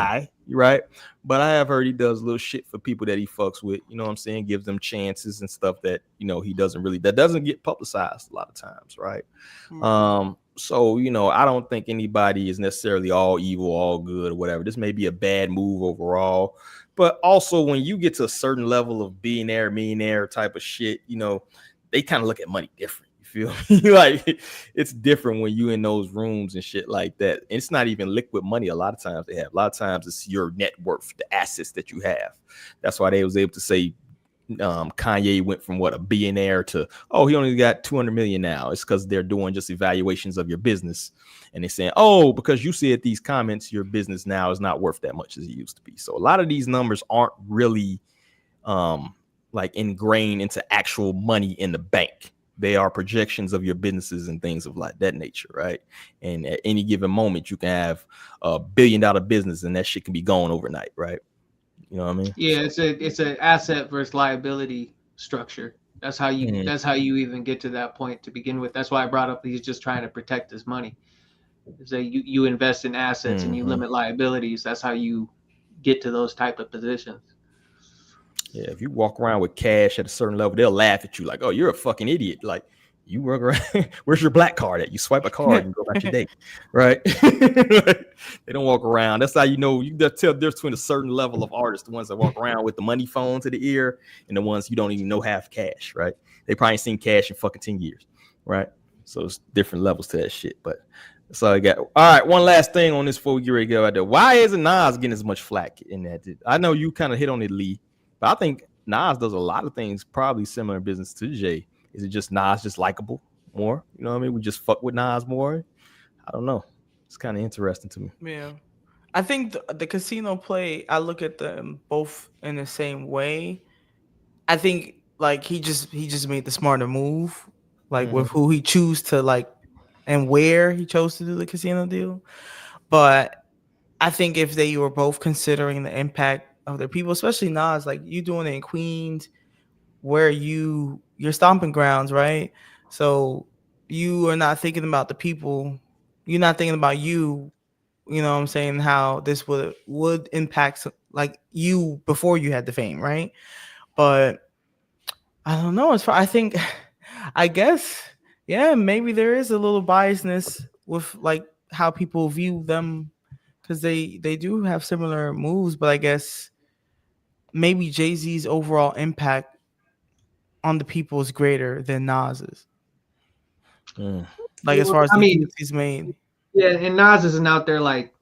[SPEAKER 1] right? But I have heard he does little shit for people that he fucks with, you know what I'm saying? Gives them chances and stuff that, you know, that doesn't get publicized a lot of times, right? Mm-hmm. So, you know, I don't think anybody is necessarily all evil, all good, or whatever. This may be a bad move overall. But also, when you get to a certain level of billionaire, millionaire type of shit, you know, they kind of look at money different. You feel me? Like, it's different when you in those rooms and shit like that. And it's not even liquid money. A lot of times they have. A lot of times it's your net worth, the assets that you have. That's why they was able to say Kanye went from a billionaire to, he only got 200 million now. It's because they're doing just evaluations of your business, and they're saying, because you said these comments, your business now is not worth that much as it used to be. So a lot of these numbers aren't really like ingrained into actual money in the bank. They are projections of your businesses and things of like that nature, right? And at any given moment, you can have a $1 billion business, and that shit can be gone overnight, right? You know what I mean?
[SPEAKER 5] Yeah, it's an asset versus liability structure. That's how you that's how you even get to that point to begin with. That's why I brought up he's just trying to protect his money. So you invest in assets and you limit liabilities. That's how you get to those type of positions.
[SPEAKER 1] Yeah, if you walk around with cash at a certain level, they'll laugh at you like, "Oh, you're a fucking idiot." Like, you work around, where's your black card at? You swipe a card and go about your day, right? They don't walk around. That's how you know. You tell the difference between a certain level of artists, the ones that walk around with the money phone to the ear, and the ones you don't even know have cash, right? They probably ain't seen cash in fucking 10 years, right? So it's different levels to that shit. But that's all I got. All right, one last thing on this before we get ready to go out there. Why isn't Nas getting as much flack in that? I know you kind of hit on it, Lee, but I think Nas does a lot of things probably similar in business to Jay. Is it just Nas just likable more? You know what I mean? We just fuck with Nas more. I don't know. It's kind of interesting to me.
[SPEAKER 2] Yeah. I think the casino play, I look at them both in the same way. I think like he just made the smarter move, like with who he choose to like and where he chose to do the casino deal. But I think if they were both considering the impact of their people, especially Nas, like you doing it in Queens, where your stomping grounds, right? So you are not thinking about the people. You're not thinking about you. You know what I'm saying? How this would impact like you before you had the fame, right? But I don't know. I guess, yeah, maybe there is a little biasness with like how people view them because they do have similar moves, but I guess maybe Jay-Z's overall impact on the people is greater than Nas's. Like as far as he's made.
[SPEAKER 5] Yeah, and Nas isn't out there like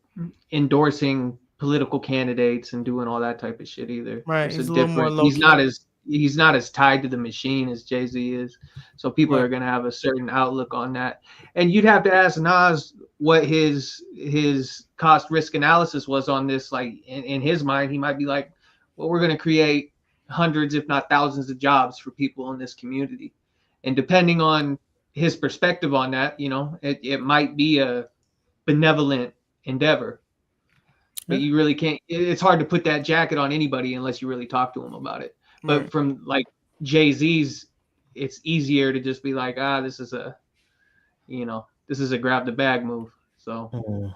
[SPEAKER 5] endorsing political candidates and doing all that type of shit either.
[SPEAKER 2] Right.
[SPEAKER 5] He's not as tied to the machine as Jay-Z is. So people are gonna have a certain outlook on that. And you'd have to ask Nas what his cost risk analysis was on this. Like in his mind, he might be like, well, we're gonna create hundreds, if not thousands, of jobs for people in this community. And depending on his perspective on that, you know, it might be a benevolent endeavor. But you really can't, it's hard to put that jacket on anybody unless you really talk to him about it. But from like Jay-Z's, it's easier to just be like, this is a grab the bag move. So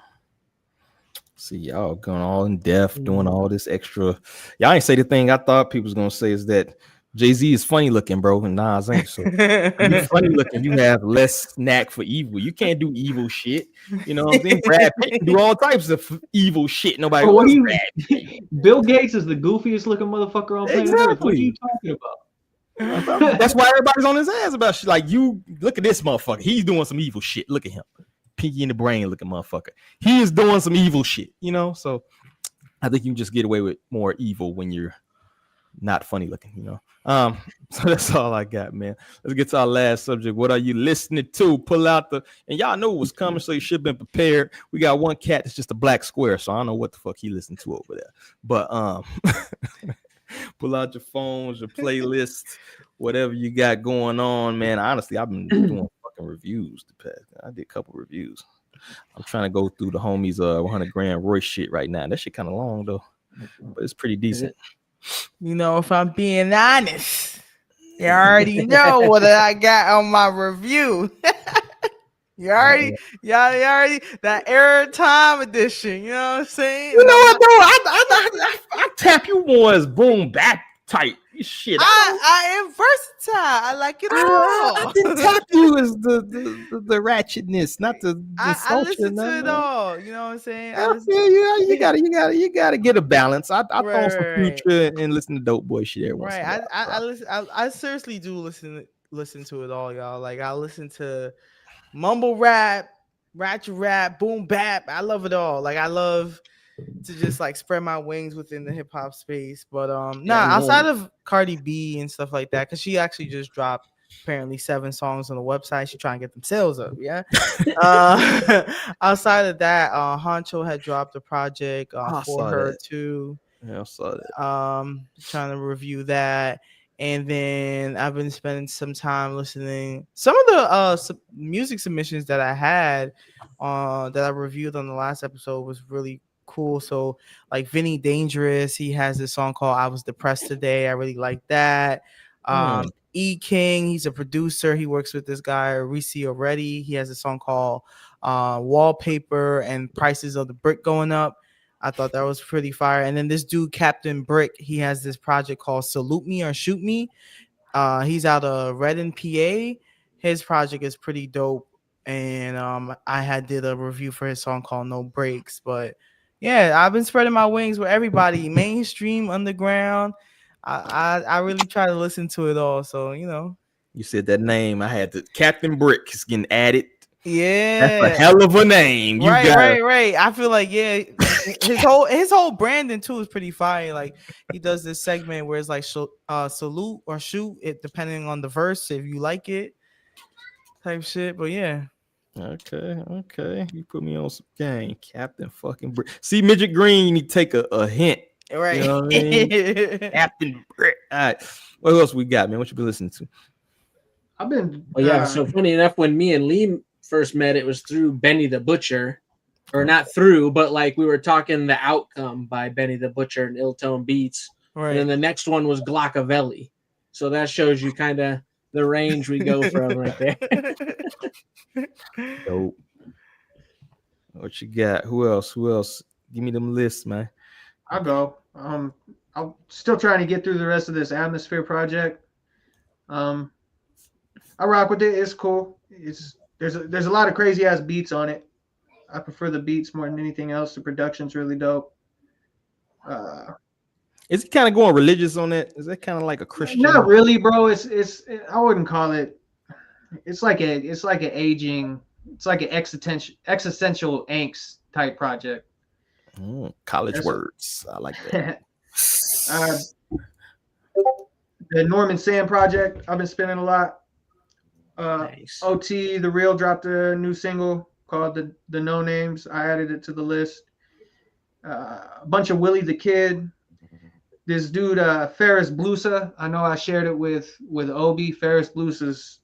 [SPEAKER 1] see, y'all going all in depth, doing all this extra. Y'all ain't say the thing I thought people was gonna say is that Jay-Z is funny looking, bro, and Nas ain't. So you funny looking, you have less knack for evil. You can't do evil shit. You know what I'm saying? Brad Pitt can do all types of evil shit. Nobody
[SPEAKER 5] Bill Gates is the goofiest looking motherfucker on planet Earth. What are you talking about?
[SPEAKER 1] That's why everybody's on his ass about shit. Like, you look at this motherfucker. He's doing some evil shit. Look at him. Pinky in the brain looking motherfucker. He is doing some evil shit, you know? So I think you can just get away with more evil when you're not funny looking, you know. So that's all I got, man. Let's get to our last subject. What are you listening to? Pull out and y'all know what's coming, so you should have been prepared. We got one cat that's just a black square, so I don't know what the fuck he listened to over there. But pull out your phones, your playlists, whatever you got going on, man. Honestly, I've been doing fucking reviews the past. I did a couple reviews. I'm trying to go through the homies 100 grand Royce shit right now. That shit kind of long though, but it's pretty decent.
[SPEAKER 2] You know, if I'm being honest, you already know what I got on my review. You already that airtime edition. You know what I'm saying?
[SPEAKER 1] You know what, bro? I tap you more as boom bap type shit.
[SPEAKER 2] I am versatile. I like it all.
[SPEAKER 1] I didn't tap you as the ratchetness, not the
[SPEAKER 2] I listen to it all. You know what I'm saying?
[SPEAKER 1] You gotta get a balance. I throw some Future and listen to Dope Boy shit every once in a while.
[SPEAKER 2] I listen. I seriously do listen to it all, y'all. Like I listen to mumble rap, ratchet rap, boom bap. I love it all. Like I love to just like spread my wings within the hip hop space. But outside of Cardi B and stuff like that, because she actually just dropped apparently 7 songs on the website. She trying to get them sales up. Yeah. Outside of that, Honcho had dropped a project for her too.
[SPEAKER 1] Yeah, I saw that.
[SPEAKER 2] Trying to review that. And then I've been spending some time listening. Some of the music submissions that I had that I reviewed on the last episode was really cool. So like Vinny Dangerous, he has this song called I Was Depressed Today. I really like that. E King, he's a producer. He works with this guy, Reese already. He has a song called Wallpaper and Prices of the Brick Going Up. I thought that was pretty fire. And then this dude, Captain Brick, he has this project called Salute Me or Shoot Me. He's out of Redden, PA. His project is pretty dope. And I did a review for his song called No Breaks. But yeah, I've been spreading my wings with everybody, mainstream, underground. I really try to listen to it all. So, you know.
[SPEAKER 1] You said that name. I had to. Captain Brick is getting added.
[SPEAKER 2] Yeah,
[SPEAKER 1] that's a hell of a name.
[SPEAKER 2] Right. I feel like his whole branding too is pretty fire. Like he does this segment where it's like salute or shoot it depending on the verse if you like it, type shit. But yeah.
[SPEAKER 1] Okay. You put me on some game, Captain fucking Brick. See, Midget Green, you need to take a hint.
[SPEAKER 2] Right.
[SPEAKER 1] You know what I mean? Captain Brick. All right. What else we got, man? What you been listening to?
[SPEAKER 5] I've been.
[SPEAKER 4] So funny enough, when me and Lee first met, it was through Benny the Butcher, or not through, but like we were talking The Outcome by Benny the Butcher and Ill Tone Beats.
[SPEAKER 2] Right.
[SPEAKER 4] And then the next one was Glockavelli. So that shows you kind of the range we go from right there.
[SPEAKER 1] Dope. What you got? Who else? Give me them lists, man.
[SPEAKER 5] I'll go. I'm still trying to get through the rest of this Atmosphere project. I rock with it. It's cool. There's a lot of crazy ass beats on it. I prefer the beats more than anything else. The production's really dope.
[SPEAKER 1] Is it kind of going religious on it? Is that kind of like a Christian?
[SPEAKER 5] Not really, bro. It's I wouldn't call it. It's like an existential angst type project.
[SPEAKER 1] College words. I like that.
[SPEAKER 5] The Norman Sand project. I've been spinning a lot. Nice. OT The Real dropped a new single called the No Names. I added it to the list. A bunch of Willie the Kid. This dude Ferris Blusa. I know I shared it with Obi. Ferris Blusa's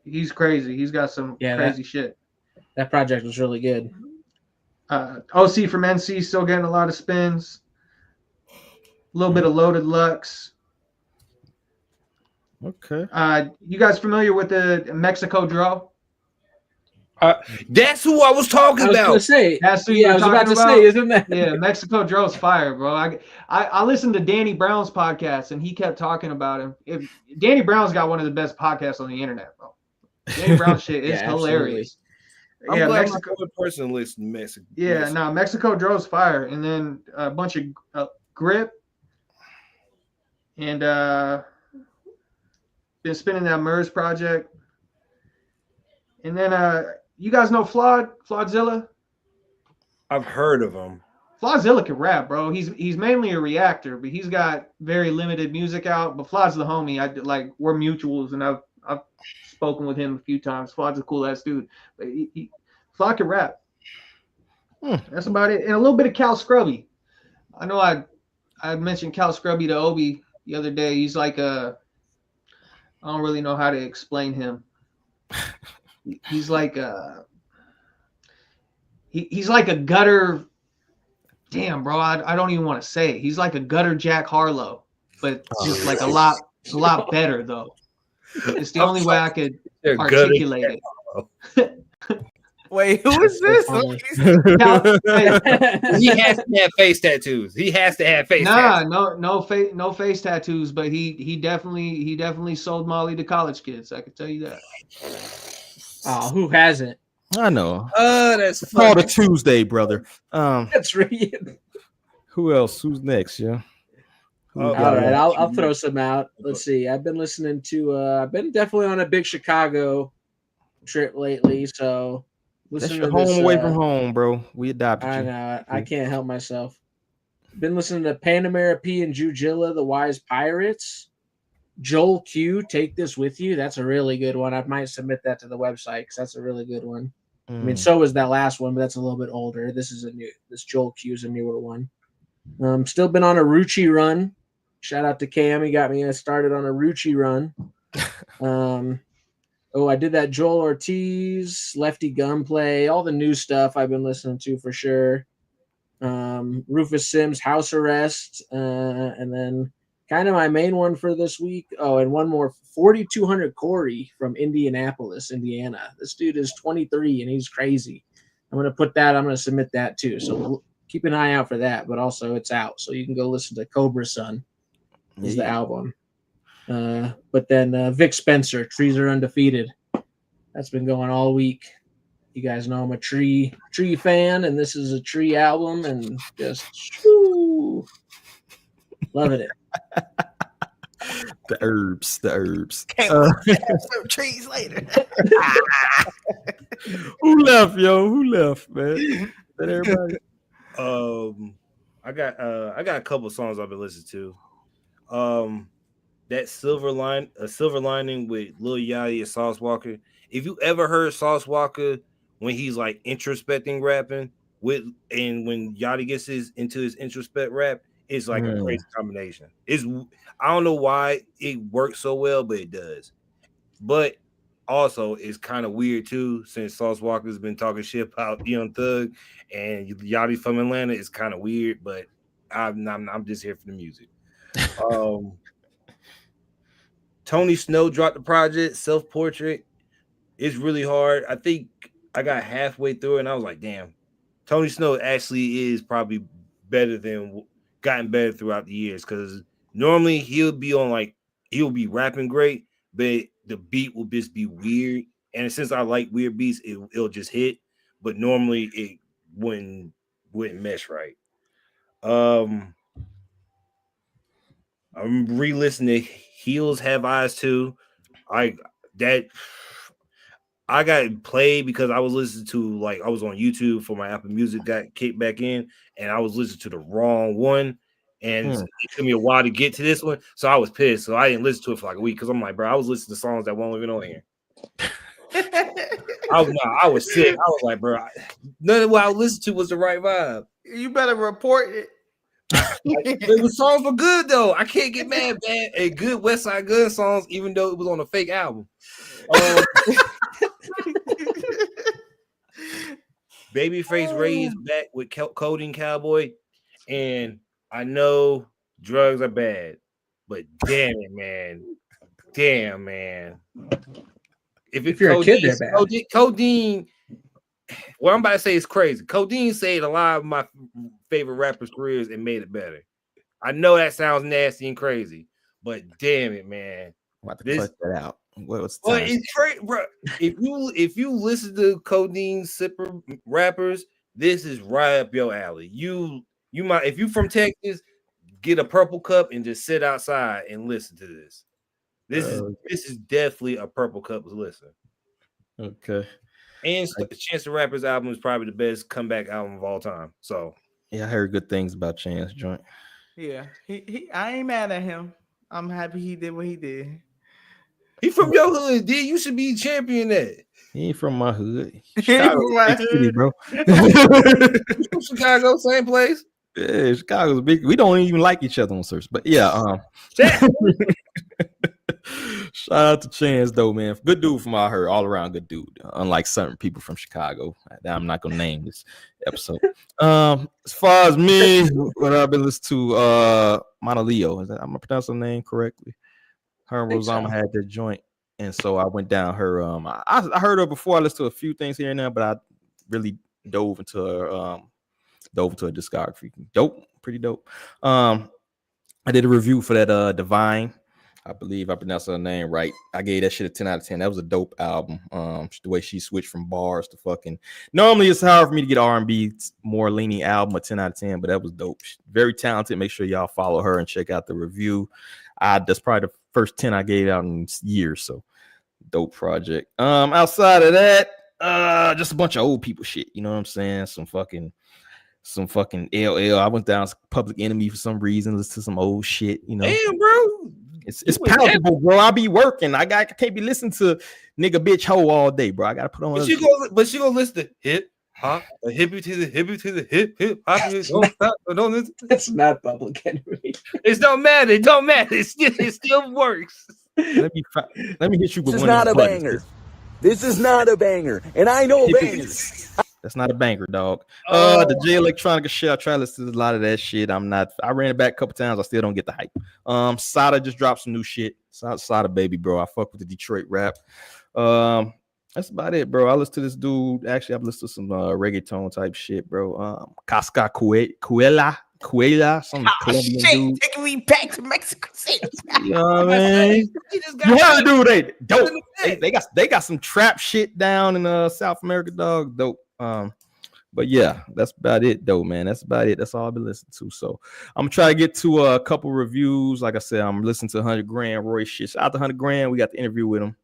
[SPEAKER 5] he's crazy. He's got some crazy shit.
[SPEAKER 4] That project was really good.
[SPEAKER 5] OC from NC still getting a lot of spins. A little bit of Loaded Lux.
[SPEAKER 1] Okay.
[SPEAKER 5] You guys familiar with the Mexico Draw?
[SPEAKER 3] That's who I was talking about.
[SPEAKER 4] I was going to say.
[SPEAKER 5] That's who
[SPEAKER 4] I was about to say, isn't that?
[SPEAKER 5] Yeah, Mexico Draw's fire, bro. I listened to Danny Brown's podcast, and he kept talking about him. If Danny Brown's got one of the best podcasts on the internet, bro. Danny Brown shit is hilarious.
[SPEAKER 3] I'm glad Mexico person listen to Mexico.
[SPEAKER 5] Yeah, no, Mexico Draw's fire, and then a bunch of Grip, and been spinning that MERS project, and then you guys know Flodzilla?
[SPEAKER 3] I've heard of him.
[SPEAKER 5] Flawzilla can rap, bro. He's mainly a reactor, but he's got very limited music out. But Flaw's the homie. We're mutuals, and I've spoken with him a few times. Flaw's a cool ass dude. But Flaw can rap. That's about it. And a little bit of Cal Scrubby. I know I mentioned Cal Scrubby to Obi the other day. He's like I don't really know how to explain him. He's like he's like a gutter. Damn, bro, I don't even want to say it. He's like a gutter Jack Harlow, but just like a lot better though. It's the only way I could articulate it.
[SPEAKER 2] Wait, who is this?
[SPEAKER 3] He has to have face tattoos. He has to have face tattoos.
[SPEAKER 5] No face tattoos, but he definitely sold Molly to college kids. I can tell you that.
[SPEAKER 4] Oh, who hasn't?
[SPEAKER 1] I know.
[SPEAKER 3] That's
[SPEAKER 1] called a Tuesday, brother.
[SPEAKER 4] That's right.
[SPEAKER 1] Who else? Who's next? Yeah.
[SPEAKER 4] All right, I'll throw some out. Let's see. I've been listening to. I've been definitely on a big Chicago trip lately, so.
[SPEAKER 1] That's your home away from home, bro. We adopted you.
[SPEAKER 4] I know. I can't help myself. Been listening to Panamera P and Jujilla, The Wise Pirates. Joel Q, Take This With You. That's a really good one. I might submit that to the website because that's a really good one. I mean, so was that last one, but that's a little bit older. This Joel Q is a newer one. Still been on a Rucci run. Shout out to Cam. He got me started on a Rucci run. I did that Joel Ortiz, Lefty Gunplay, all the new stuff I've been listening to for sure. Rufus Sims, House Arrest, and then kind of my main one for this week. Oh, and one more, 4200 Corey from Indianapolis, Indiana. This dude is 23 and he's crazy. I'm going to submit that too. So keep an eye out for that, but also it's out. So you can go listen to Cobra Sun is the album. But then Vic Spencer, Trees Are Undefeated. That's been going all week. You guys know I'm a tree fan, and this is a tree album, and just loving it.
[SPEAKER 1] The herbs.
[SPEAKER 2] Can't some trees later.
[SPEAKER 1] Who left, man? Is that everybody?
[SPEAKER 3] I got a couple of songs I've been listening to. That Silver Lining with Lil Yachty and Sauce Walker. If you ever heard Sauce Walker when he's like introspecting rapping and when Yachty gets into his introspect rap, it's like a crazy combination. I don't know why it works so well, but it does. But also it's kind of weird too, since Sauce Walker's been talking shit about Young Thug and Yachty from Atlanta. It's kind of weird, but I'm just here for the music. Tony Snow dropped the project, Self-Portrait. It's really hard. I think I got halfway through it and I was like, damn, Tony Snow actually is probably gotten better throughout the years, because normally he'll be rapping great, but the beat will just be weird. And since I like weird beats, it'll just hit. But normally it wouldn't mesh right. I'm re-listening to Heels Have Eyes too. I got played because I was listening to, like, I was on YouTube for my Apple Music, got kicked back in, and I was listening to the wrong one. And it took me a while to get to this one. So I was pissed. So I didn't listen to it for like a week because I'm like, bro, I was listening to songs that weren't even on here. I was sick. I was like, bro, none of what I listened to was the right vibe.
[SPEAKER 2] You better report it.
[SPEAKER 3] The songs were good though. I can't get mad, man. A good West Side Gun songs, even though it was on a fake album. Babyface Ray is back with Codeine Cowboy, and I know drugs are bad, but damn it, man. If
[SPEAKER 4] you're a kid, they're bad.
[SPEAKER 3] Codeine. What I'm about to say is crazy. Codeine saved a lot of my favorite rappers' careers and made it better. I know that sounds nasty and crazy, but damn it, man.
[SPEAKER 1] I'm about to cut that out. What's the
[SPEAKER 3] time? It's crazy, bro. If you listen to Codeine sipper rappers, this is right up your alley. You might, if you from Texas, get a Purple Cup and just sit outside and listen to this. This is definitely a Purple Cup listen.
[SPEAKER 1] Okay.
[SPEAKER 3] And Chance the Rapper's album is probably the best comeback album of all time. So
[SPEAKER 1] Yeah, I heard good things about Chance joint.
[SPEAKER 2] Yeah, he. I ain't mad at him. I'm happy he did what he did.
[SPEAKER 3] He from your hood, dude. You should be champion that.
[SPEAKER 1] He ain't from my hood.
[SPEAKER 2] Chicago,
[SPEAKER 1] big city, bro.
[SPEAKER 3] You from Chicago, same place.
[SPEAKER 1] Yeah, Chicago's big. We don't even like each other on Search, but yeah. Shout out to Chance though, man. Good dude from out here, all around good dude. Unlike certain people from Chicago, I'm not gonna name this episode. As far as me, what I've been listening to, Mona Leo. Am I pronouncing the name correctly? Her and Rosama had that joint, and so I went down her. I heard her before. I listened to a few things here and there, but I really dove into her discography. Dope, pretty dope. I did a review for that Divine. I believe I pronounced her name right. I gave that shit a 10 out of 10. That was a dope album. The way she switched from bars to fucking. Normally it's hard for me to get R&B more leaning album a 10 out of 10, but that was dope. She's very talented. Make sure y'all follow her and check out the review. That's probably the first 10 I gave out in years. So dope project. Outside of that, just a bunch of old people shit. You know what I'm saying? Some fucking LL. I went down to Public Enemy for some reason. Listen to some old shit. You know.
[SPEAKER 3] Damn, bro.
[SPEAKER 1] It's palatable, bro. I be working. I can't be listening to nigga bitch hoe all day, bro. I gotta put on.
[SPEAKER 3] But she gonna listen to hip hop, a hippie to the hip hop. Don't stop. Don't listen.
[SPEAKER 4] That's not Public Enemy.
[SPEAKER 3] It don't matter. It don't matter. It still works.
[SPEAKER 1] Let me hit you with
[SPEAKER 13] This is
[SPEAKER 1] one
[SPEAKER 13] not
[SPEAKER 1] of
[SPEAKER 13] a
[SPEAKER 1] these buttons.
[SPEAKER 13] banger. This is not a banger, and I know bangers.
[SPEAKER 1] That's not a banger, dog. The Jay Electronica shit, I try to listen to a lot of that shit. I ran it back a couple times. I still don't get the hype. Spitta just dropped some new shit. Spitta baby, bro. I fuck with the Detroit rap. That's about it, bro. I listen to this dude. Actually, I've listened to some reggaeton type shit, bro. Casca Cuela, some Colombian dude.
[SPEAKER 2] Taking me back to Mexico City.
[SPEAKER 1] You know what I mean? You heard, dude, they dope. They got some trap shit down in South America, dog. Dope. But yeah, that's about it though, man. That's about it. That's all I've been listening to. So I'm gonna try to get to a couple reviews. Like I said, I'm listening to 100 Grand Roy shit. Shout out to 100 Grand. We got the interview with him.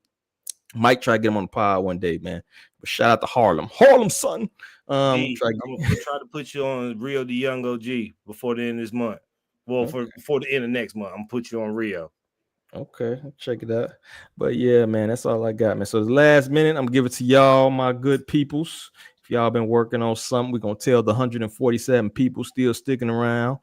[SPEAKER 1] Might try to get him on the pod one day, man. But shout out to Harlem, son.
[SPEAKER 3] I'm gonna try to put you on Rio de Young OG before the end of this month. Well, before the end of next month, I'm gonna put you on Rio.
[SPEAKER 1] Okay, check it out. But yeah, man, that's all I got, man. So the last minute, I'm gonna give it to y'all, my good peoples. If y'all been working on something, we're gonna tell the 147 people still sticking around.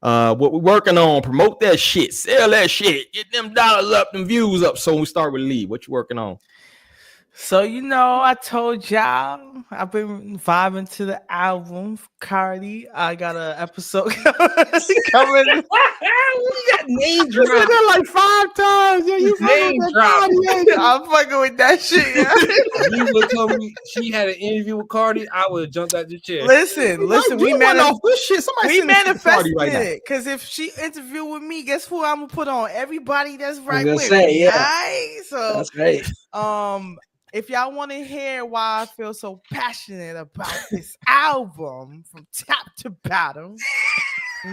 [SPEAKER 1] What we're working on, promote that shit, sell that shit, get them dollars up, them views up. So when we start with Lee, what you working on?
[SPEAKER 2] So, you know, I told y'all I've been vibing to the album Cardi. I got an episode coming.
[SPEAKER 3] You got name drop.
[SPEAKER 2] You that like 5 times. Yeah, you
[SPEAKER 3] name drop.
[SPEAKER 2] I'm fucking with that shit. Yeah.
[SPEAKER 3] You would tell me she had an interview with Cardi, I would have jumped out the chair.
[SPEAKER 2] Listen, we manifested
[SPEAKER 1] right
[SPEAKER 2] it. Because if she interviewed with me, guess who I'm gonna put on? Everybody that's right with
[SPEAKER 4] say,
[SPEAKER 2] me.
[SPEAKER 4] yeah.
[SPEAKER 2] Right? So
[SPEAKER 4] That's great.
[SPEAKER 2] If y'all want to hear why I feel so passionate about this album from top to bottom,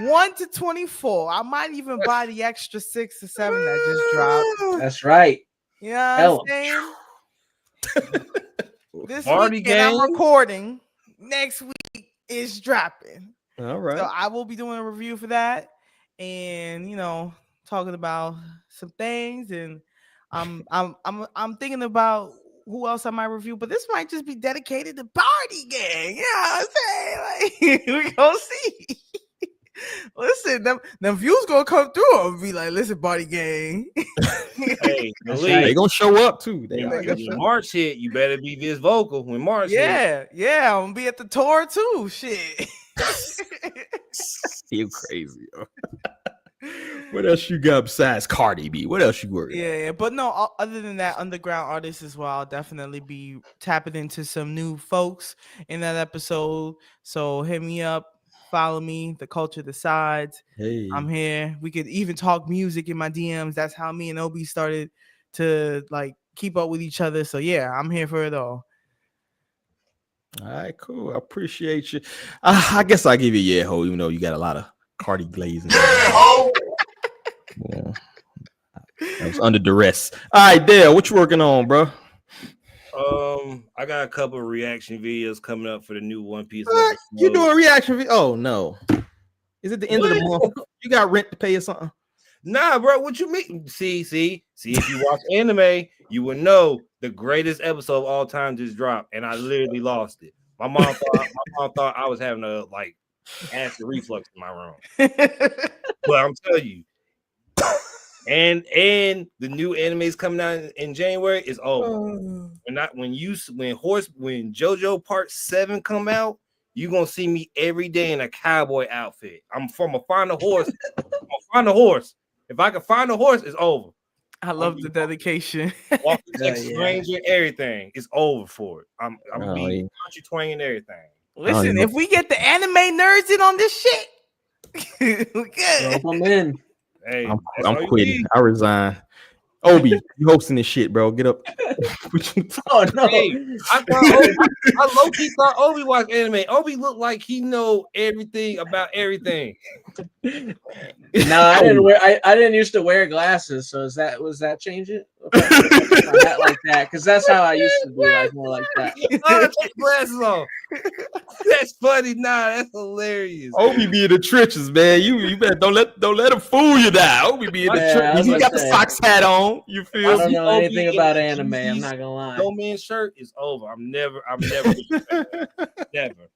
[SPEAKER 2] 1 to 24, I might even buy the extra 6 or 7 that just dropped.
[SPEAKER 4] That's right.
[SPEAKER 2] You know what I'm saying? This
[SPEAKER 3] Party
[SPEAKER 2] weekend I'm
[SPEAKER 3] game.
[SPEAKER 2] recording. Next week is dropping.
[SPEAKER 1] All right.
[SPEAKER 2] So I will be doing a review for that, and you know, talking about some things, and I'm thinking about who else I might review, but this might just be dedicated to Party Gang. You know what I'm saying? Like, we gonna see. Listen, them views gonna come through and be like, listen, Party Gang.
[SPEAKER 3] Hey,
[SPEAKER 1] they gonna show up too.
[SPEAKER 3] When March hit, you better be this vocal. When March hit.
[SPEAKER 2] Yeah, I'm gonna be at the tour too. Shit.
[SPEAKER 1] You crazy, yo. What else you got besides Cardi B? What else you working?
[SPEAKER 2] Yeah, but no, other than that, underground artists as well. I'll definitely be tapping into some new folks in that episode. So hit me up, follow me, The Culture Decides.
[SPEAKER 1] Hey,
[SPEAKER 2] I'm here. We could even talk music in my DMs. That's how me and Obi started to like keep up with each other. So yeah, I'm here for it all.
[SPEAKER 1] All right, cool. I appreciate you. I guess I'll give you a yeah ho, even though you got a lot of Cardi glazing. Yeah. I was under duress. All right, Dale, what you working on, bro?
[SPEAKER 3] I got a couple of reaction videos coming up for the new One Piece.
[SPEAKER 1] What? You doing reaction video? Oh no. Is it the end of the month? You got rent to pay or something?
[SPEAKER 3] Nah, bro. What you mean? See. If you watch anime, you would know the greatest episode of all time just dropped, and I literally lost it. My mom thought I was having a acid reflux in my room. But I'm telling you, and the new anime is coming out in January. It's over. When JoJo Part 7 come out, you gonna see me every day in a cowboy outfit. I'm gonna find a horse. If I can find a horse, it's over.
[SPEAKER 2] I love the dedication.
[SPEAKER 3] Walking like stranger, everything is over for it. I'm being country twang and everything.
[SPEAKER 2] Listen, if we get the anime nerds in on this shit, we good.
[SPEAKER 4] I'm in.
[SPEAKER 3] Hey,
[SPEAKER 1] I'm quitting. I resign. Obi, you hosting this shit, bro. Get up.
[SPEAKER 4] Oh no!
[SPEAKER 3] Hey, I low-key thought Obi watched anime. Obi looked like he know everything about everything.
[SPEAKER 4] No, I didn't wear. I didn't used to wear glasses. So was that change it? Like that, because that's how I used to be, like more like that.
[SPEAKER 3] Take glasses off. That's funny. Nah, that's hilarious.
[SPEAKER 1] Obi be in the trenches, man. You better don't let him fool you now. Obi be in the trenches. He got the socks hat on. You feel?
[SPEAKER 4] I don't know anything about anime. I'm not gonna lie.
[SPEAKER 3] No man's shirt is over. I'm never. Never.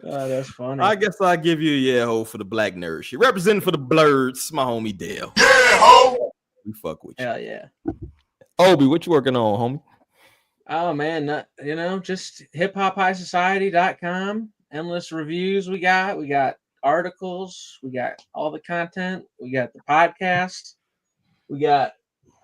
[SPEAKER 4] Oh, that's funny.
[SPEAKER 1] I guess I'll give you a yeah ho for the black nerd shit. Representing for the blurs, my homie Dale.
[SPEAKER 6] Yeah, ho.
[SPEAKER 1] We fuck with you.
[SPEAKER 4] Hell yeah.
[SPEAKER 1] Obi, what you working on, homie?
[SPEAKER 4] Oh man, just hiphophighsociety.com. Endless reviews we got articles, we got all the content, we got the podcast, we got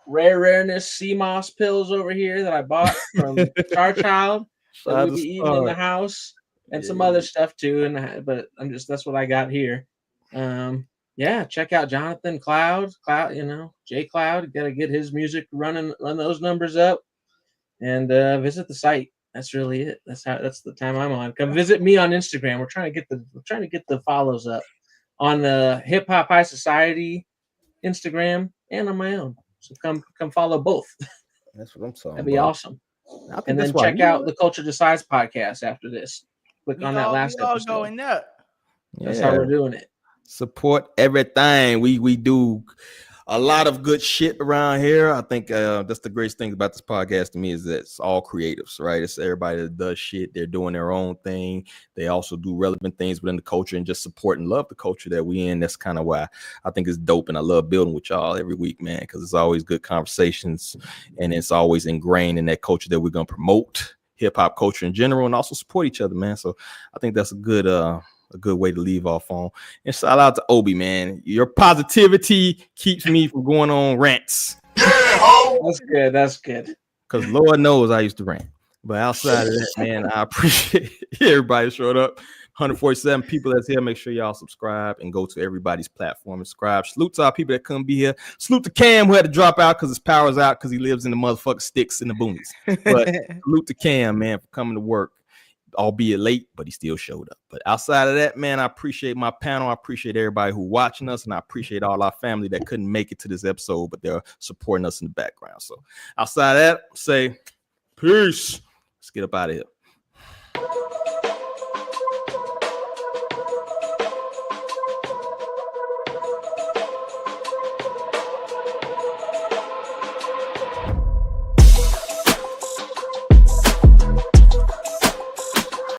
[SPEAKER 4] rareness CMOS pills over here that I bought from Star Child that we be eating in the house, and some other stuff too. But that's what I got here. Yeah, check out Jonathan Cloud, J Cloud. Got to get his music run those numbers up, and visit the site. That's really it. That's the time I'm on. Come visit me on Instagram. We're trying to get the follows up on the Hip Hop High Society Instagram and on my own. So come follow both.
[SPEAKER 1] That's what I'm talking.
[SPEAKER 4] That'd be awesome. And then check out the Culture Decides podcast after this. Click on that last episode.
[SPEAKER 2] Going up.
[SPEAKER 4] That's how we're doing it.
[SPEAKER 1] Support everything. We do a lot of good shit around here. I think that's the greatest thing about this podcast to me is that it's all creatives, right? It's everybody that does shit. They're doing their own thing. They also do relevant things within the culture and just support and love the culture that we in. That's kind of why I think it's dope, and I love building with y'all every week, man, because it's always good conversations and it's always ingrained in that culture that we're gonna promote, hip hop culture in general, and also support each other, man. So I think that's a good way to leave off on. And shout out to Obi, man. Your positivity keeps me from going on rants.
[SPEAKER 4] That's good.
[SPEAKER 1] Because Lord knows I used to rant. But outside of that, man, I appreciate everybody showed up. 147 people that's here. Make sure y'all subscribe and go to everybody's platform and subscribe. Salute to our people that couldn't be here. Salute to Cam, who had to drop out because his power's out because he lives in the motherfucking sticks in the boonies. But salute to Cam, man, for coming to work. Albeit late, but he still showed up. But outside of that, man, I appreciate my panel. I appreciate everybody who watching us, and I appreciate all our family that couldn't make it to this episode, but they're supporting us in the background. So outside of that, say peace. Let's get up out of here.